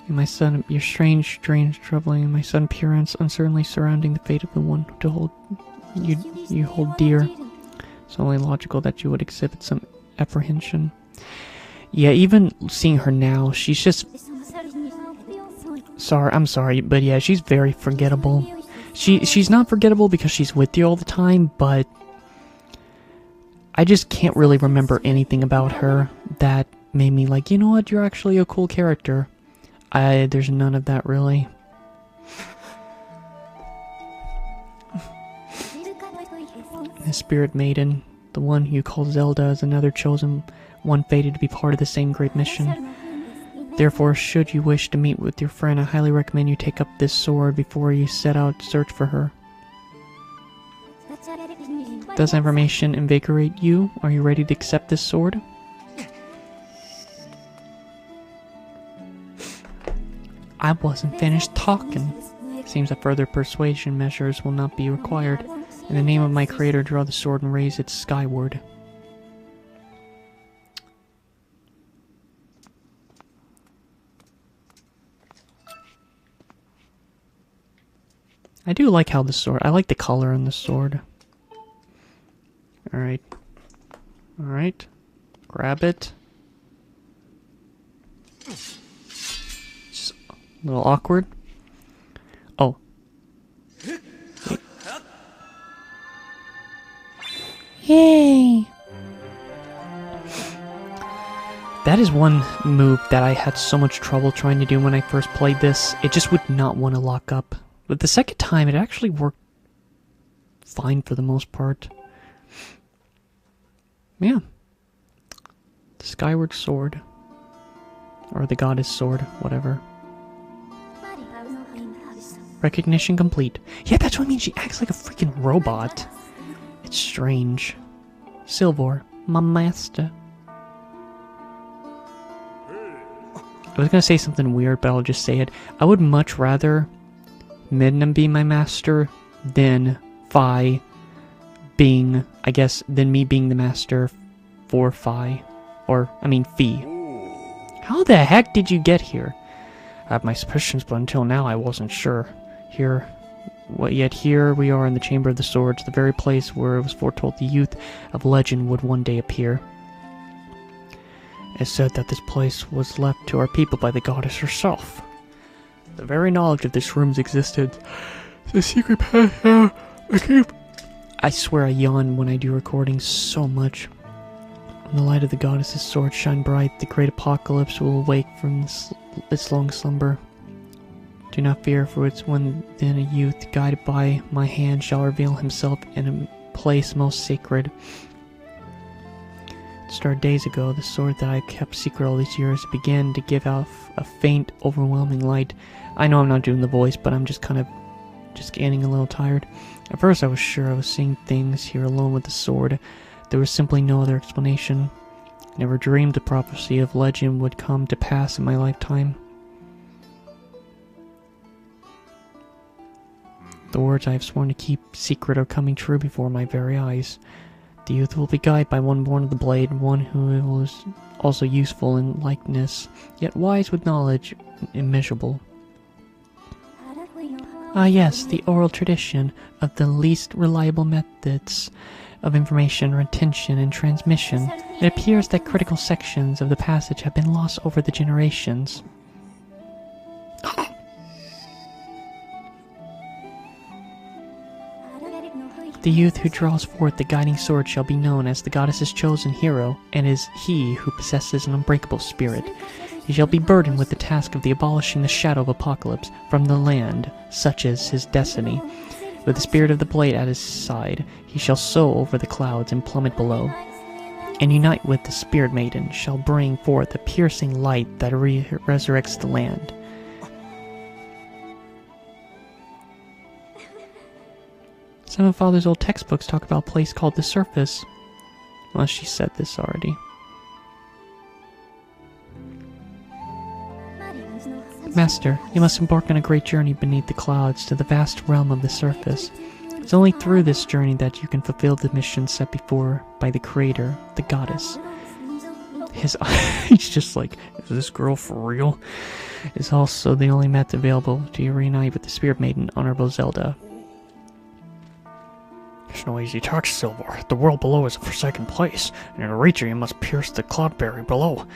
My son, your strange, troubling, my sudden appearance, uncertainly surrounding the fate of the one to hold you hold dear. It's only logical that you would exhibit some apprehension. Yeah, even seeing her now, she's just... I'm sorry, but yeah, she's very forgettable. She's not forgettable because she's with you all the time, but I just can't really remember anything about her that made me like, you know what, you're actually a cool character. There's none of that really. The Spirit Maiden, The one you call Zelda is another chosen one fated to be part of the same great mission. Therefore, should you wish to meet with your friend, I highly recommend you take up this sword before you set out to search for her. Does information invigorate you? Are you ready to accept this sword? I wasn't finished talking. Seems that further persuasion measures will not be required. In the name of my creator, draw the sword and raise it skyward. I do like how the sword... I like the color on the sword. Alright. Alright. Grab it. Just a little awkward. Oh. Wait. Yay! That is one move that I had so much trouble trying to do when I first played this. It just would not want to lock up. But the second time, it actually worked fine for the most part. Yeah. The Skyward Sword. Or the Goddess Sword, whatever. Recognition complete. Yeah, that's what I mean. She acts like a freaking robot. It's strange. Silver, my master. I was gonna say something weird, but I'll just say it. I would much rather Midna be my master than Fi being, I guess, than me being the master for Fi. Or, I mean, Fi. How the heck did you get here? I have my suspicions, but until now I wasn't sure. Yet here we are in the Chamber of the Swords, the very place where it was foretold the youth of legend would one day appear. It's said that this place was left to our people by the goddess herself. The very knowledge of this room's existence. The secret path. I swear I yawn when I do recordings so much. When the light of the goddess's sword shine bright, the great apocalypse will awake from its long slumber. Do not fear, for it's when then a youth, guided by my hand, shall reveal himself in a place most sacred. It started days ago. The sword that I kept secret all these years began to give off a faint, overwhelming light. I know I'm not doing the voice, but I'm just getting a little tired. At first I was sure I was seeing things here alone with the sword. There was simply no other explanation. I never dreamed the prophecy of legend would come to pass in my lifetime. The words I have sworn to keep secret are coming true before my very eyes. The youth will be guided by one born of the blade, one who is also useful in likeness, yet wise with knowledge immeasurable. Ah yes, the oral tradition of the least reliable methods of information retention and transmission. It appears that critical sections of the passage have been lost over the generations. The youth who draws forth the guiding sword shall be known as the goddess's chosen hero, and is he who possesses an unbreakable spirit. He shall be burdened with the task of abolishing the shadow of apocalypse from the land, such is his destiny. With the spirit of the blade at his side, he shall soar over the clouds and plummet below, and unite with the spirit maiden, shall bring forth a piercing light that resurrects the land. Some of Father's old textbooks talk about a place called the Surface. Unless she said this already. Master, you must embark on a great journey beneath the clouds to the vast realm of the surface. It's only through this journey that you can fulfill the mission set before by the Creator, the Goddess. His eyes just like, is this girl for real? Is also the only method available to reunite with the Spirit Maiden, Honorable Zelda. It's no easy task, Silver. The world below is a forsaken place, and to reach it you must pierce the cloud barrier below.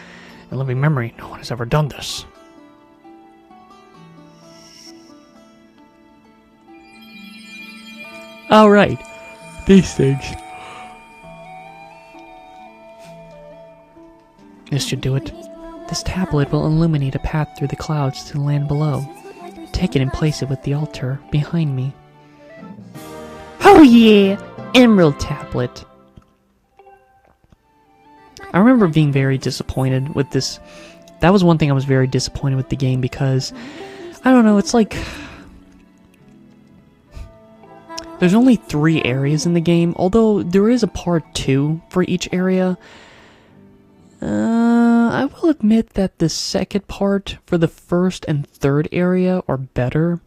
In living memory, no one has ever done this. Alright, these things. This should do it. This tablet will illuminate a path through the clouds to the land below. Take it and place it with the altar behind me. Oh yeah! Emerald tablet. I remember being very disappointed with this. That was one thing I was very disappointed with the game because, I don't know, it's like... There's only 3 areas in the game, although there is a part 2 for each area. I will admit that the second part for the first and third area are better.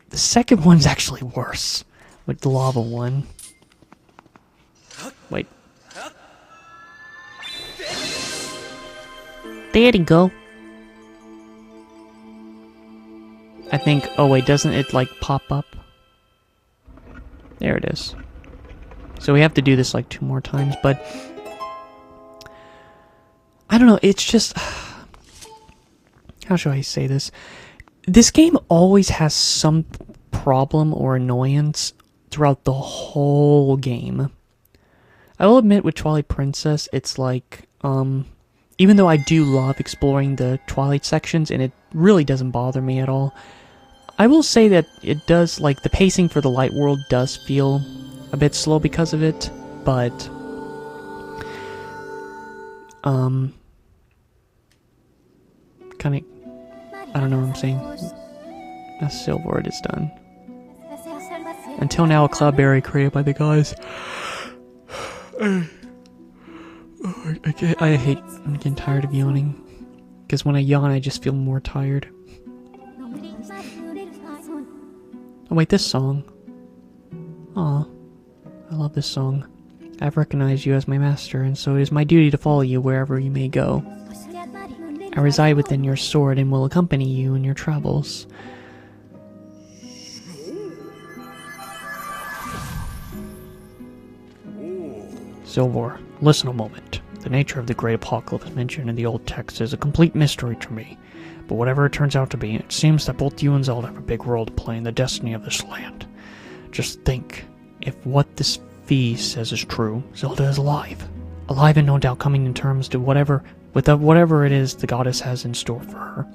The second one's actually worse, with the lava one. Wait. There you go. I think... Oh wait, doesn't it like pop up? There it is. So we have to do this like 2 more times, but... I don't know, it's just... How should I say this? This game always has some problem or annoyance throughout the whole game. I will admit with Twilight Princess, it's like, even though I do love exploring the Twilight sections, and it really doesn't bother me at all, I will say that it does, like, the pacing for the Light World does feel a bit slow because of it, but, kinda, I don't know what I'm saying. That's Skyward is done. Until now, a cloudberry created by the guys. I hate, I'm getting tired of yawning. Because when I yawn, I just feel more tired. Oh wait, this song. Aw, I love this song. I've recognized you as my master, and so it is my duty to follow you wherever you may go. I reside within your sword and will accompany you in your travels. Silver, listen a moment. The nature of the great apocalypse mentioned in the old text is a complete mystery to me. But whatever it turns out to be, it seems that both you and Zelda have a big role to play in the destiny of this land. Just think, if what this fee says is true, Zelda is alive. Alive and no doubt coming in terms to whatever it is the goddess has in store for her.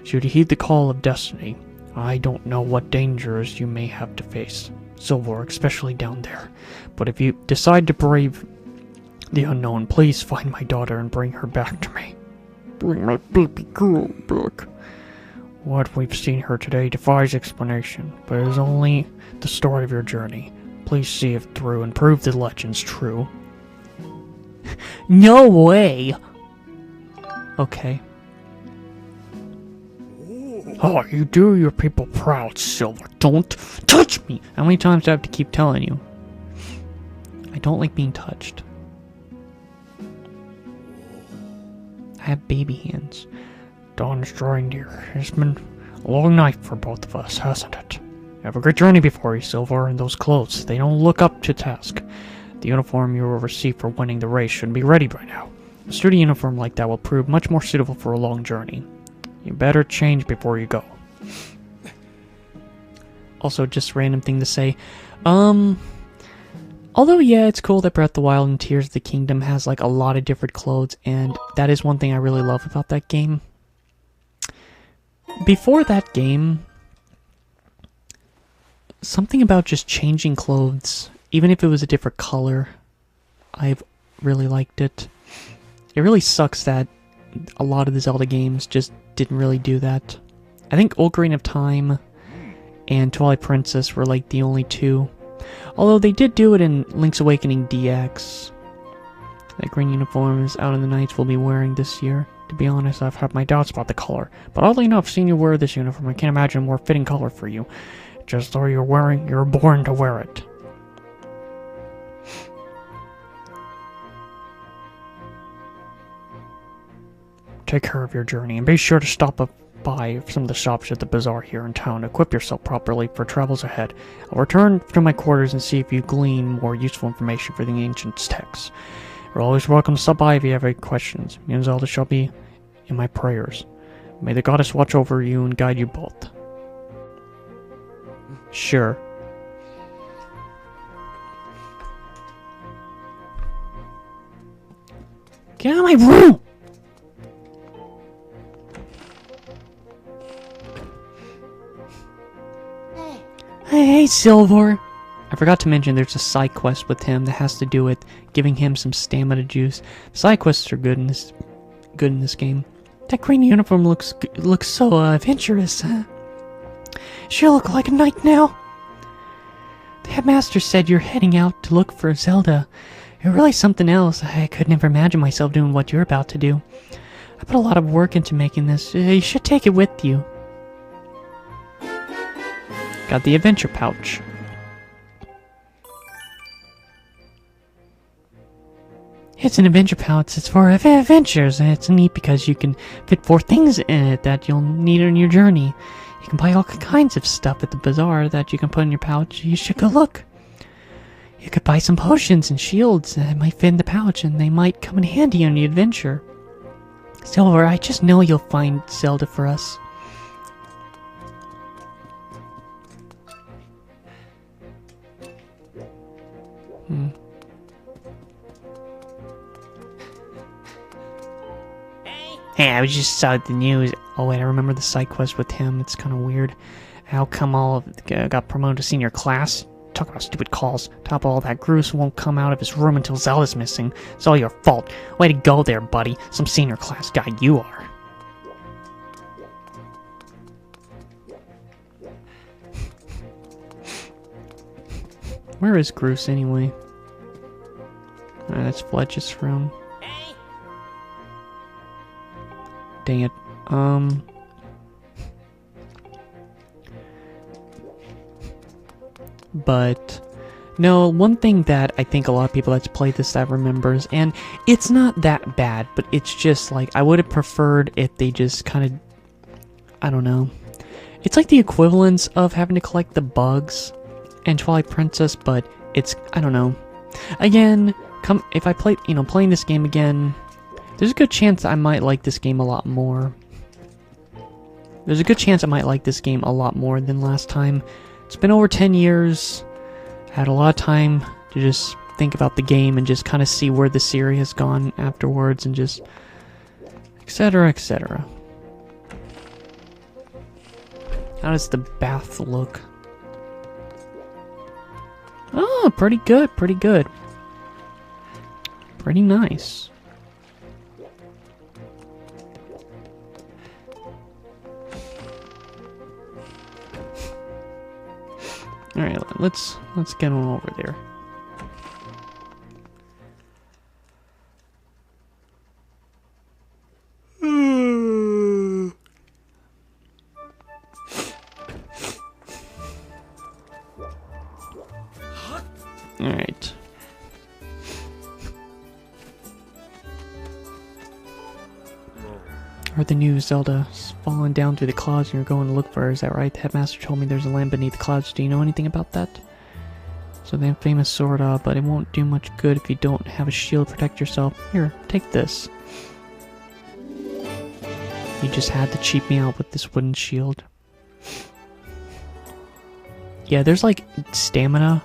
Should you heed the call of destiny, I don't know what dangers you may have to face, Silver, especially down there. But if you decide to brave the unknown, please find my daughter and bring her back to me. Bring my baby girl back. What we've seen here today defies explanation, but it is only the start of your journey. Please see it through and prove the legend's true. No way! Okay. Oh, you do your people proud, Silver. Don't touch me! How many times do I have to keep telling you? I don't like being touched. I have baby hands. Dawn's drawing near. It's been a long night for both of us, hasn't it? You have a great journey before you, Silver, and those clothes, they don't look up to task. The uniform you will receive for winning the race should be ready by now. A sturdy uniform like that will prove much more suitable for a long journey. You better change before you go. Also, just random thing to say. Although, yeah, it's cool that Breath of the Wild and Tears of the Kingdom has, like, a lot of different clothes, and that is one thing I really love about that game. Before that game, something about just changing clothes, even if it was a different color, I've really liked it. It really sucks that a lot of the Zelda games just didn't really do that. I think Ocarina of Time and Twilight Princess were like the only two. Although they did do it in Link's Awakening DX. That green uniform is out in the nights we'll be wearing this year. To be honest, I've had my doubts about the color. But oddly enough, seeing you wear this uniform, I can't imagine a more fitting color for you. Just though you're born to wear it. Take care of your journey, and be sure to stop by some of the shops at the bazaar here in town. Equip yourself properly for travels ahead. I'll return to my quarters and see if you glean more useful information for the ancient texts. You're always welcome to stop by if you have any questions. Me and Zelda shall be in my prayers. May the goddess watch over you and guide you both. Sure. Get out of my room! Hey, Silver. I forgot to mention there's a side quest with him that has to do with giving him some stamina juice. Side quests are good in this game. That green uniform looks so adventurous. She'll look like a knight now. The headmaster said you're heading out to look for Zelda. You're really something else. I could never imagine myself doing what you're about to do. I put a lot of work into making this. You should take it with you. Got the adventure pouch. It's an adventure pouch. It's for adventures. It's neat because you can fit 4 things in it that you'll need on your journey. You can buy all kinds of stuff at the bazaar that you can put in your pouch. You should go look. You could buy some potions and shields that might fit in the pouch, and they might come in handy on the adventure. Silver, I just know you'll find Zelda for us. Hey, I just saw the news. Oh wait, I remember the side quest with him. It's kind of weird. How come all got promoted to senior class? Talk about stupid calls. Top of all that, Groose won't come out of his room until Zelda's missing. It's all your fault. Way to go there, buddy. Some senior class guy you are. Where is Groose anyway? That's Fletch's room. Dang it. But no, one thing that I think a lot of people that's played this that remembers, and it's not that bad, but it's just like I would have preferred if they just kind of, I don't know. It's like the equivalence of having to collect the bugs in Twilight Princess, but it's, I don't know. Again, if I play, playing this game again, there's a good chance I might like this game a lot more. There's a good chance I might like this game a lot more than last time. It's been over 10 years. I had a lot of time to just think about the game and just kind of see where the series has gone afterwards and just etc, etc. How does the bath look? Oh, pretty good, pretty good. Pretty nice. Alright, let's get on over there. Alright. Heard the news, Zelda's fallen down through the clouds and you're going to look for her, is that right? The headmaster told me there's a land beneath the clouds. Do you know anything about that? So the famous sword, but it won't do much good if you don't have a shield to protect yourself. Here, take this. You just had to cheat me out with this wooden shield. Yeah, there's like stamina.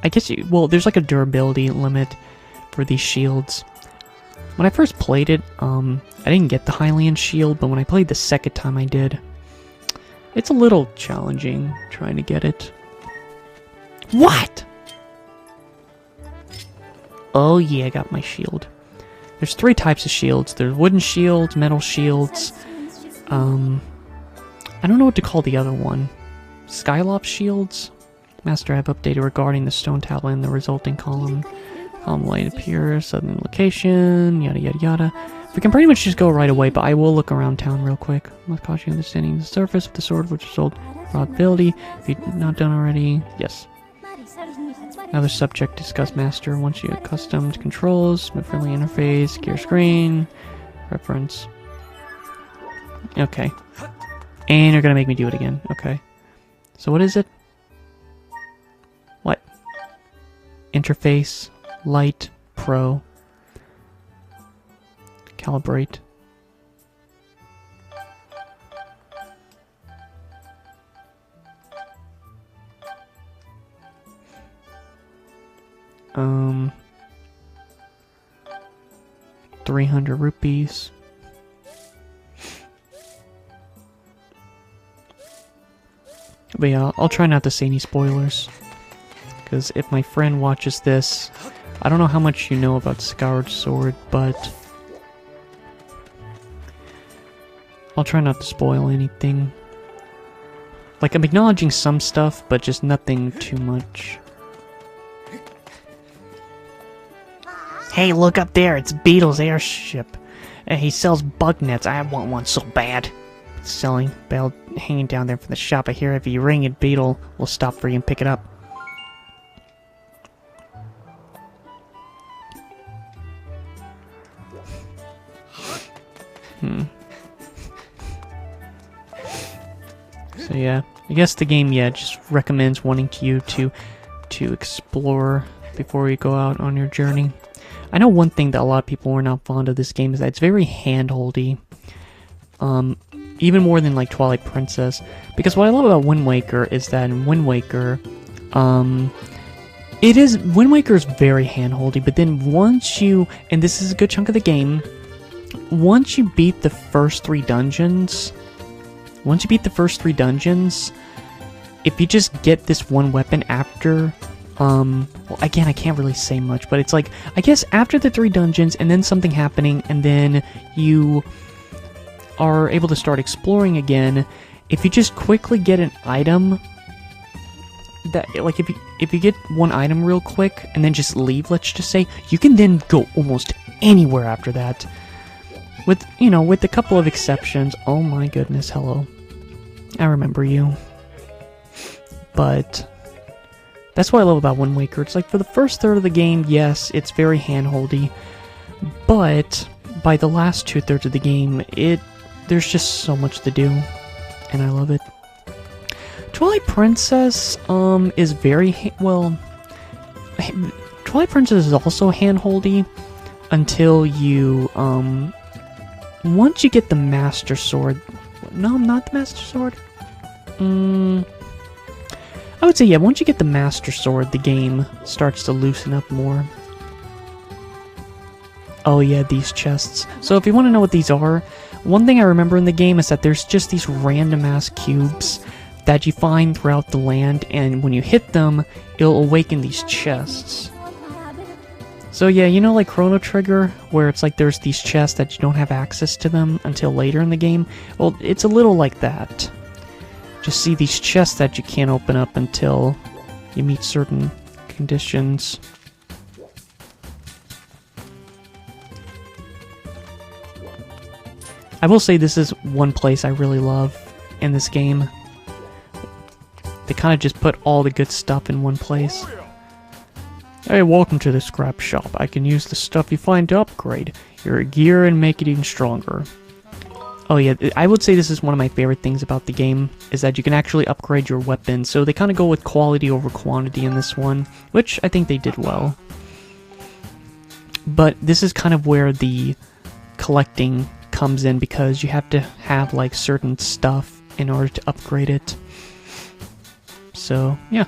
I guess there's like a durability limit for these shields. When I first played it, I didn't get the Hylian shield, but when I played the second time I did. It's a little challenging trying to get it. What? Oh yeah, I got my shield. There's 3 types of shields. There's wooden shields, metal shields. I don't know what to call the other one. Skyloft shields? Master, I have updated regarding the stone tablet and the resulting column. Column light appears, southern location, yada yada yada. We can pretty much just go right away, but I will look around town real quick. Must caution you understanding the surface of the sword, which is old broad ability. If you've not done already, yes. Another subject discuss, Master. Once you accustomed controls, friendly interface, gear screen, reference. Okay. And you're gonna make me do it again. Okay. So what is it? What? Interface, light, pro, calibrate. Um, 300 rupees. But yeah, I'll try not to say any spoilers. Because if my friend watches this, I don't know how much you know about Skyward Sword, but I'll try not to spoil anything. Like, I'm acknowledging some stuff, but just nothing too much. Hey, look up there, it's Beetle's airship. He sells bug nets. I want one so bad. Selling. Bell hanging down there from the shop. I hear if you ring it, Beetle will stop for you and pick it up. So yeah, I guess the game, just recommends wanting you to explore before you go out on your journey. I know one thing that a lot of people were not fond of this game is that it's very hand-holdy. Even more than like Twilight Princess. Because what I love about Wind Waker is that in Wind Waker, Wind Waker is very hand-holdy, but then once you, and this is a good chunk of the game, once you beat the first 3 dungeons, if you just get this one weapon after, well, again, I can't really say much, but it's like, I guess after the 3 dungeons, and then something happening, and then you are able to start exploring again, if you just quickly get an item, that, like, if you get one item real quick, and then just leave, let's just say, you can then go almost anywhere after that. With, with a couple of exceptions. Oh my goodness, hello. I remember you. But that's what I love about Wind Waker. It's like for the first third of the game, yes, it's very hand-holdy. But by the last 2/3 of the game, there's just so much to do. And I love it. Twilight Princess is very Twilight Princess is also hand-holdy until you once you get the Master Sword. No, not the Master Sword. I would say, yeah, once you get the Master Sword, the game starts to loosen up more. Oh yeah, these chests. So if you want to know what these are, one thing I remember in the game is that there's just these random-ass cubes that you find throughout the land, and when you hit them, it'll awaken these chests. So yeah, like Chrono Trigger, where it's like there's these chests that you don't have access to them until later in the game? Well, it's a little like that. Just see these chests that you can't open up until you meet certain conditions. I will say this is one place I really love in this game. They kind of just put all the good stuff in one place. Hey, welcome to the scrap shop. I can use the stuff you find to upgrade your gear and make it even stronger. Oh yeah, I would say this is one of my favorite things about the game, is that you can actually upgrade your weapons. So they kind of go with quality over quantity in this one, which I think they did well. But this is kind of where the collecting comes in, because you have to have like certain stuff in order to upgrade it. So, yeah.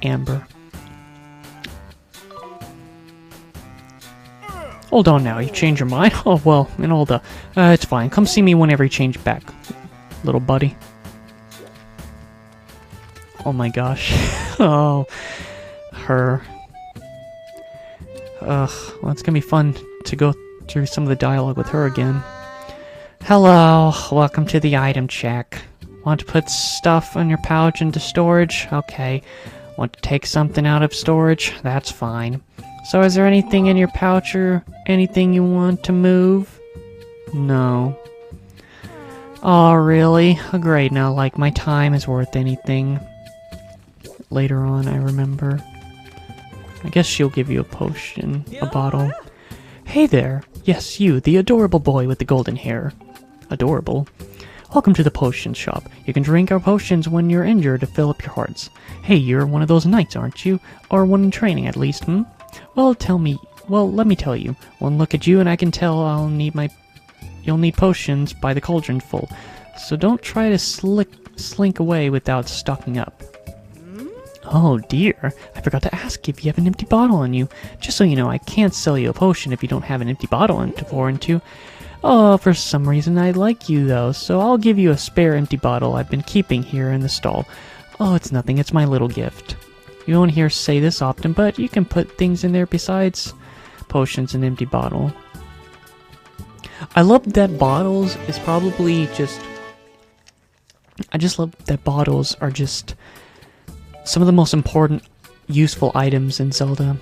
Amber. Hold on now, you changed your mind? Oh, well, and all the... it's fine. Come see me whenever you change back, little buddy. Oh my gosh. Oh. Her. Ugh, well, it's gonna be fun to go through some of the dialogue with her again. Hello, welcome to the item check. Want to put stuff in your pouch into storage? Okay. Want to take something out of storage? That's fine. So is there anything in your pouch or anything you want to move? No. Oh, really? Oh, great. Now, like, my time is worth anything. Later on, I remember. I guess she'll give you a potion, a bottle. Hey there. Yes, you, the adorable boy with the golden hair. Adorable. Welcome to the potion shop. You can drink our potions when you're injured to fill up your hearts. Hey, you're one of those knights, aren't you? Or one in training, at least, hmm? Well, let me tell you. One look at you and I can tell you'll need potions by the cauldron full. So don't try to slink away without stocking up. Oh dear, I forgot to ask if you have an empty bottle on you. Just so you know, I can't sell you a potion if you don't have an empty bottle to pour into. Oh, for some reason I like you though, so I'll give you a spare empty bottle I've been keeping here in the stall. Oh, it's nothing. It's my little gift. You don't hear say this often, but you can put things in there besides potions and empty bottle. I love that bottles is probably just... I just love that bottles are just some of the most important, useful items in Zelda.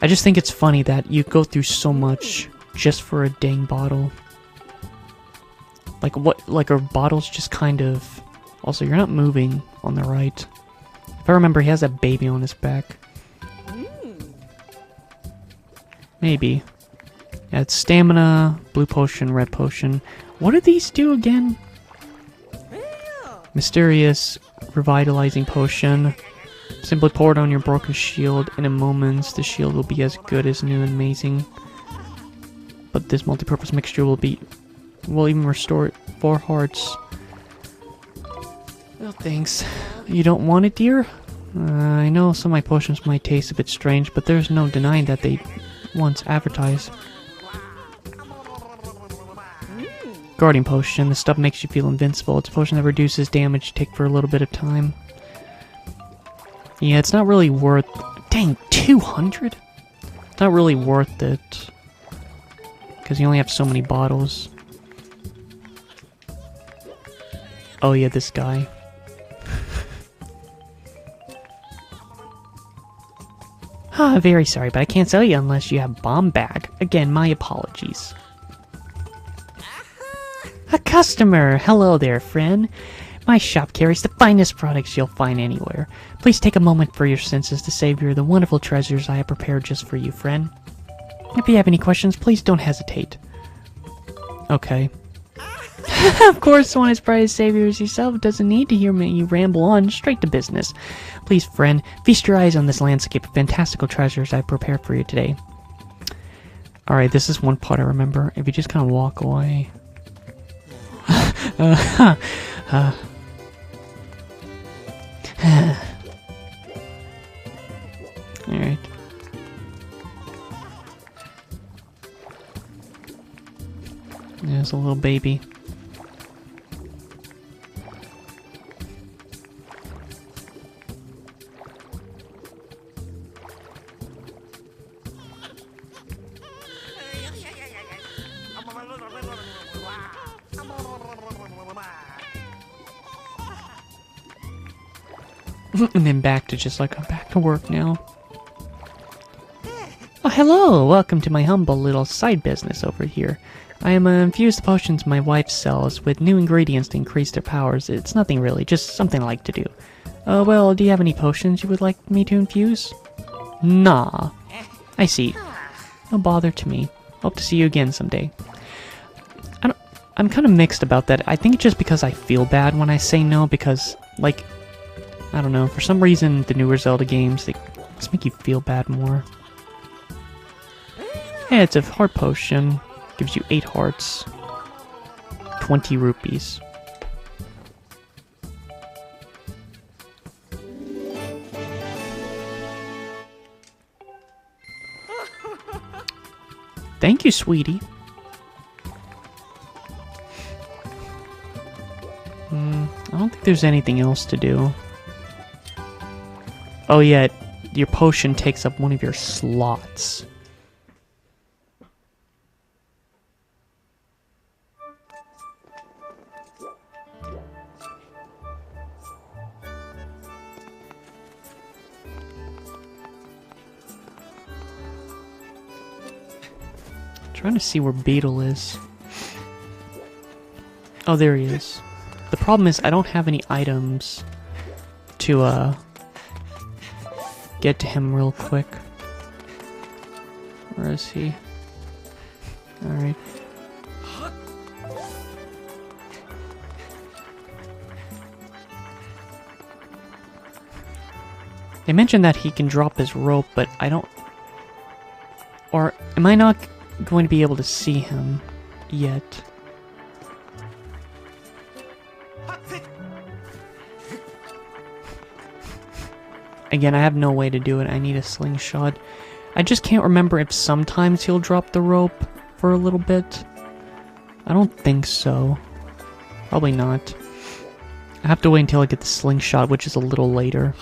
I just think it's funny that you go through so much just for a dang bottle. Like, what, like, are bottles just kind of... Also, you're not moving on the right. If I remember, he has a baby on his back. Maybe. Yeah, it's stamina, blue potion, red potion. What do these do again? Mysterious, revitalizing potion. Simply pour it on your broken shield. In a moment, the shield will be as good as new and amazing. But this multi-purpose mixture will even restore 4 hearts. Well, thanks. You don't want it, dear? I know some of my potions might taste a bit strange, but there's no denying that they once advertised. Guardian potion. This stuff makes you feel invincible. It's a potion that reduces damage you take for a little bit of time. Yeah, it's not really worth... Dang, 200? It's not really worth it. Because you only have so many bottles. Oh yeah, this guy. Very sorry, but I can't sell you unless you have bomb bag. Again, my apologies. A customer! Hello there, friend. My shop carries the finest products you'll find anywhere. Please take a moment for your senses to savor the wonderful treasures I have prepared just for you, friend. If you have any questions, please don't hesitate. Okay. Of course, one as bright as Savior as yourself doesn't need to hear me ramble on. Straight to business. Please, friend, feast your eyes on this landscape of fantastical treasures I've prepared for you today. Alright, this is one part I remember. If you just kind of walk away... Alright. There's a little baby. And then back to just like, I'm back to work now. Oh, hello! Welcome to my humble little side business over here. I am infused potions my wife sells with new ingredients to increase their powers. It's nothing really, just something I like to do. Well, do you have any potions you would like me to infuse? Nah. I see. No bother to me. Hope to see you again someday. I'm kind of mixed about that. I think it's just because I feel bad when I say no, because, like... I don't know, for some reason the newer Zelda games, they just make you feel bad more. Yeah, it's a heart potion. Gives you 8 hearts. 20 rupees. Thank you, sweetie. I don't think there's anything else to do. Oh yeah, your potion takes up one of your slots. Trying to see where Beetle is. Oh, there he is. The problem is I don't have any items to, get to him real quick. Where is he? Alright. They mentioned that he can drop his rope, but I don't... Or am I not going to be able to see him yet? Again, I have no way to do it. I need a slingshot. I just can't remember if sometimes he'll drop the rope for a little bit. I don't think so. Probably not. I have to wait until I get the slingshot, which is a little later.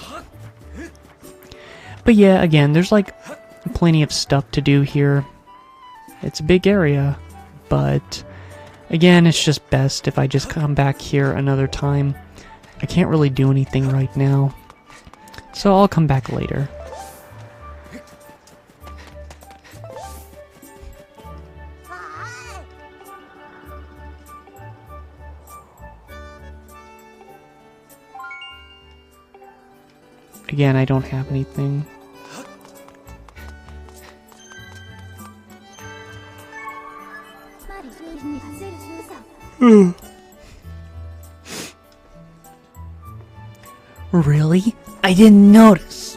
But yeah, again, there's like plenty of stuff to do here. It's a big area, but again, it's just best if I just come back here another time. I can't really do anything right now, so I'll come back later. Again, I don't have anything. Really? I didn't notice.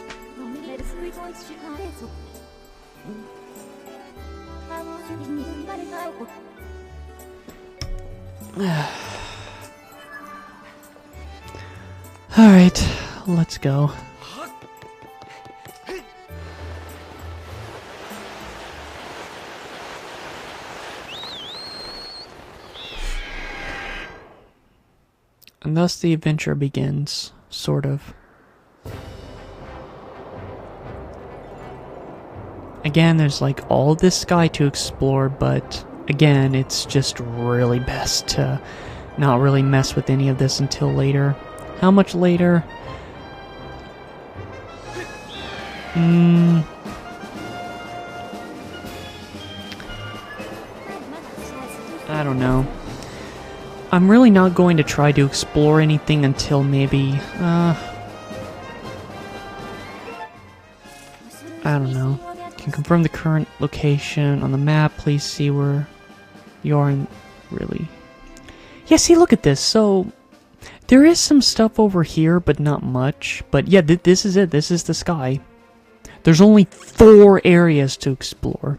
Alright, let's go. And thus the adventure begins, sort of. Again, there's like all this sky to explore, but again, it's just really best to not really mess with any of this until later. How much later? I don't know. I'm really not going to try to explore anything until maybe, I don't know. Can confirm the current location on the map. Please see where you are in... Really? Yeah, see, look at this. So, there is some stuff over here, but not much. But yeah, this is it. This is the sky. There's only 4 areas to explore.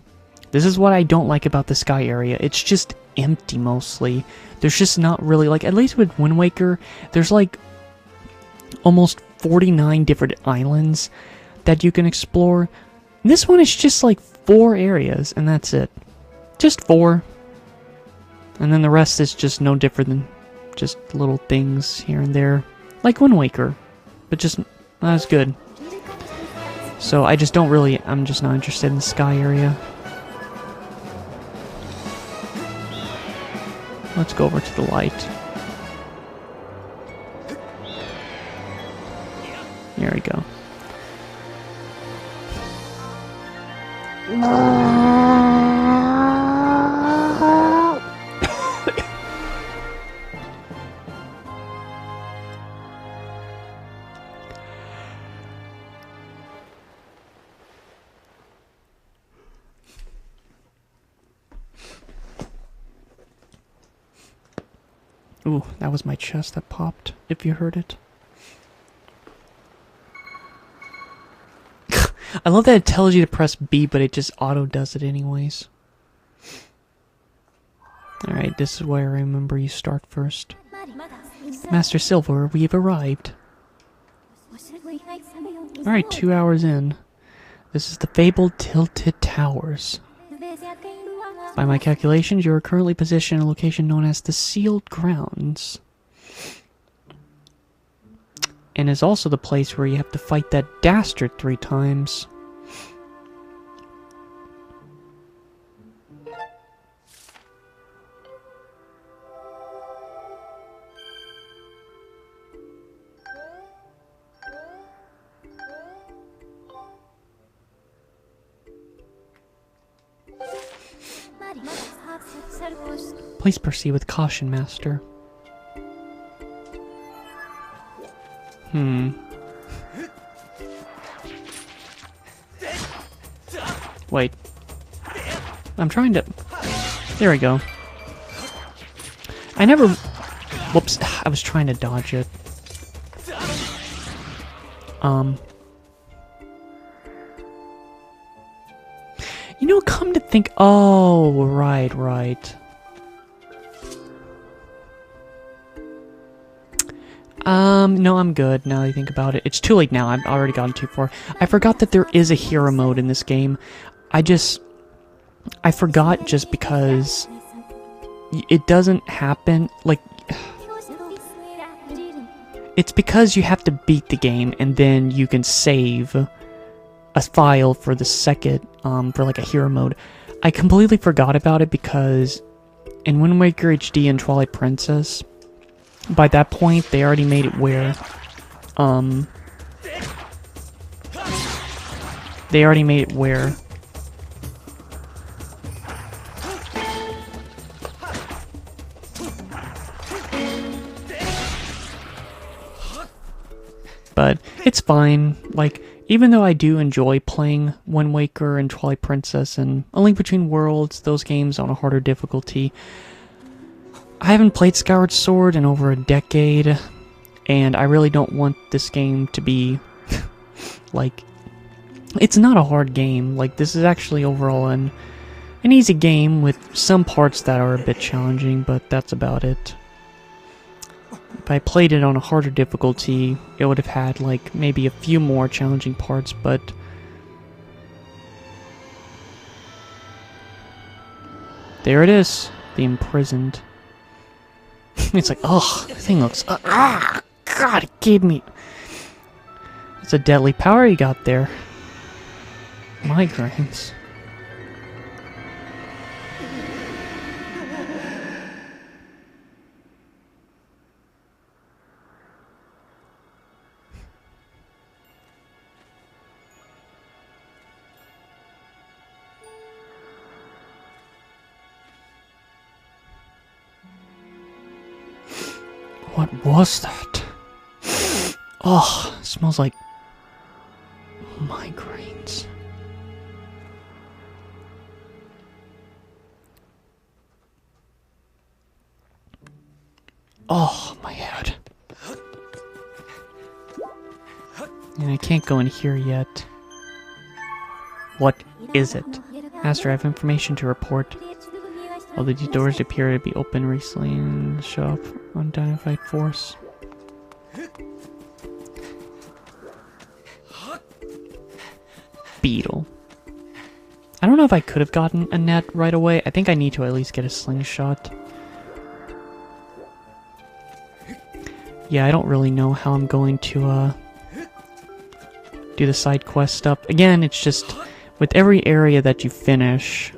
This is what I don't like about the sky area. It's just empty mostly. There's just not really, like, at least with Wind Waker, there's like almost 49 different islands that you can explore. This one is just like 4 areas, and that's it. Just 4. And then the rest is just no different than just little things here and there. Like Wind Waker, but just not as good. So I just don't really, I'm just not interested in the sky area. Let's go over to the light. There we go. Ooh, that was my chest that popped, if you heard it. I love that it tells you to press B, but it just auto does it anyways. Alright, this is where I remember you start first. Master Silver, we've arrived. Alright, 2 hours in. This is the fabled Tilted Towers. By my calculations, you are currently positioned in a location known as the Sealed Grounds. And is also the place where you have to fight that dastard 3 times. Please proceed with caution, Master. Wait. I'm trying to... There we go. I never... Whoops. I was trying to dodge it. You know, come to think... Oh, right. No, I'm good now that I think about it. It's too late now. I've already gone too far. I forgot that there is a hero mode in this game. I forgot just because it doesn't happen, like... It's because you have to beat the game, and then you can save a file for the second, for like a hero mode. I completely forgot about it because in Wind Waker HD and Twilight Princess, by that point, they already made it where, but it's fine. Like, even though I do enjoy playing Wind Waker and Twilight Princess and A Link Between Worlds, those games on a harder difficulty, I haven't played Skyward Sword in over a decade, and I really don't want this game to be, like, it's not a hard game. Like, this is actually overall an easy game with some parts that are a bit challenging, but that's about it. If I played it on a harder difficulty, it would have had, like, maybe a few more challenging parts, but there it is, the imprisoned. It's like, ugh, the thing looks, God, it gave me, it's a deadly power you got there. Migraines. What was that? Oh, it smells like migraines. Oh, my head. And I can't go in here yet. What is it? Master, I have information to report. Although these doors appear to be open recently and show up unidentified force. Beetle. I don't know if I could have gotten a net right away. I think I need to at least get a slingshot. Yeah, I don't really know how I'm going to do the side quest stuff. Again, it's just with every area that you finish,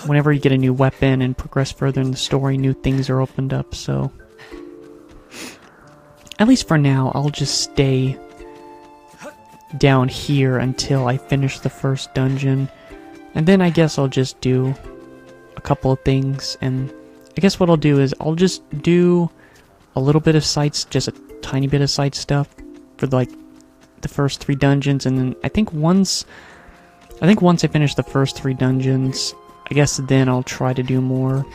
whenever you get a new weapon and progress further in the story, new things are opened up, so at least for now, I'll just stay down here until I finish the first dungeon, and then I guess I'll just do a couple of things, and I guess what I'll do is I'll just do a little bit of sites, just a tiny bit of side stuff for like the first 3 dungeons, and then I think once I finish the first 3 dungeons, I guess then I'll try to do more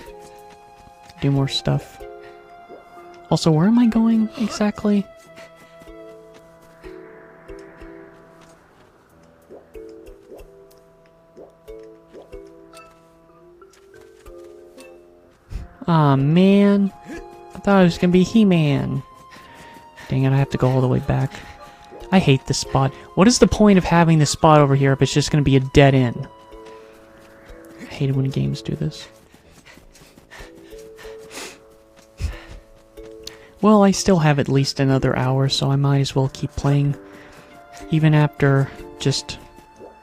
stuff. Also, where am I going exactly? Aw, man. I thought it was gonna be He-Man. Dang it, I have to go all the way back. I hate this spot. What is the point of having this spot over here if it's just gonna be a dead end? I hate it when games do this. Well, I still have at least another hour, so I might as well keep playing. Even after just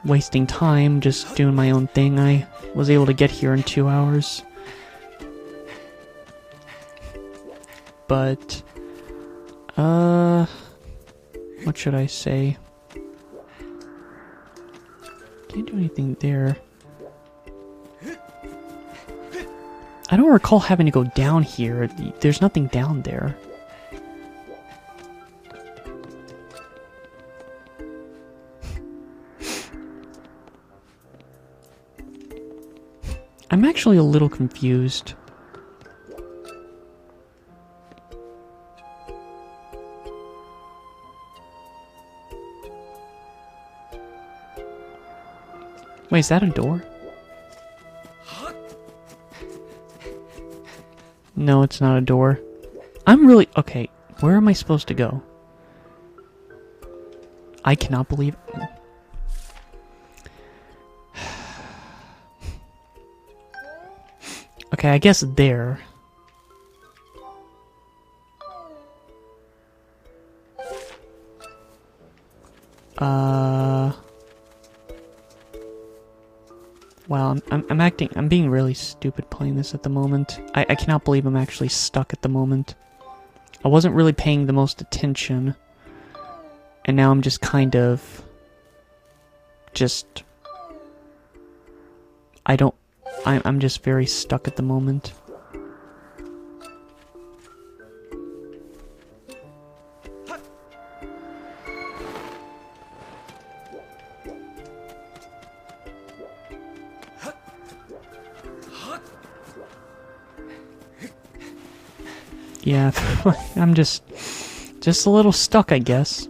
wasting time, just doing my own thing, I was able to get here in 2 hours. But, what should I say? Can't do anything there. I don't recall having to go down here. There's nothing down there. I'm actually a little confused. Wait, is that a door? No, it's not a door. I'm really... Okay, where am I supposed to go? I cannot believe... Okay, I guess there. I'm being really stupid playing this at the moment. I cannot believe I'm actually stuck at the moment. I wasn't really paying the most attention. And now I'm just kind of... I'm just very stuck at the moment. Yeah, I'm just a little stuck, I guess.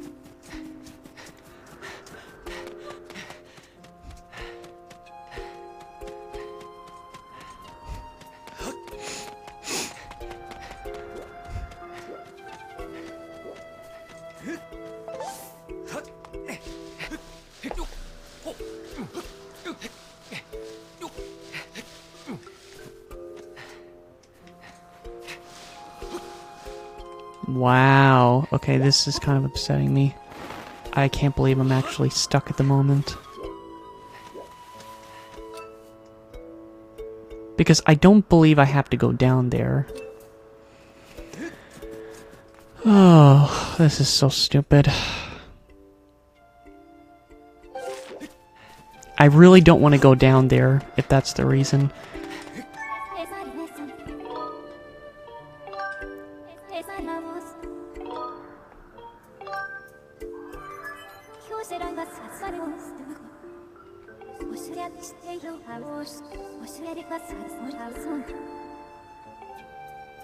Wow. Okay, this is kind of upsetting me. I can't believe I'm actually stuck at the moment. Because I don't believe I have to go down there. Oh, this is so stupid. I really don't want to go down there, if that's the reason.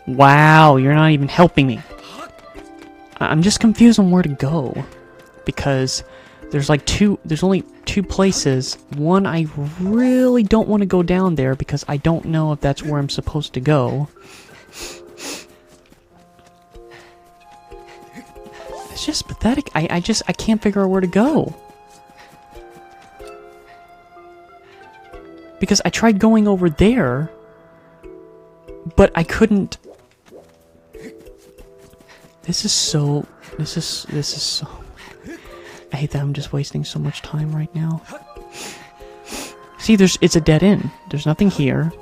Wow, you're not even helping me. I'm just confused on where to go. Because there's only two places. One, I really don't want to go down there because I don't know if that's where I'm supposed to go. It's just pathetic. I can't figure out where to go. Because I tried going over there, but I couldn't. This is so. I hate that I'm just wasting so much time right now. See, it's a dead end. There's nothing here.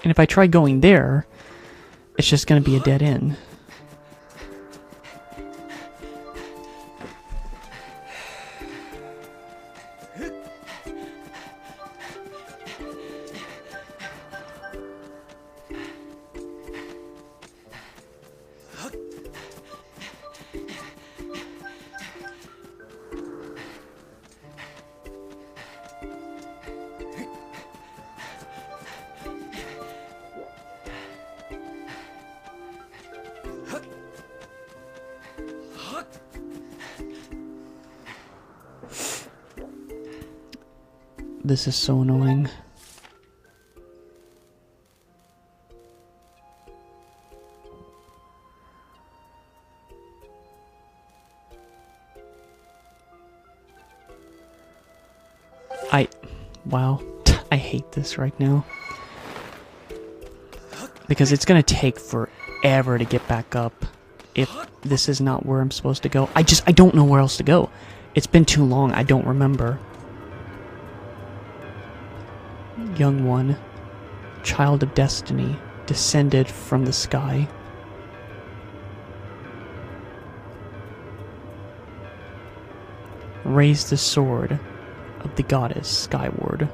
And if I try going there, it's just going to be a dead end. This is so annoying. Wow. I hate this right now. Because it's gonna take forever to get back up if this is not where I'm supposed to go. I don't know where else to go. It's been too long, I don't remember. Young one, child of destiny, descended from the sky. Raise the sword of the goddess Skyward.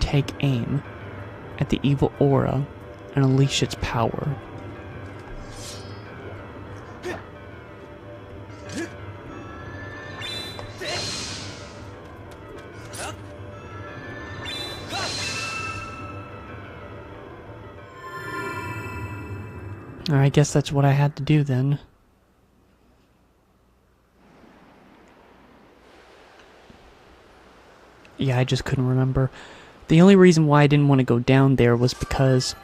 Take aim at the evil aura and unleash its power. I guess that's what I had to do then. Yeah, I just couldn't remember. The only reason why I didn't want to go down there was because...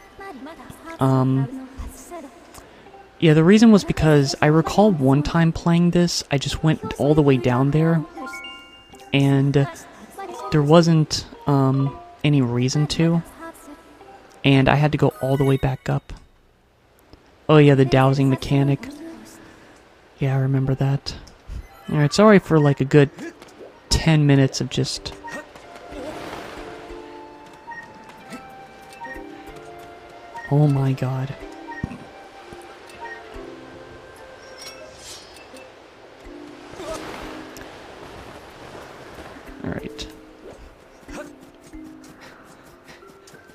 Yeah, the reason was because I recall one time playing this, I just went all the way down there, and there wasn't any reason to. and I had to go all the way back up. Oh yeah, the dowsing mechanic. Yeah, I remember that. Alright, sorry for like a good 10 minutes of just... Oh my god. Alright.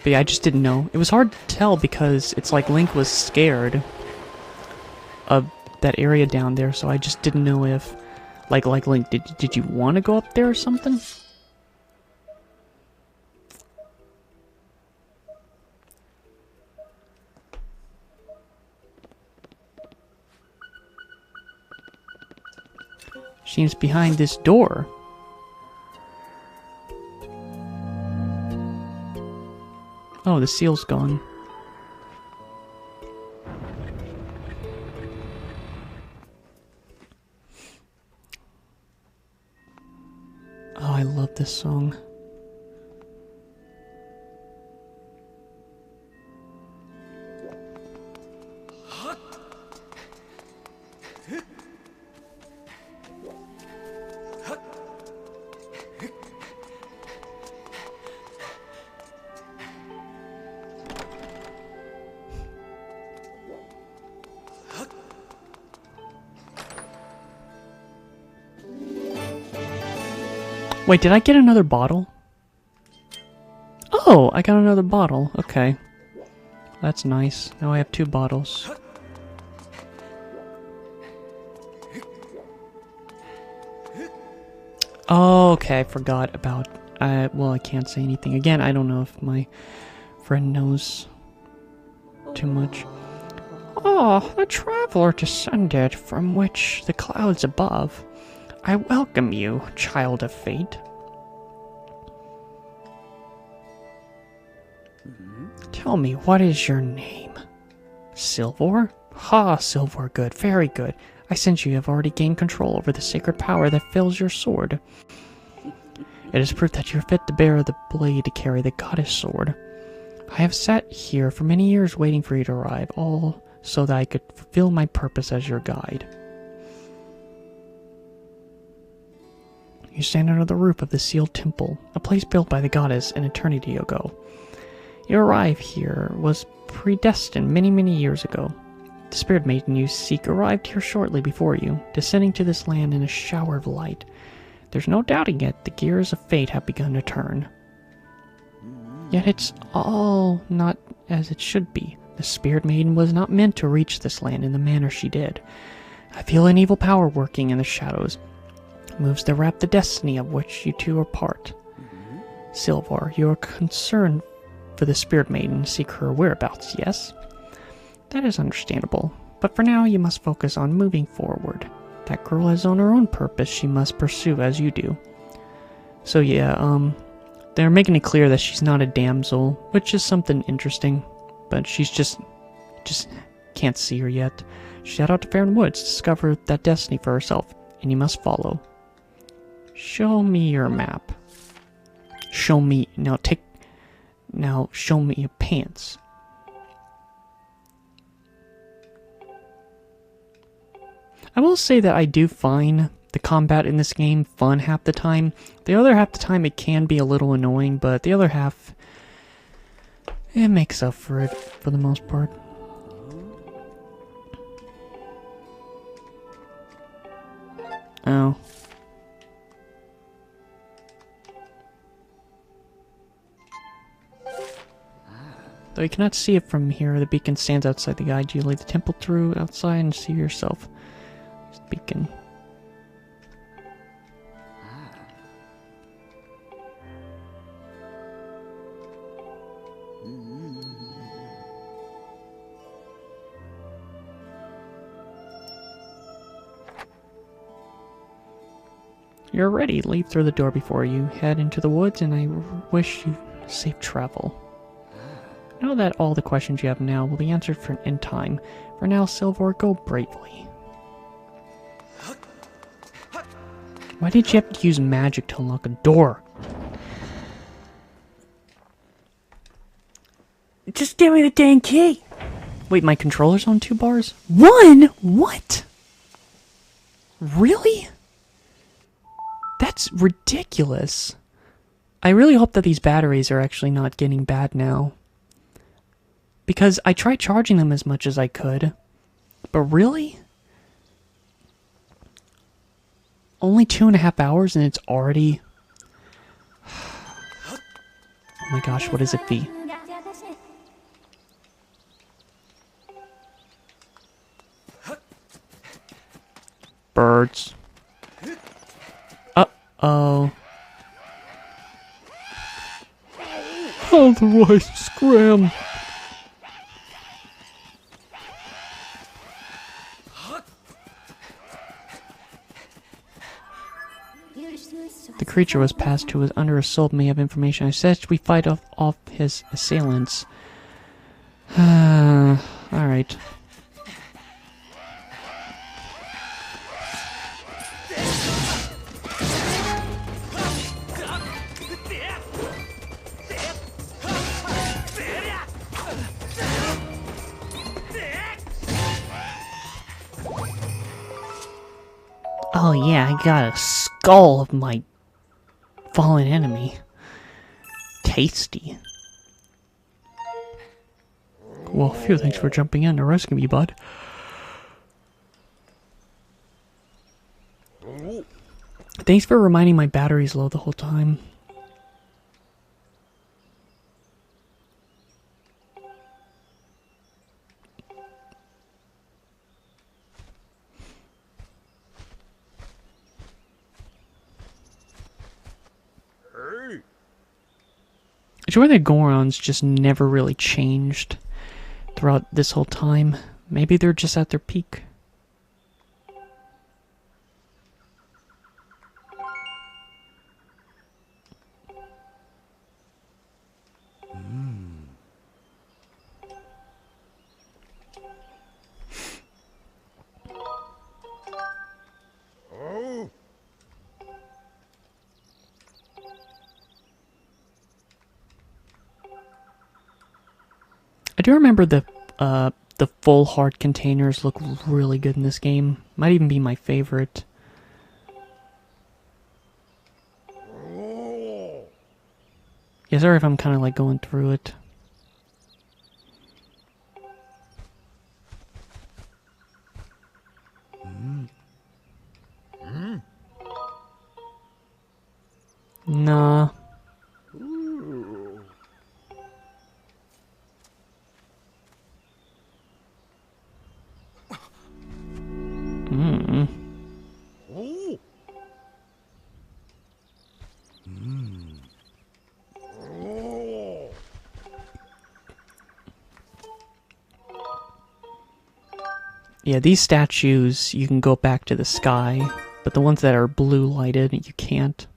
But yeah, I just didn't know. It was hard to tell because it's like Link was scared of that area down there, so I just didn't know if... Like Link, did you want to go up there or something? Seems behind this door. Oh, the seal's gone. Oh, I love this song. Wait, did I get another bottle? Oh, I got another bottle. Okay. That's nice. Now I have 2 bottles. Oh, okay, I forgot about... well, I can't say anything. Again, I don't know if my friend knows too much. Oh, a traveler descended from which the clouds above. I welcome you, child of fate. Tell me, what is your name? Silver? Ha, Silver, good, very good. I sense you have already gained control over the sacred power that fills your sword. It is proof that you're fit to bear the blade to carry the goddess sword. I have sat here for many years waiting for you to arrive, all so that I could fulfill my purpose as your guide. You stand under the roof of the sealed temple, a place built by the goddess an eternity ago. Your arrival here was predestined many years ago. The spirit maiden you seek arrived here shortly before you, descending to this land in a shower of light. There's no doubting it, the gears of fate have begun to turn. Yet it's all not as it should be. The spirit maiden was not meant to reach this land in the manner she did. I feel an evil power working in the shadows. Moves to wrap the destiny of which you two are part. Silver, you are concerned for the spirit maiden, seek her whereabouts, yes? That is understandable, but for now you must focus on moving forward. That girl has on her own purpose she must pursue as you do. So yeah, they're making it clear that she's not a damsel, which is something interesting, but she's just can't see her yet. She head out to Fairn Woods to discover that destiny for herself, and you must follow. Show me your map. Show me... Now show me your pants. I will say that I do find the combat in this game fun half the time. The other half the time it can be a little annoying, but the other half... it makes up for it, for the most part. Oh. Though you cannot see it from here, the beacon stands outside the guide. You lead the temple through outside and see yourself. This beacon. You're ready. Leap through the door before you. Head into the woods, and I wish you safe travel. Know that all the questions you have now will be answered in time. For now, Silver, go bravely. Why did you have to use magic to unlock a door? Just give me the dang key. Wait, my controller's on 2 bars? 1? What? Really? That's ridiculous. I really hope that these batteries are actually not getting bad now. Because I tried charging them as much as I could. But really? Only 2.5 hours and it's already... Oh my gosh, what is it, V? Birds. Uh-oh. How the rice scram. The creature was passed who was under assault may have information. I suggest we fight off his assailants. Alright. Oh yeah, I got a skull of my fallen enemy. Tasty. Well, phew, thanks for jumping in and rescuing me, bud. Thanks for reminding my battery's low the whole time. I swear the Gorons just never really changed throughout this whole time. Maybe they're just at their peak. I do remember the full heart containers look really good in this game. Might even be my favorite. Yeah, sorry if I'm kind of like going through it. Nah. Yeah, these statues, you can go back to the sky, but the ones that are blue lighted, you can't.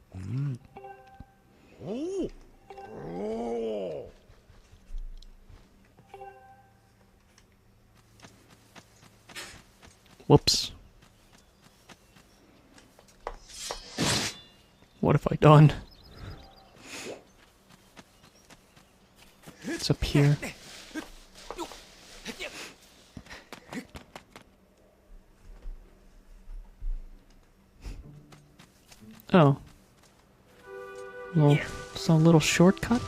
Whoops. What have I done? It's up here. Oh. Well, it's a little shortcut.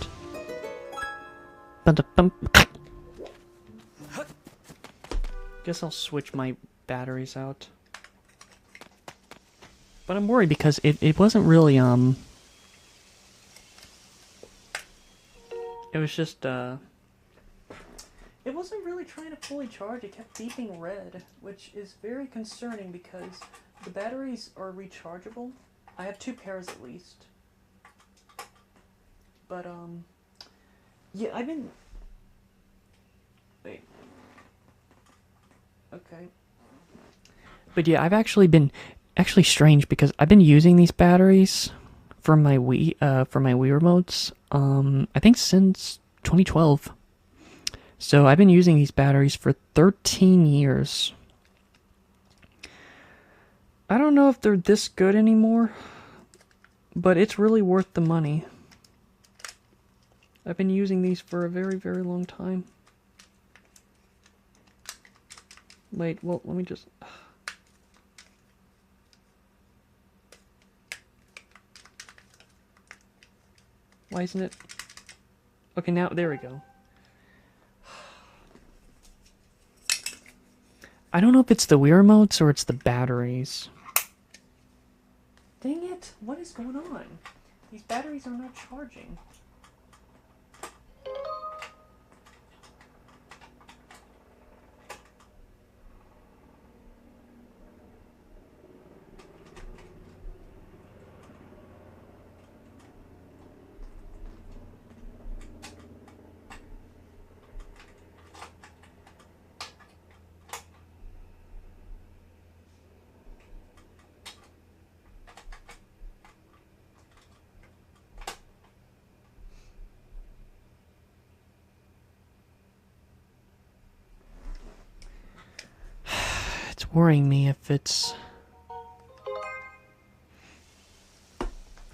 Guess I'll switch my batteries out. But I'm worried because it wasn't really, it was just, it wasn't really trying to fully charge. It kept beeping red, which is very concerning because the batteries are rechargeable. I have 2 pairs at least. But, yeah, I've been... Wait. Okay. But yeah, I've actually been... Actually strange because I've been using these batteries for my Wii remotes, I think since 2012. So I've been using these batteries for 13 years. I don't know if they're this good anymore, but it's really worth the money. I've been using these for a very, very long time. Wait, well, let me just... Why isn't it... Okay, now, there we go. I don't know if it's the Wii remotes or it's the batteries. Dang it! What is going on? These batteries are not charging. It's worrying me if it's...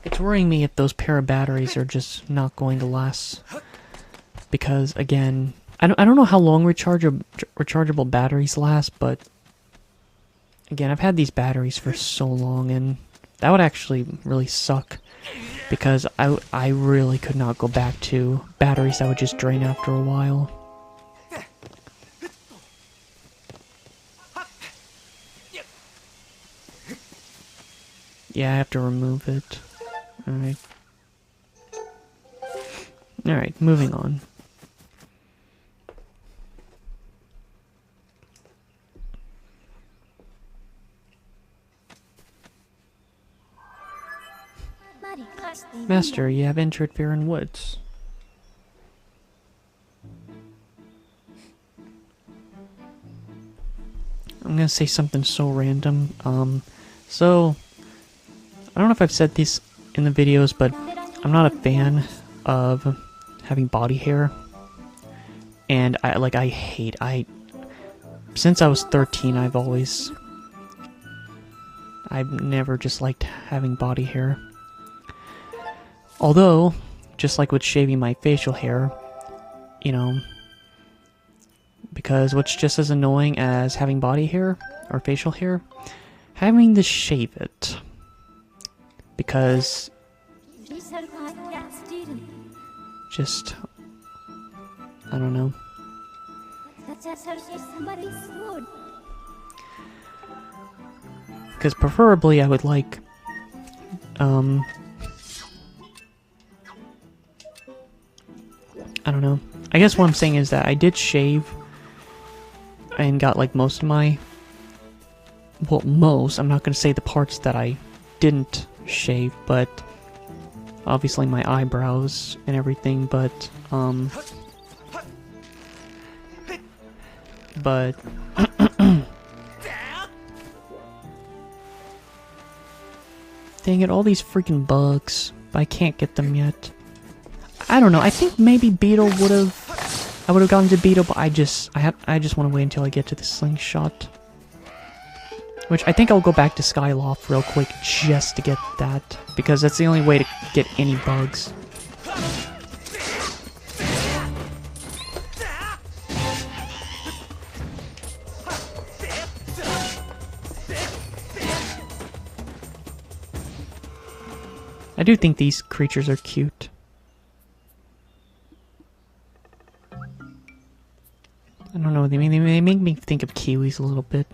It's worrying me if those pair of batteries are just not going to last. Because, again, I don't know how long rechargeable batteries last, but... Again, I've had these batteries for so long, and that would actually really suck. Because I really could not go back to batteries that would just drain after a while. Yeah, I have to remove it. Alright. Alright, moving on. Master, you have entered Barren Woods. I'm gonna say something so random. So... I don't know if I've said this in the videos, but I'm not a fan of having body hair. And since I was 13, I've never just liked having body hair. Although, just like with shaving my facial hair, you know, because what's just as annoying as having body hair, or facial hair, having to shave it. Because just I don't know. Because preferably I would like I don't know. I guess what I'm saying is that I did shave and got like most of my, well, I'm not going to say the parts that I didn't shave, but obviously my eyebrows and everything, but dang it, all these freaking bugs, but I can't get them yet. I don't know, I think maybe Beetle I would have gotten to Beetle, but I just want to wait until I get to the slingshot. Which I think I'll go back to Skyloft real quick just to get that, because that's the only way to get any bugs. I do think these creatures are cute. I don't know, they make me think of kiwis a little bit.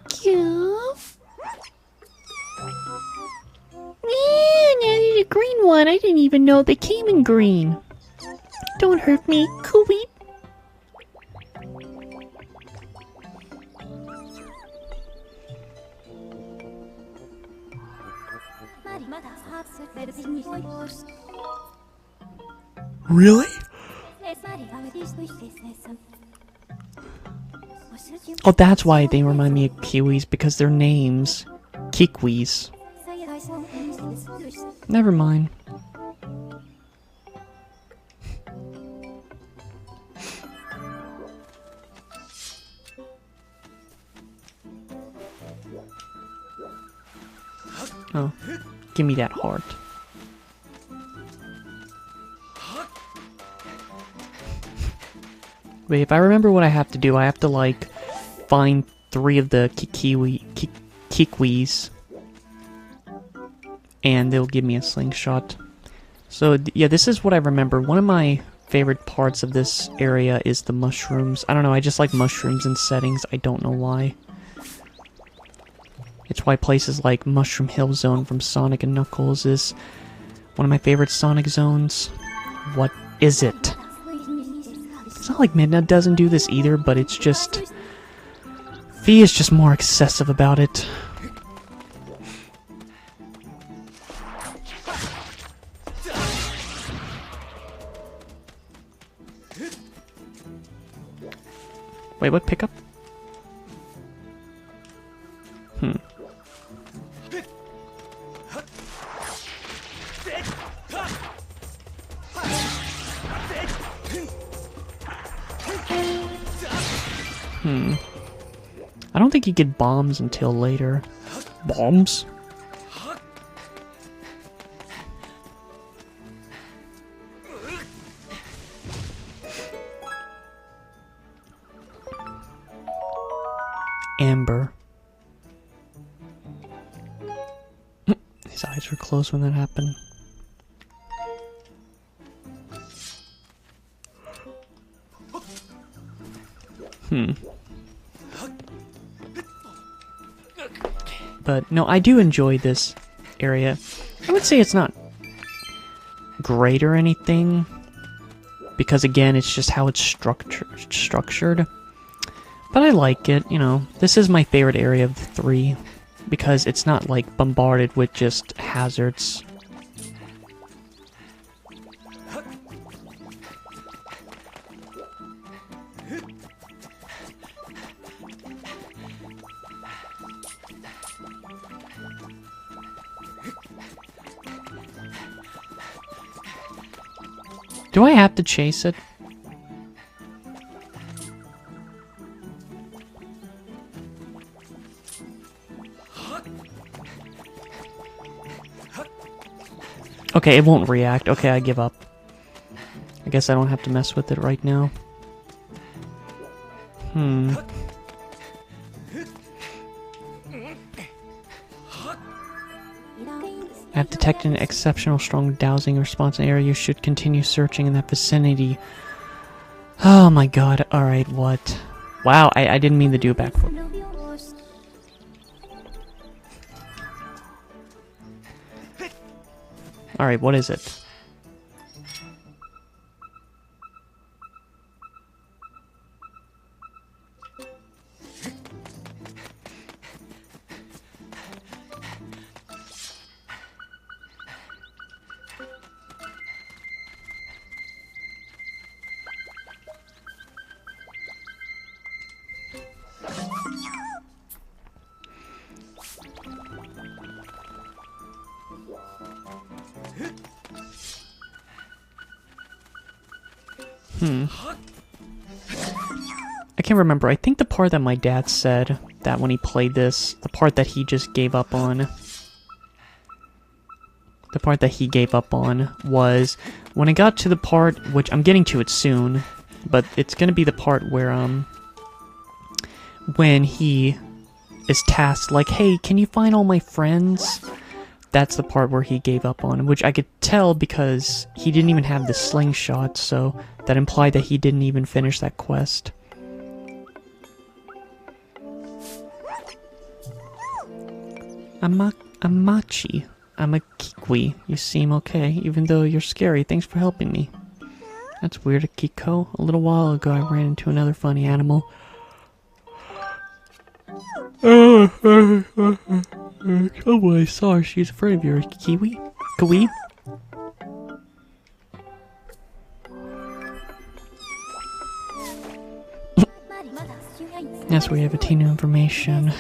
Cute. Yeah, there's a green one. I didn't even know they came in green. Don't hurt me, Cooey. Really? Oh, that's why they remind me of kiwis, because their names, Kikwis. Never mind. Oh, give me that heart. Wait, if I remember what I have to do, I have to, like, find 3 of the Kikwis. And they'll give me a slingshot. So, yeah, this is what I remember. One of my favorite parts of this area is the mushrooms. I don't know, I just like mushrooms and settings. I don't know why. It's why places like Mushroom Hill Zone from Sonic and Knuckles is one of my favorite Sonic zones. What is it? It's not like Midna doesn't do this either, but it's just... Fee is just more excessive about it. Wait, what pickup? I don't think you get bombs until later. Bombs? Amber. His eyes were closed when that happened. But no, I do enjoy this area. I would say it's not great or anything, because again, it's just how it's structured. But I like it, you know. This is my favorite area of the 3, because it's not like bombarded with just hazards. Do I have to chase it? Okay, it won't react. Okay, I give up. I guess I don't have to mess with it right now. I've detected an exceptional strong dowsing response in the area. You should continue searching in that vicinity. Oh my god. Alright, what? Wow, I didn't mean to do a backflip. Alright, what is it? I can't remember. I think the part that my dad said that when he played this, the part that he just gave up on, the part that he gave up on was when I got to the part, which I'm getting to it soon, but it's gonna be the part where, when he is tasked, like, hey, can you find all my friends? That's the part where he gave up on, which I could tell because he didn't even have the slingshot, so that implied that he didn't even finish that quest. Amachi. I'm a Kikwi. You seem okay, even though you're scary. Thanks for helping me. That's weird, Akiko. A little while ago, I ran into another funny animal. Oh, I saw her. She's afraid of you, Kiwi. Kiwi? Yes, we have a team of information.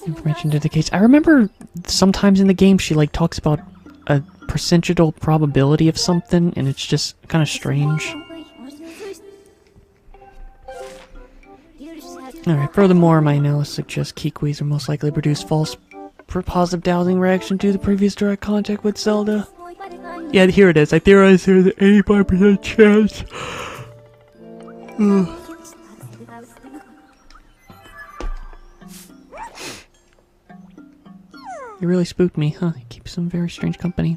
Information indicates. I remember sometimes in the game she like talks about a percentual probability of something, and it's just kind of strange. Alright, furthermore, my analysis suggests Kikwis are most likely to produce false positive dowsing reaction to the previous direct contact with Zelda. Yeah, here it is. I theorize there's an 85% chance. You really spooked me, huh? You keep some very strange company.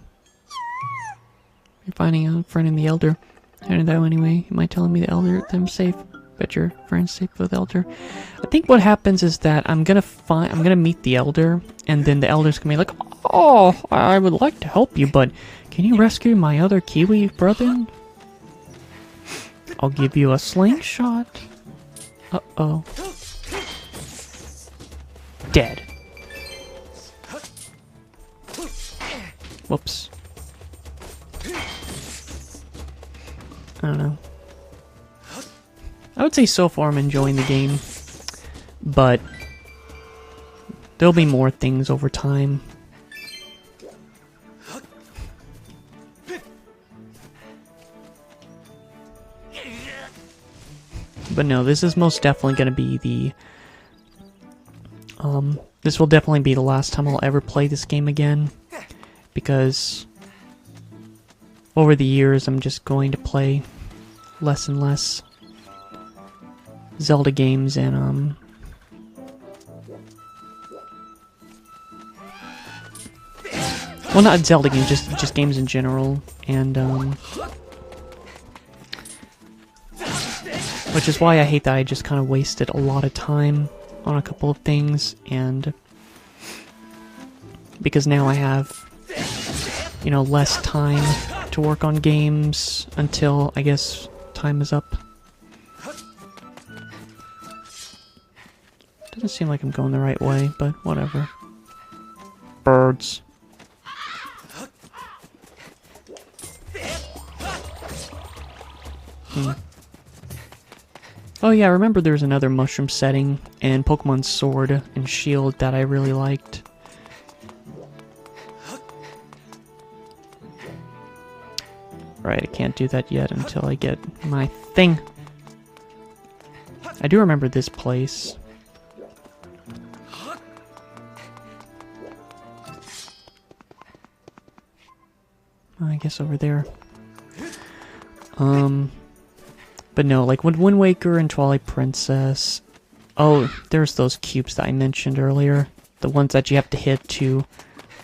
You're finding a friend in the Elder. I didn't know anyway. Am I telling me the Elder that I'm safe? Bet your friend's safe with the Elder. I think what happens is that I'm gonna meet the Elder, and then the Elder's gonna be like, "Oh, I would like to help you, but can you rescue my other Kiwi brother? I'll give you a slingshot." Uh-oh. Dead. Whoops. I don't know. I would say so far I'm enjoying the game, but there'll be more things over time. But no, this is most definitely going to be the... this will definitely be the last time I'll ever play this game again, because over the years I'm just going to play less and less Zelda games, and well, not Zelda games, just games in general, and which is why I hate that I just kind of wasted a lot of time on a couple of things, and because now I have, you know, less time to work on games until, I guess, time is up. Doesn't seem like I'm going the right way, but whatever. Birds. Oh yeah, I remember there's another mushroom setting in Pokemon Sword and Shield that I really liked. Right, I can't do that yet until I get my thing. I do remember this place. I guess over there. But no, like with Wind Waker and Twilight Princess... Oh, there's those cubes that I mentioned earlier. The ones that you have to hit to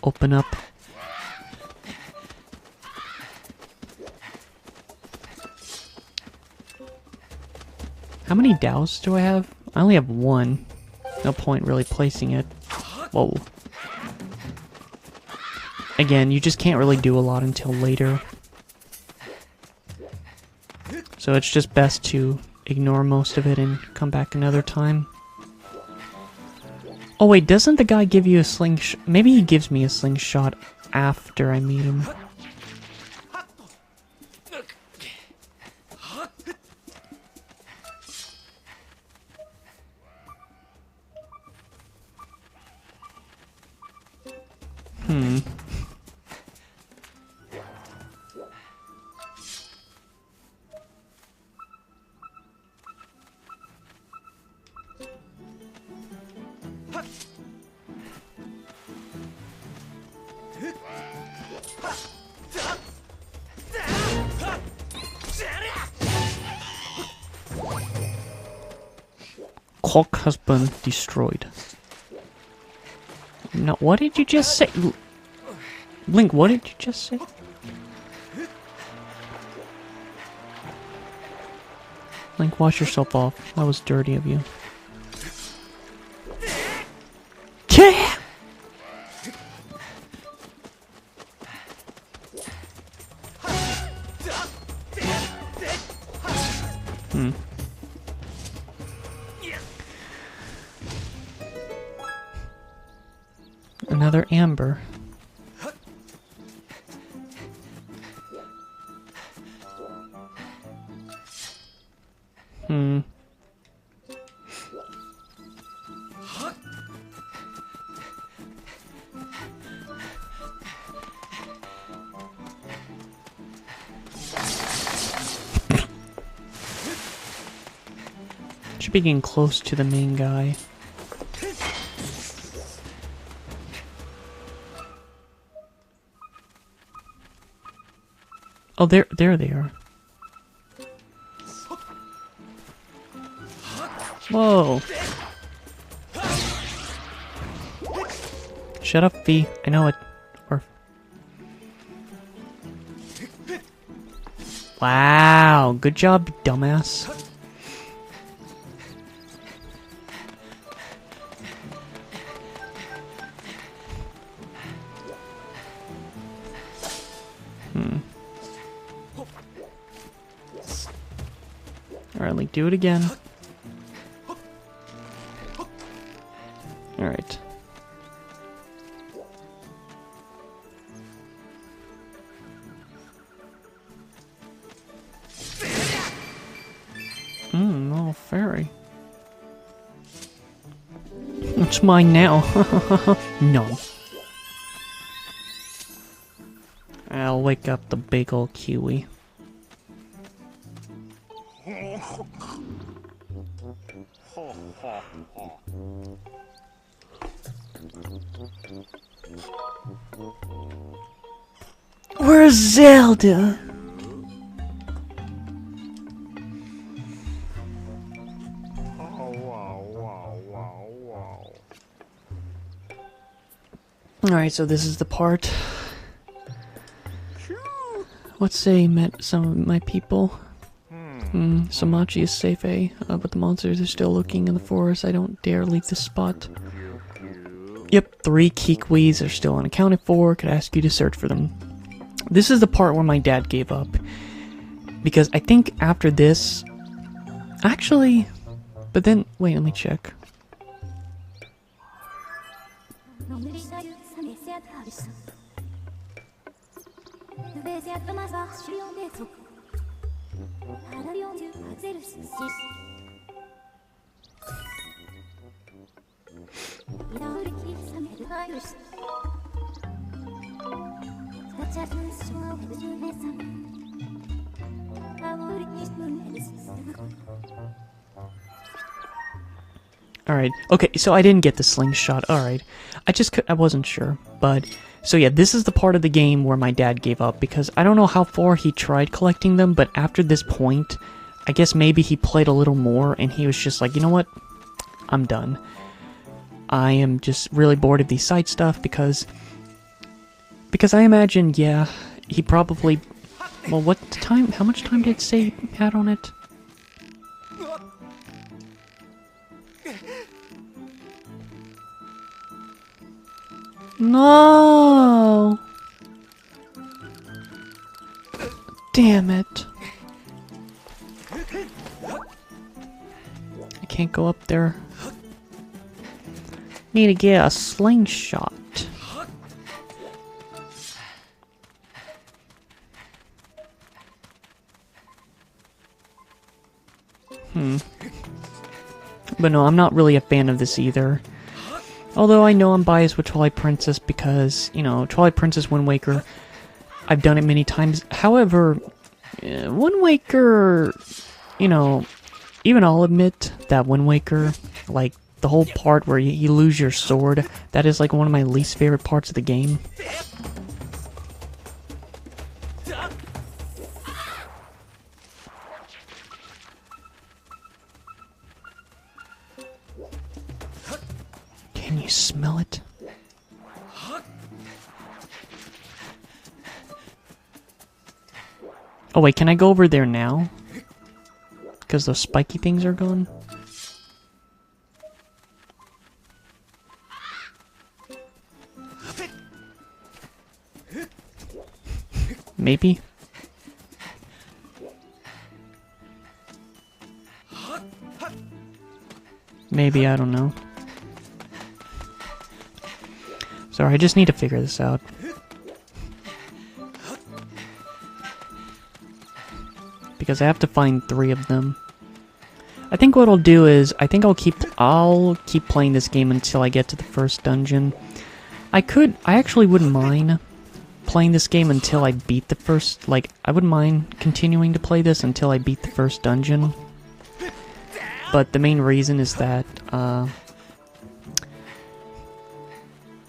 open up. How many dows do I have? I only have one. No point really placing it. Whoa. Again, you just can't really do a lot until later. So it's just best to ignore most of it and come back another time. Oh wait, doesn't the guy give you a slingshot? Maybe he gives me a slingshot after I meet him. Clock has been destroyed. No, what did you just say? Link, what did you just say? Link, wash yourself off. That was dirty of you. Yeah! Another amber. Should be getting close to the main guy. Oh, there they are. Whoa. Shut up, Fee. I know it. Or... Wow, good job, dumbass. Alright, Link, do it again. Alright. Oh, fairy. It's mine now. No. I'll wake up the big ol' kiwi. Where's Zelda? Alright, so this is the part. Let's say met some of my people. Samachi is safe, eh? But the monsters are still lurking in the forest. I don't dare leave this spot. Yep, 3 Kikwis are still unaccounted for. Could ask you to search for them. This is the part where my dad gave up. Because I think after this... Actually... But then... Wait, let me check. Alright, okay, so I didn't get the slingshot, alright. I wasn't sure, but... So yeah, this is the part of the game where my dad gave up, because I don't know how far he tried collecting them, but after this point, I guess maybe he played a little more, and he was just like, you know what? I'm done. I am just really bored of these side stuff, because I imagine, yeah, he probably... Well, what time? How much time did it say he had on it? No! Damn it. I can't go up there. Need to get a slingshot. But no, I'm not really a fan of this either. Although I know I'm biased with Twilight Princess because, you know, Twilight Princess Wind Waker, I've done it many times. However, Wind Waker, you know, even I'll admit that Wind Waker, like, the whole part where you lose your sword, that is like one of my least favorite parts of the game. Can you smell it? Oh wait, can I go over there now? Because those spiky things are gone? Maybe? Maybe, I don't know. Sorry, I just need to figure this out. Because I have to find 3 of them. I think what I'll do is, I think I'll keep playing this game until I get to the first dungeon. I actually wouldn't mind playing this game until I beat the first, like, I wouldn't mind continuing to play this until I beat the first dungeon. But the main reason is that,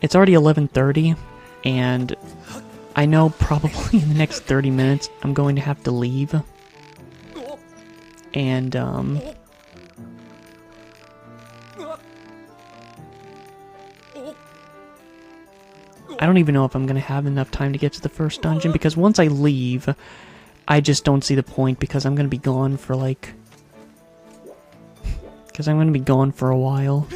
it's already 11:30, and I know probably in the next 30 minutes I'm going to have to leave. And, I don't even know if I'm gonna have enough time to get to the first dungeon, because once I leave, I just don't see the point, because I'm gonna be gone for like... Because I'm gonna be gone for a while.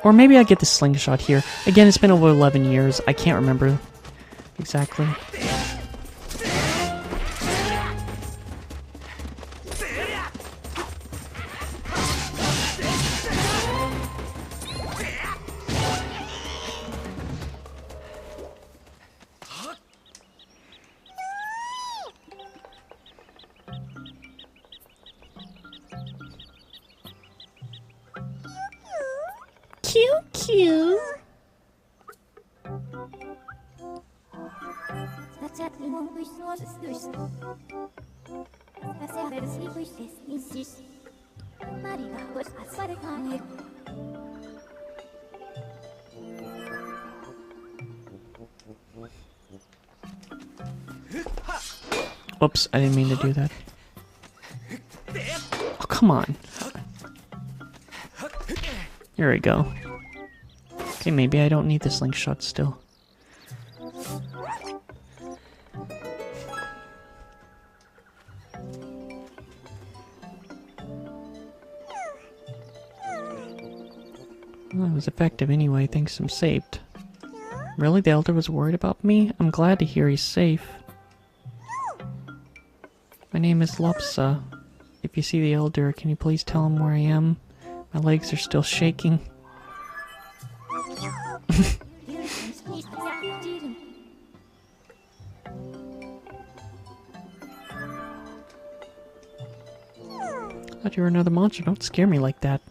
Or maybe I get the slingshot here. Again, it's been over 11 years. I can't remember exactly. Cute, cute. Oops, I didn't mean to do that. Oh, come on. Here we go. Okay, maybe I don't need the slingshot still. Well, it was effective anyway, thanks I'm saved. Really? The Elder was worried about me? I'm glad to hear he's safe. My name is Lupsa. If you see the Elder, can you please tell him where I am? My legs are still shaking. Thought you were another monster. Don't scare me like that.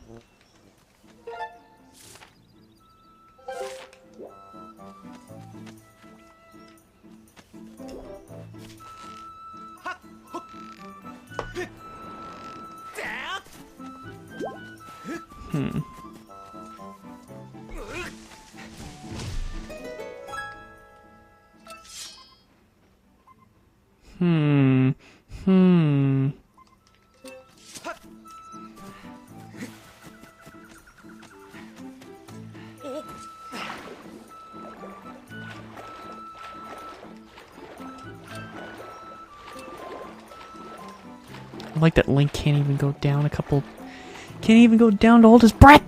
I like that Link can't even go down a couple... Can't even go down to hold his breath!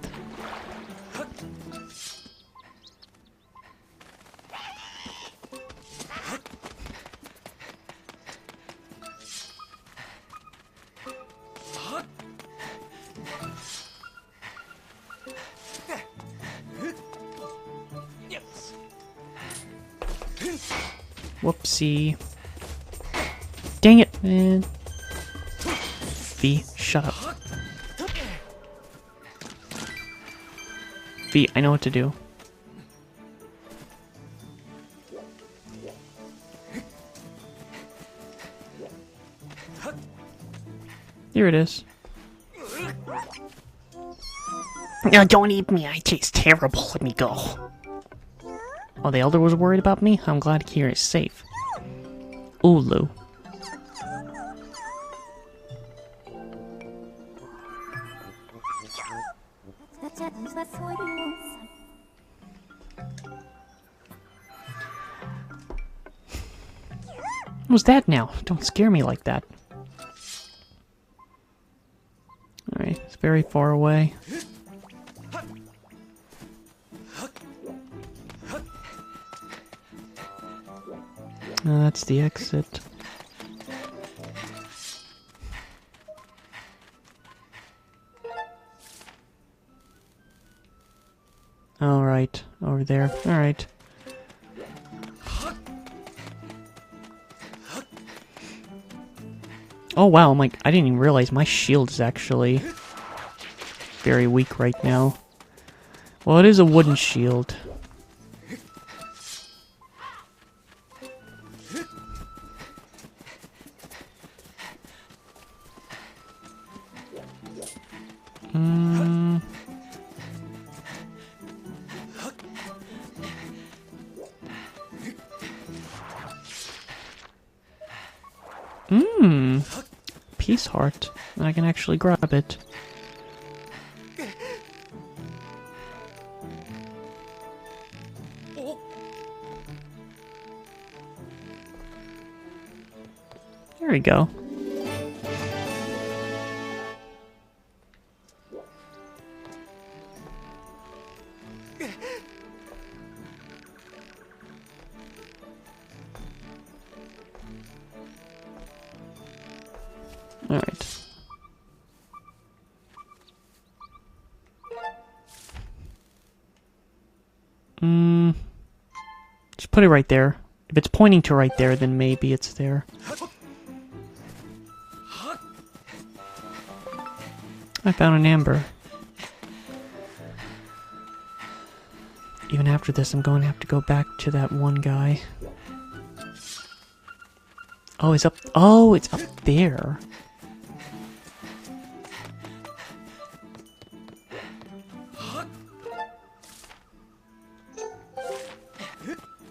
Whoopsie. Dang it, man. V, shut up. V, I know what to do. Here it is. No, don't eat me. I taste terrible. Let me go. Oh, the Elder was worried about me? I'm glad to hear he's safe. Ulu. What was that now? Don't scare me like that. Alright, it's very far away. That's the exit. Alright, over there. Alright. Oh wow, I'm like, I didn't even realize my shield is actually very weak right now. Well, it is a wooden shield. Peace heart. I can actually grab it. There we go. Alright. Just put it right there. If it's pointing to right there, then maybe it's there. I found an amber. Even after this, I'm going to have to go back to that one guy. Oh, it's up. Oh, it's up there.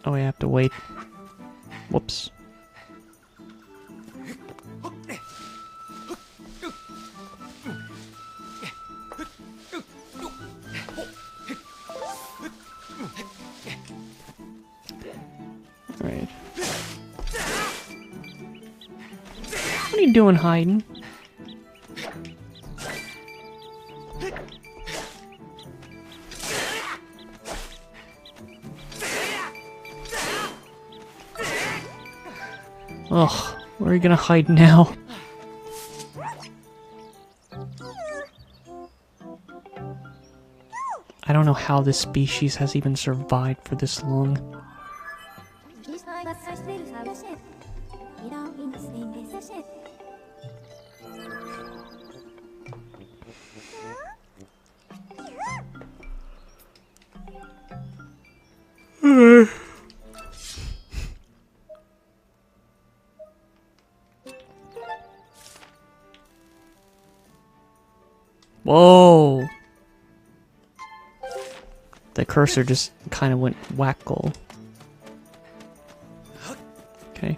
Oh, I have to wait. Whoops. Alright. What are you doing hiding? Ugh, where are you gonna hide now? I don't know how this species has even survived for this long. Whoa! The cursor just kind of went whackle. Okay.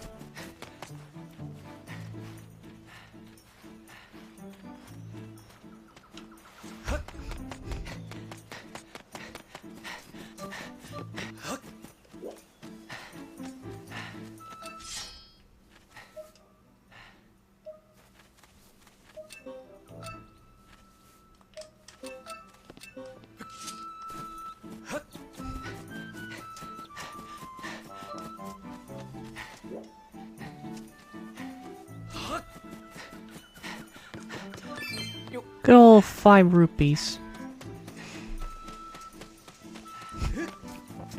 Good old 5 rupees.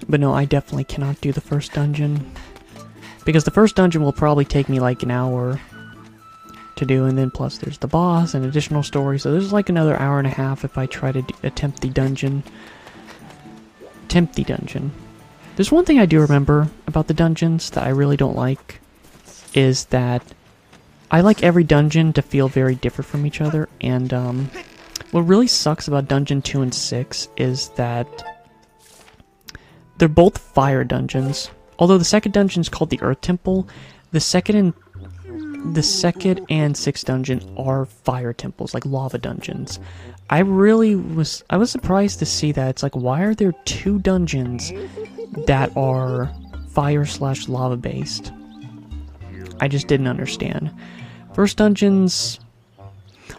But no, I definitely cannot do the first dungeon. Because the first dungeon will probably take me like an hour to do, and then plus there's the boss and additional story, so there's like another hour and a half if I try to attempt the dungeon. There's one thing I do remember about the dungeons that I really don't like, is that I like every dungeon to feel very different from each other, and what really sucks about Dungeon 2 and 6 is that they're both fire dungeons. Although the second dungeon is called the Earth Temple, the second and sixth dungeon are fire temples, like lava dungeons. I was surprised to see that. It's like, why are there 2 dungeons that are fire/lava based? I just didn't understand. First dungeon's,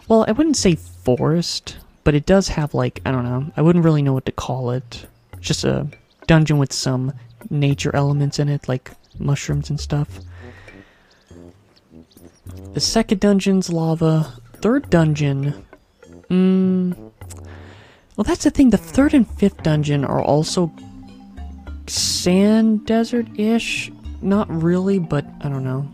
well, I wouldn't say forest, but it does have, like, I don't know, I wouldn't really know what to call it. Just a dungeon with some nature elements in it, like mushrooms and stuff. The second dungeon's lava. Third dungeon, well, that's the thing, the third and fifth dungeon are also sand desert-ish. Not really, but I don't know.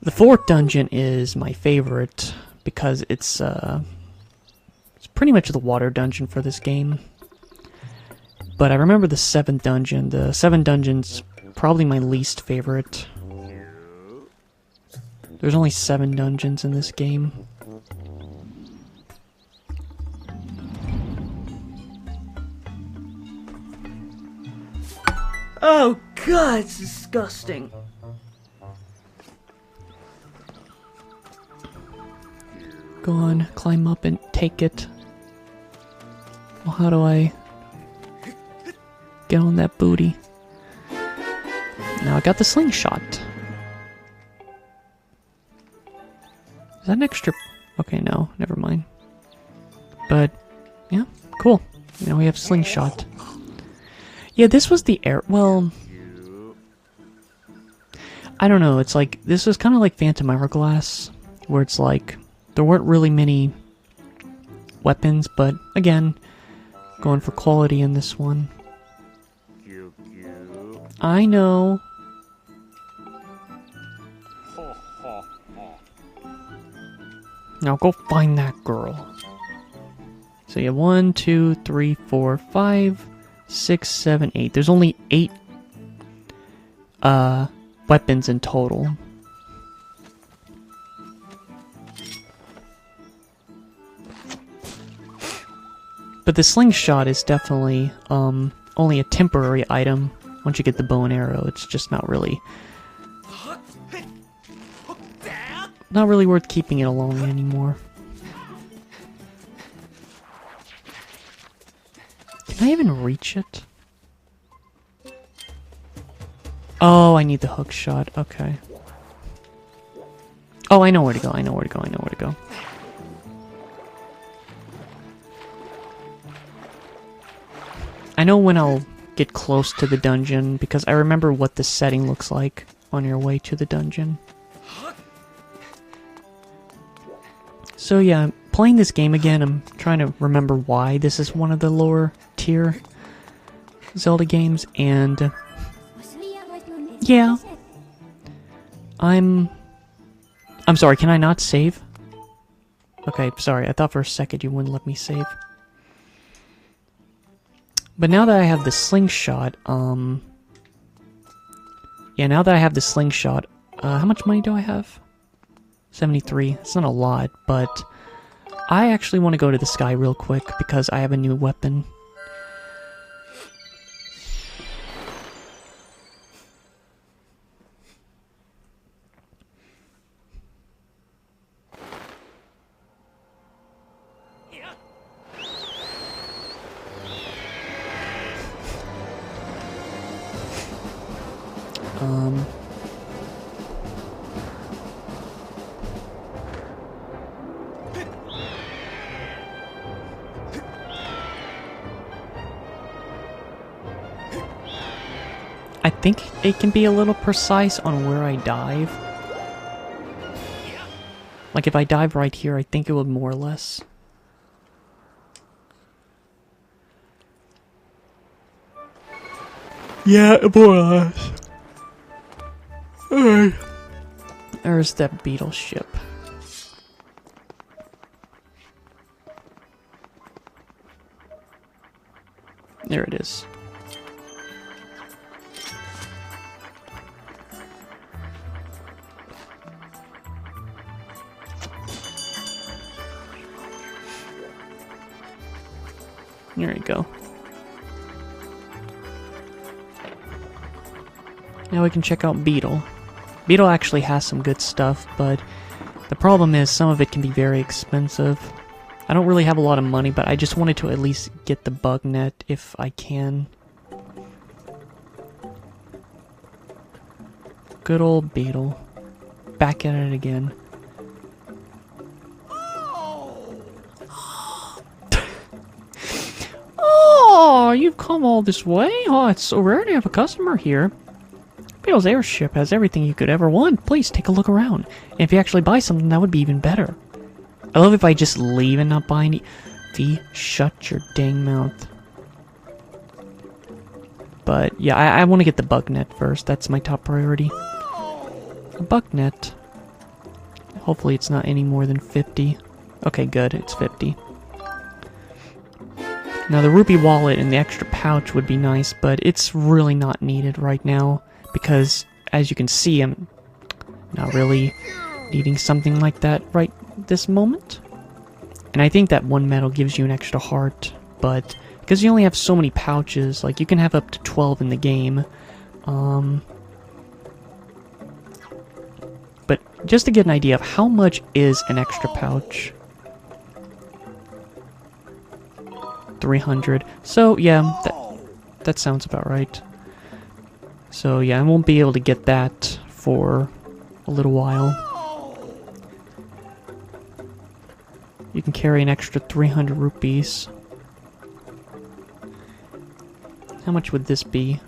The fourth dungeon is my favorite because it's pretty much the water dungeon for this game. But I remember the seventh dungeon. The seventh dungeon's probably my least favorite. There's only 7 dungeons in this game. Oh god, it's disgusting. Go on, climb up and take it. Well, how do I get on that booty? Now I got the slingshot. Is that an extra? Okay, no, never mind. But, yeah, cool. Now we have slingshot. Yeah, this was the air. Well, I don't know. It's like, this was kind of like Phantom Hourglass, where it's like, there weren't really many weapons, but again, going for quality in this one. I know. Now go find that girl. So you have 1, 2, 3, 4, 5, 6, 7, 8. There's only 8 weapons in total. But the slingshot is definitely only a temporary item. Once you get the bow and arrow, it's just not really worth keeping it along anymore. Can I even reach it? Oh, I need the hook shot. Okay. Oh, I know where to go. I know where to go. I know where to go. I know when I'll get close to the dungeon, because I remember what the setting looks like on your way to the dungeon. So yeah, playing this game again, I'm trying to remember why this is one of the lower tier Zelda games, and yeah. I'm sorry, can I not save? Okay, sorry, I thought for a second you wouldn't let me save. But now that I have the slingshot, yeah, now that I have the slingshot, how much money do I have? 73. It's not a lot, but I actually want to go to the sky real quick because I have a new weapon. I think it can be a little precise on where I dive. Like if I dive right here, I think it would more or less. Yeah, more or less. Alright. There's that beetle ship. There it is. There you go. Now we can check out Beetle. Beetle actually has some good stuff, but the problem is some of it can be very expensive. I don't really have a lot of money, but I just wanted to at least get the bug net if I can. Good old Beetle. Back at it again. Oh, you've come all this way? Oh, it's so rare to have a customer here. Beetle's airship has everything you could ever want. Please take a look around. And if you actually buy something, that would be even better. I love if I just leave and not buy any. V, shut your dang mouth. But yeah, I want to get the bug net first. That's my top priority. A bug net. Hopefully it's not any more than 50. Okay, good. It's 50. Now the rupee wallet and the extra pouch would be nice, but it's really not needed right now because, as you can see, I'm not really needing something like that right this moment. And I think that one medal gives you an extra heart, but because you only have so many pouches, like you can have up to 12 in the game. But just to get an idea of how much is an extra pouch, 300. So, yeah, that sounds about right. So, yeah, I won't be able to get that for a little while. You can carry an extra 300 rupees. How much would this be?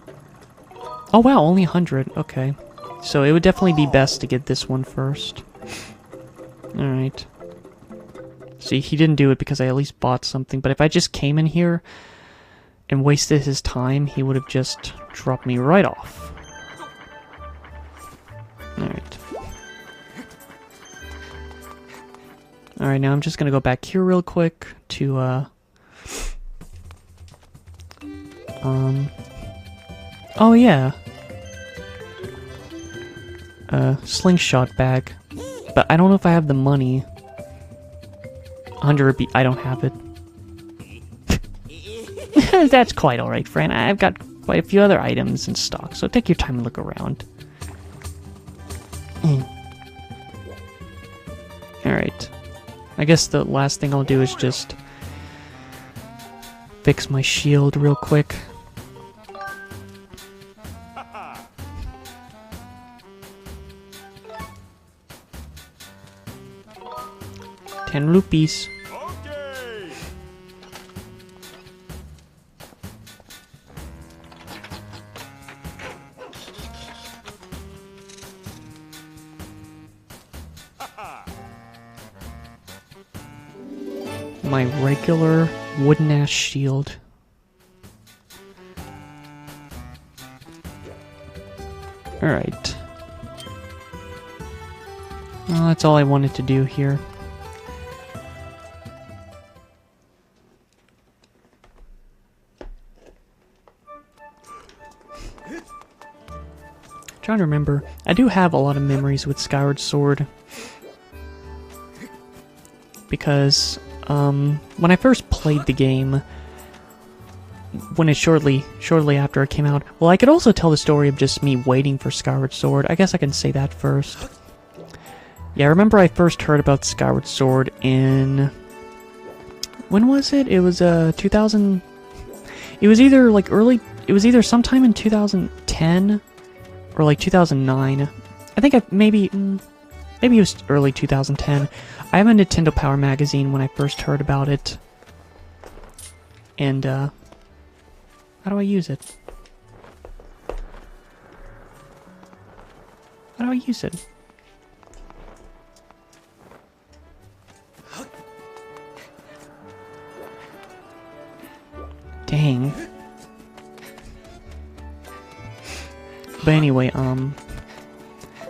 Oh wow, only 100. Okay. So it would definitely be best to get this one first. Alright. See, he didn't do it because I at least bought something, but if I just came in here and wasted his time, he would have just dropped me right off. Alright. Alright, now I'm just gonna go back here real quick to, oh yeah. Slingshot bag. But I don't know if I have the money. 100 rupee, I don't have it. That's quite alright, friend. I've got quite a few other items in stock, so take your time and look around. Alright. I guess the last thing I'll do is just fix my shield real quick. Ten rupees. Okay. My regular wooden ass shield. Alright. Well, that's all I wanted to do here. Trying to remember. I do have a lot of memories with Skyward Sword. Because, when I first played the game, when it shortly after it came out, well, I could also tell the story of just me waiting for Skyward Sword. I guess I can say that first. Yeah, I remember I first heard about Skyward Sword in... When was it? It was, 2000... It was either, like, early... It was either sometime in 2010... or like 2009. I think maybe it was early 2010. I have a Nintendo Power magazine when I first heard about it. And, how do I use it? How do I use it? Dang. But anyway,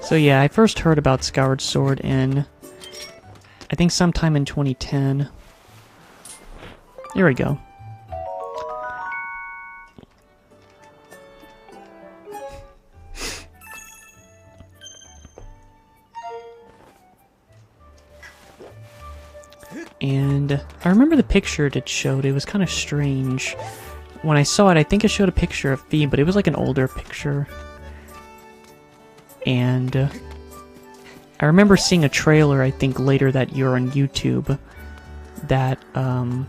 so yeah, I first heard about Skyward Sword in, I think sometime in 2010. Here we go. And I remember the picture it showed, it was kind of strange. When I saw it, I think it showed a picture of Fee, but it was like an older picture. And I remember seeing a trailer, I think, later that year on YouTube that, I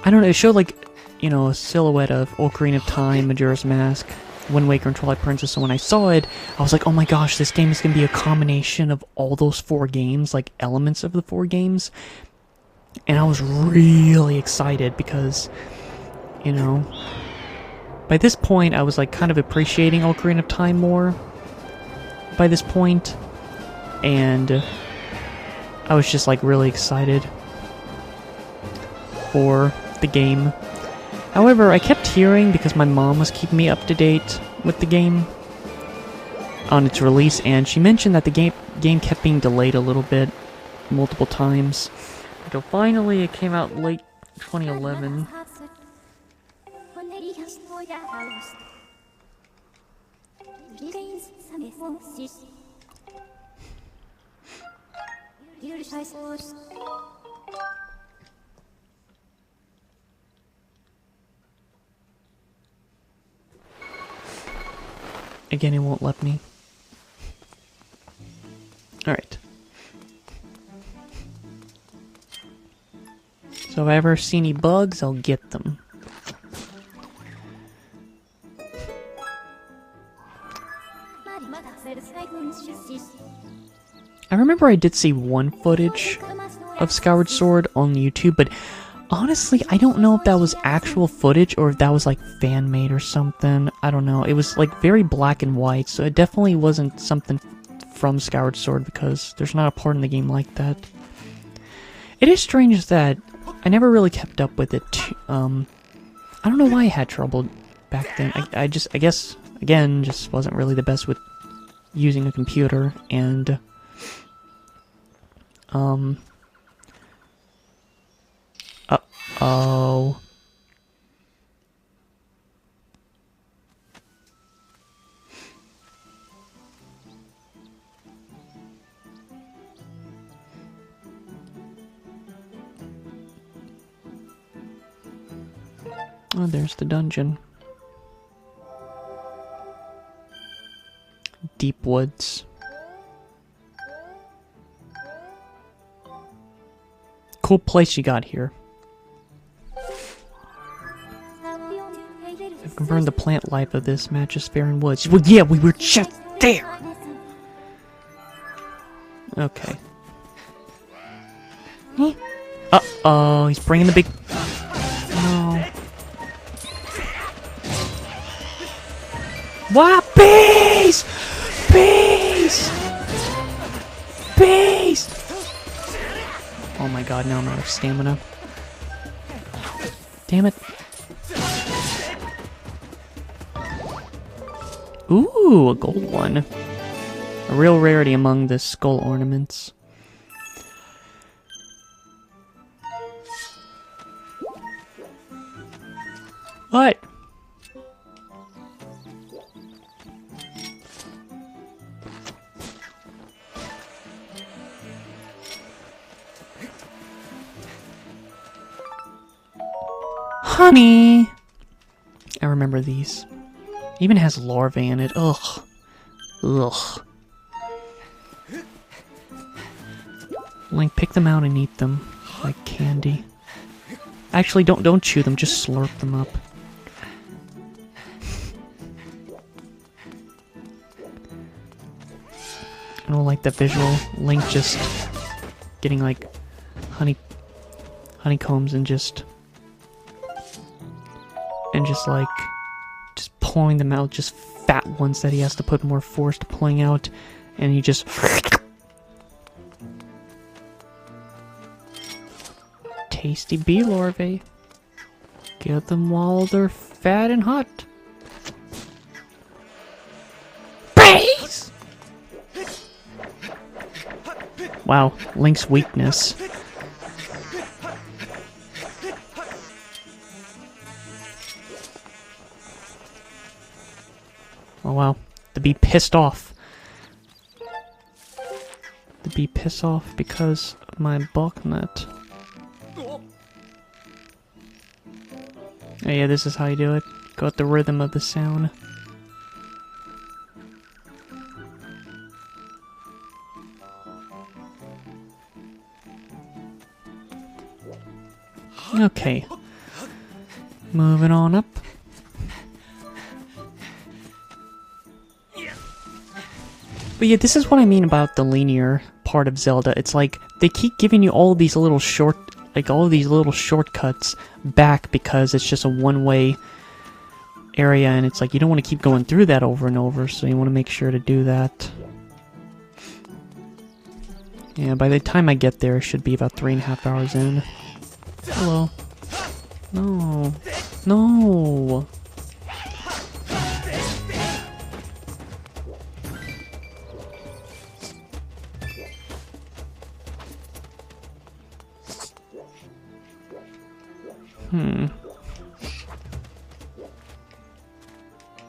don't know, it showed, like, you know, a silhouette of Ocarina of Time, Majora's Mask, Wind Waker, and Twilight Princess, so when I saw it, I was like, oh my gosh, this game is going to be a combination of all those 4 games, like, elements of the 4 games, and I was really excited because, you know, by this point, I was, like, kind of appreciating Ocarina of Time more by this point, and I was just like really excited for the game. However, I kept hearing, because my mom was keeping me up to date with the game on its release, and she mentioned that the game kept being delayed a little bit, multiple times, until finally it came out late 2011. Again, it won't let me. Alright. So if I ever see any bugs, I'll get them. I remember I did see one footage of Skyward Sword on YouTube, but honestly, I don't know if that was actual footage or if that was like fan-made or something. I don't know. It was like very black and white, so it definitely wasn't something from Skyward Sword because there's not a part in the game like that. It is strange that I never really kept up with it. I don't know why I had trouble back then. I guess, again, just wasn't really the best with using a computer, and uh-oh. Oh, there's the dungeon. Deep woods. Cool place you got here. I've confirmed the plant life of this matches fair and woods. Well, yeah, we were just there! Okay. Uh-oh, he's bringing the big... No. What? Bees! Bees! Bees! Oh my god, now I'm out of stamina. Damn it. Ooh, a gold one. A real rarity among the skull ornaments. What? Honey! I remember these. Even has larvae in it. Ugh. Ugh. Link, pick them out and eat them. Like candy. Actually, don't chew them, just slurp them up. I don't like that visual. Link just getting like honeycombs and just like pulling them out, just fat ones that he has to put more force to pulling out, and he just tasty bee larvae. Get them while they're fat and hot. Bees! Wow, Link's weakness. Oh wow, the bee pissed off. The bee pissed off because of my bulk nut. Oh yeah, this is how you do it. Go with the rhythm of the sound. Okay. Moving on up. But yeah, this is what I mean about the linear part of Zelda. It's like they keep giving you all these little shortcuts back because it's just a one-way area, and it's like you don't want to keep going through that over and over, so you want to make sure to do that. Yeah, by the time I get there, it should be about 3.5 hours in. Hello. No. No.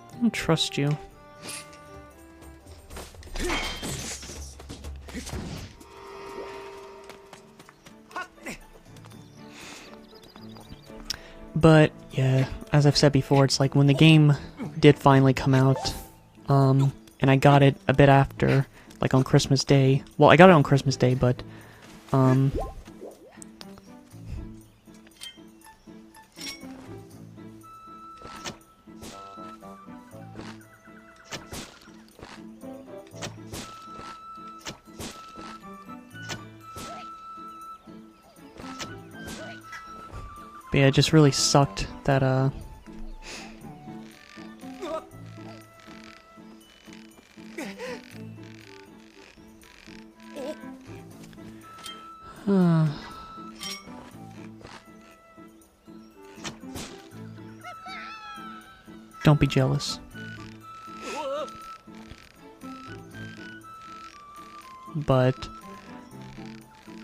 I don't trust you. But, yeah, as I've said before, it's like when the game did finally come out, and I got it a bit after, like on Christmas Day. Well, I got it on Christmas Day, but, But yeah, it just really sucked that, Don't be jealous. But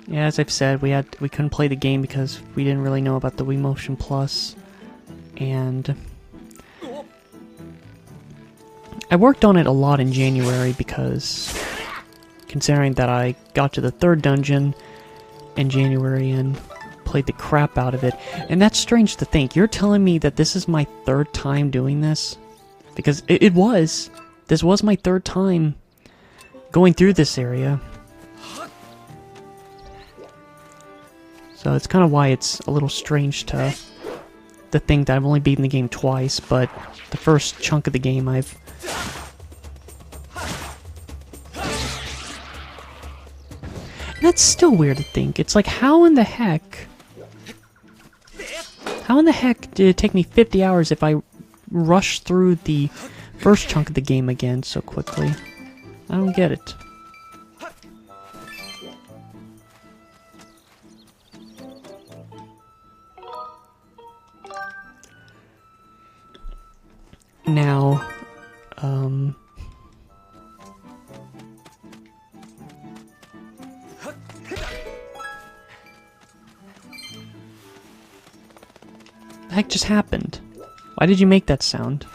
yeah, as I've said, we couldn't play the game because we didn't really know about the Wii Motion Plus, and I worked on it a lot in January because considering that I got to the 3rd dungeon in January and played the crap out of it. And that's strange to think. You're telling me that this is my 3rd time doing this? Because it was. This was my 3rd time going through this area. So it's kind of why it's a little strange to think that I've only beaten the game twice, but the first chunk of the game I've... And that's still weird to think. It's like, how in the heck... How in the heck did it take me 50 hours if I rushed through the first chunk of the game again so quickly? I don't get it. Now, the heck just happened? Why did you make that sound?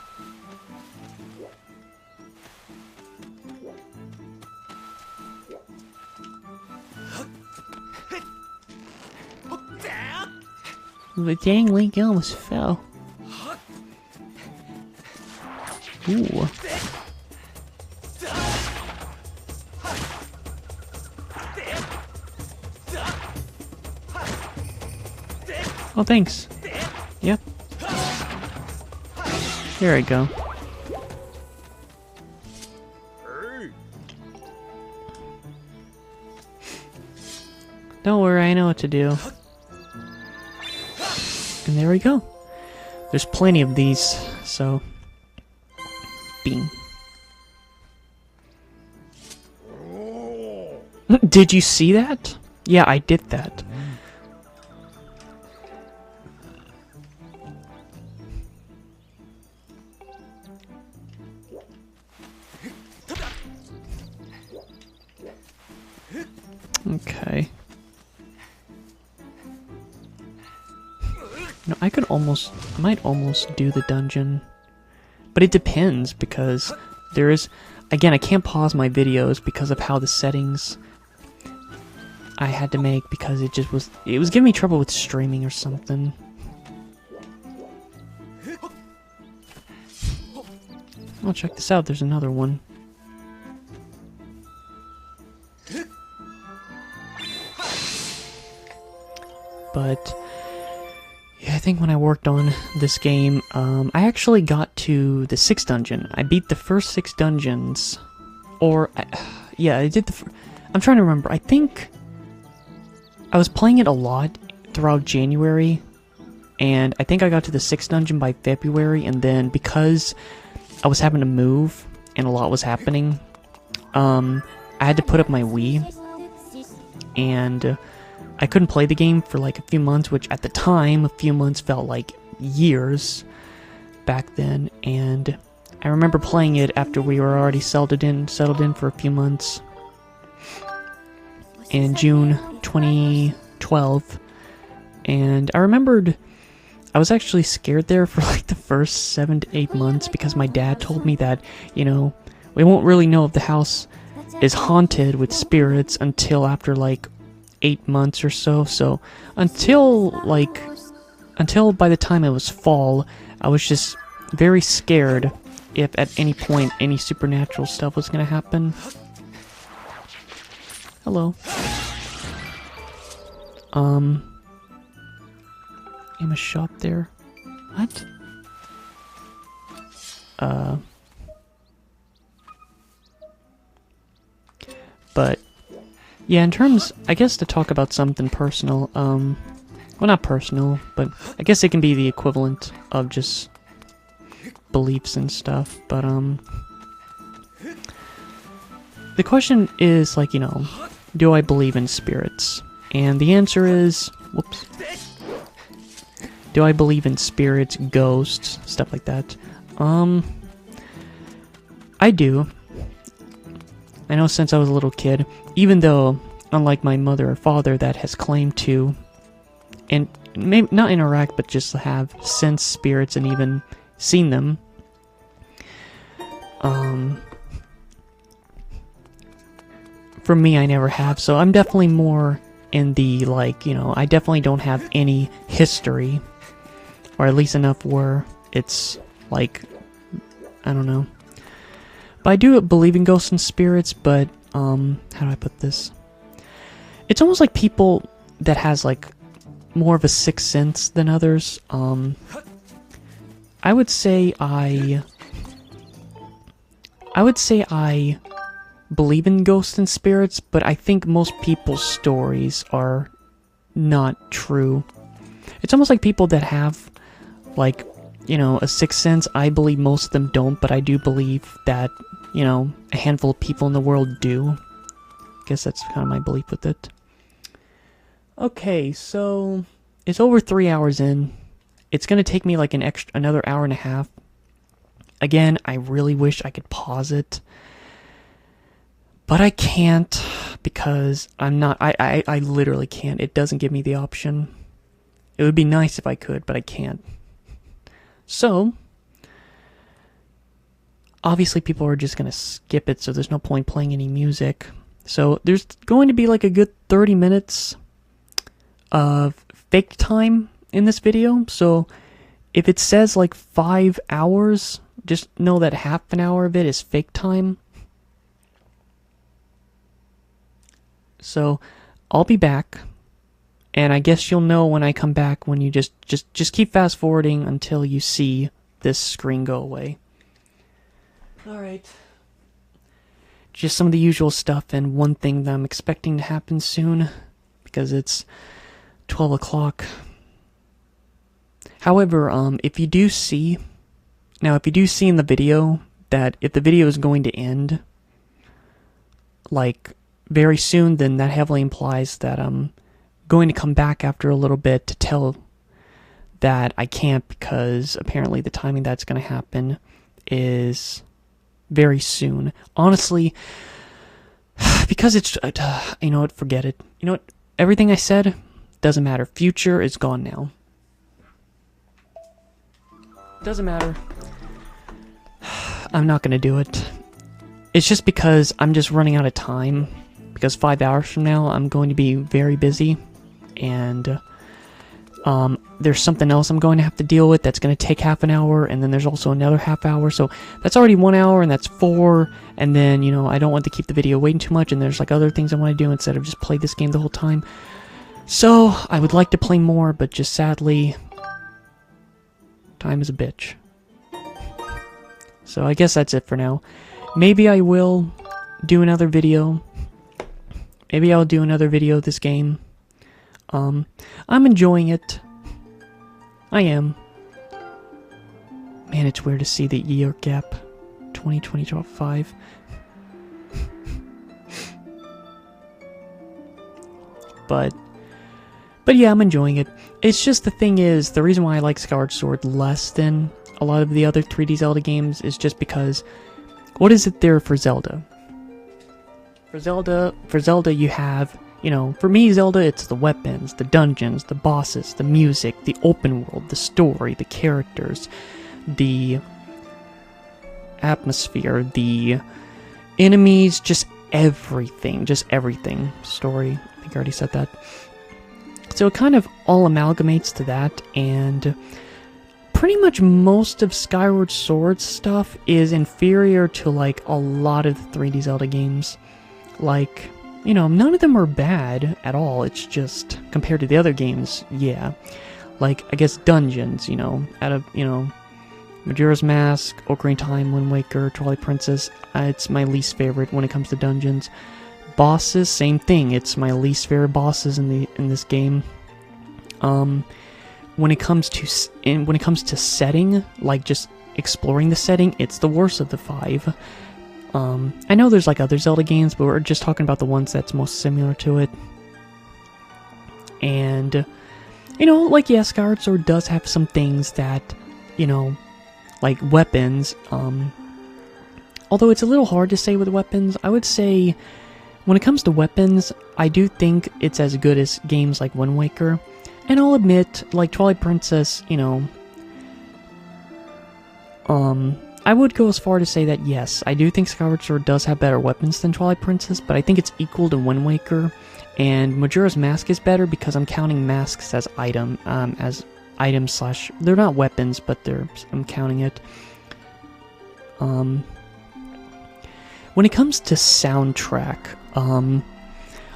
The dang Link almost fell. Ooh. Oh, thanks. Yep. Here I go. Don't worry, I know what to do. And there we go. There's plenty of these, so... Bing. Did you see that? Yeah, I did that. Okay. No, I might almost do the dungeon. But it depends, because there is... Again, I can't pause my videos because of how the settings I had to make, because it just was... It was giving me trouble with streaming or something. Oh, check this out, there's another one. But... Yeah, I think when I worked on this game, I actually got to the 6th dungeon. I beat the first 6 dungeons. Or, yeah, I did the... I'm trying to remember. I think I was playing it a lot throughout January. And I think I got to the 6th dungeon by February. And then because I was having to move and a lot was happening, I had to put up my Wii. And... I couldn't play the game for like a few months, which at the time, a few months felt like years back then. And I remember playing it after we were already settled in for a few months. In June 2012. And I remembered I was actually scared there for like the first 7 to 8 months because my dad told me that, you know, we won't really know if the house is haunted with spirits until after like 8 months or so. So until by the time it was fall, I was just very scared if at any point any supernatural stuff was gonna happen. Hello. Aim a shot there. What? But yeah, in terms, I guess to talk about something personal, well, not personal, but I guess it can be the equivalent of just beliefs and stuff. But the question is, like, you know, do I believe in spirits? And the answer is, whoops. Do I believe in spirits, ghosts, stuff like that? I do. I know since I was a little kid, even though, unlike my mother or father that has claimed to, and maybe not interact, but just have sensed spirits and even seen them, for me, I never have, so I'm definitely more in the, like, you know, I definitely don't have any history, or at least enough where it's, like, I don't know. But I do believe in ghosts and spirits, but, how do I put this? It's almost like people that has, like, more of a sixth sense than others. I would say I believe in ghosts and spirits, but I think most people's stories are not true. It's almost like people that have, like, you know, a sixth sense. I believe most of them don't, but I do believe that, you know, a handful of people in the world do. I guess that's kind of my belief with it. Okay, so it's over 3 hours in. It's gonna take me like another hour and a half. Again, I really wish I could pause it, but I can't because I'm not. I literally can't. It doesn't give me the option. It would be nice if I could, but I can't. So, obviously people are just going to skip it, so there's no point playing any music. So, there's going to be like a good 30 minutes of fake time in this video. So, if it says like 5 hours, just know that half an hour of it is fake time. So, I'll be back. And I guess you'll know when I come back when you just keep fast forwarding until you see this screen go away. Alright. Just some of the usual stuff and one thing that I'm expecting to happen soon because it's 12 o'clock. However, if you do see in the video that if the video is going to end like very soon, then that heavily implies that I'm going to come back after a little bit to tell that I can't, because apparently the timing that's going to happen is very soon. Honestly, because it's, you know what, forget it. You know what, everything I said doesn't matter. Future is gone now. Doesn't matter. I'm not going to do it. It's just because I'm just running out of time. Because 5 hours from now, I'm going to be very busy. And there's something else I'm going to have to deal with that's going to take half an hour, and then there's also another half hour, so that's already 1 hour, and that's 4, and then, you know, I don't want to keep the video waiting too much, and there's like other things I want to do instead of just play this game the whole time. So, I would like to play more, but just sadly, time is a bitch. So I guess that's it for now. Maybe I will do another video. Maybe I'll do another video of this game. I'm enjoying it. I am. Man, it's weird to see the year gap. 2020-5. But yeah, I'm enjoying it. It's just the thing is, the reason why I like Skyward Sword less than a lot of the other 3D Zelda games is just because, what is it there for Zelda? For Zelda you have, you know, for me, Zelda, it's the weapons, the dungeons, the bosses, the music, the open world, the story, the characters, the atmosphere, the enemies, just everything. Story, I think I already said that. So it kind of all amalgamates to that, and pretty much most of Skyward Sword stuff is inferior to, like, a lot of the 3D Zelda games. Like, you know, none of them are bad at all, it's just, compared to the other games, yeah. Like, I guess dungeons, you know, out of, you know, Majora's Mask, Ocarina of Time, Wind Waker, Twilight Princess, it's my least favorite when it comes to dungeons. Bosses, same thing, it's my least favorite bosses in this game. When it comes to setting, like just exploring the setting, it's the worst of the 5. I know there's like other Zelda games, but we're just talking about the ones that's most similar to it. And, you know, like, yeah, Skyward Sword does have some things that, you know, like weapons, although it's a little hard to say with weapons, I would say, when it comes to weapons, I do think it's as good as games like Wind Waker. And I'll admit, like Twilight Princess, you know, I would go as far to say that yes, I do think Skyward Sword does have better weapons than Twilight Princess, but I think it's equal to Wind Waker. And Majora's Mask is better because I'm counting masks as items slash, they're not weapons, but I'm counting it. When it comes to soundtrack,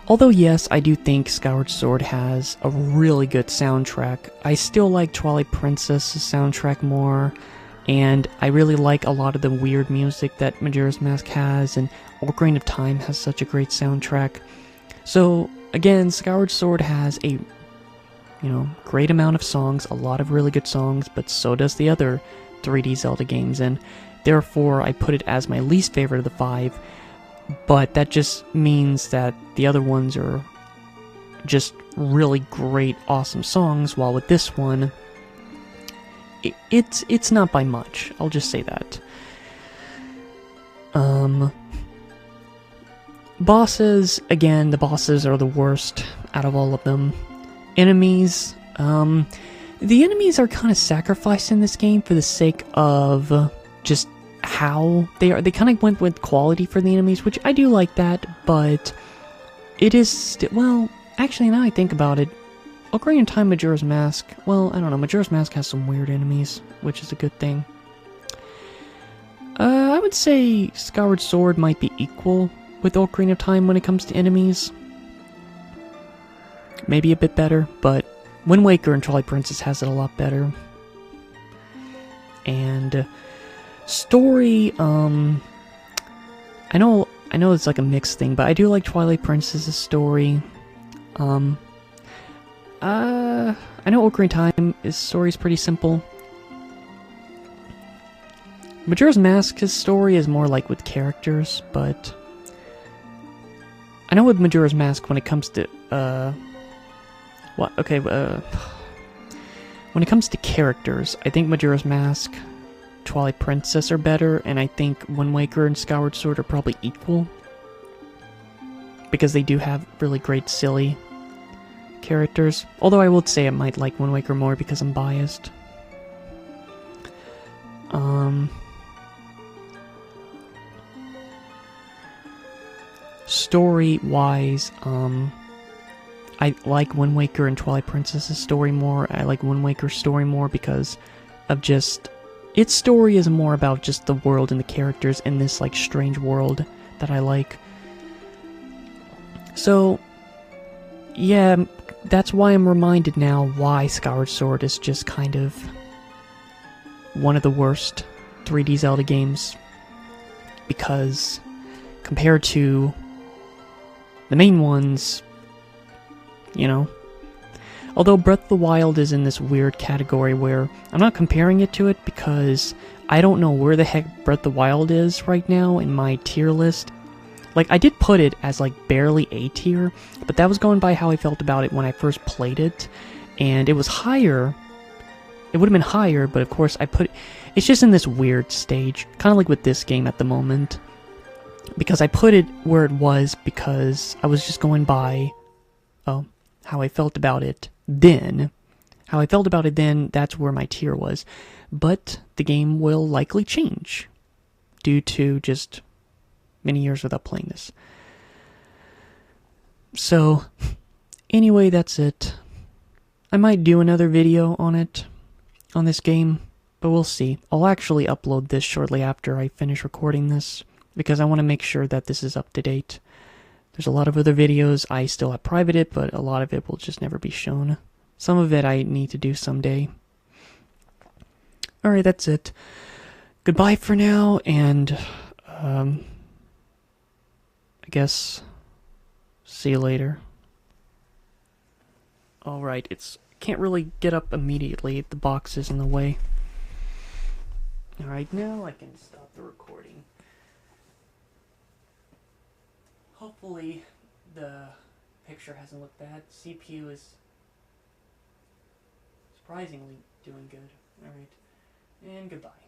although yes, I do think Skyward Sword has a really good soundtrack, I still like Twilight Princess's soundtrack more, and I really like a lot of the weird music that Majora's Mask has, and Ocarina of Time has such a great soundtrack. So, again, Skyward Sword has a, you know, great amount of songs, a lot of really good songs, but so does the other 3D Zelda games, and therefore I put it as my least favorite of the 5, but that just means that the other ones are just really great, awesome songs, while with this one, it's not by much, I'll just say that. Bosses, again, the bosses are the worst out of all of them. Enemies, the enemies are kind of sacrificed in this game for the sake of just how they are. They kind of went with quality for the enemies, which I do like that, but it is well, actually, now I think about it, Ocarina of Time, Majora's Mask, well, I don't know, Majora's Mask has some weird enemies, which is a good thing. I would say Skyward Sword might be equal with Ocarina of Time when it comes to enemies. Maybe a bit better, but Wind Waker and Twilight Princess has it a lot better. And story, I know it's like a mixed thing, but I do like Twilight Princess's story. I know Ocarina of Time's story is pretty simple. Majora's Mask's story is more like with characters, but I know with Majora's Mask when it comes to, when it comes to characters, I think Majora's Mask, Twilight Princess are better, and I think Wind Waker and Skyward Sword are probably equal. Because they do have really great, silly characters. Although I would say I might like Wind Waker more because I'm biased. Story-wise, I like Wind Waker and Twilight Princess's story more. I like Wind Waker's story more because of just... its story is more about just the world and the characters in this, like, strange world that I like. So, yeah, that's why I'm reminded now why Skyward Sword is just kind of one of the worst 3D Zelda games. Because compared to the main ones, you know, although Breath of the Wild is in this weird category where I'm not comparing it to it because I don't know where the heck Breath of the Wild is right now in my tier list. Like, I did put it as, like, barely A tier, but that was going by how I felt about it when I first played it, and it was higher. It would have been higher, but of course I put it... it's just in this weird stage, kind of like with this game at the moment. Because I put it where it was because I was just going by... oh, how I felt about it then. How I felt about it then, that's where my tier was. But the game will likely change due to just many years without playing this. So, anyway, that's it. I might do another video on it, on this game, but we'll see. I'll actually upload this shortly after I finish recording this, because I want to make sure that this is up to date. There's a lot of other videos I still have privated, but a lot of it will just never be shown. Some of it I need to do someday. Alright, that's it. Goodbye for now, and, I guess, see you later. Alright, it's can't really get up immediately. The box is in the way. Alright, now I can stop the recording. Hopefully the picture hasn't looked bad. CPU is surprisingly doing good. Alright, and goodbye.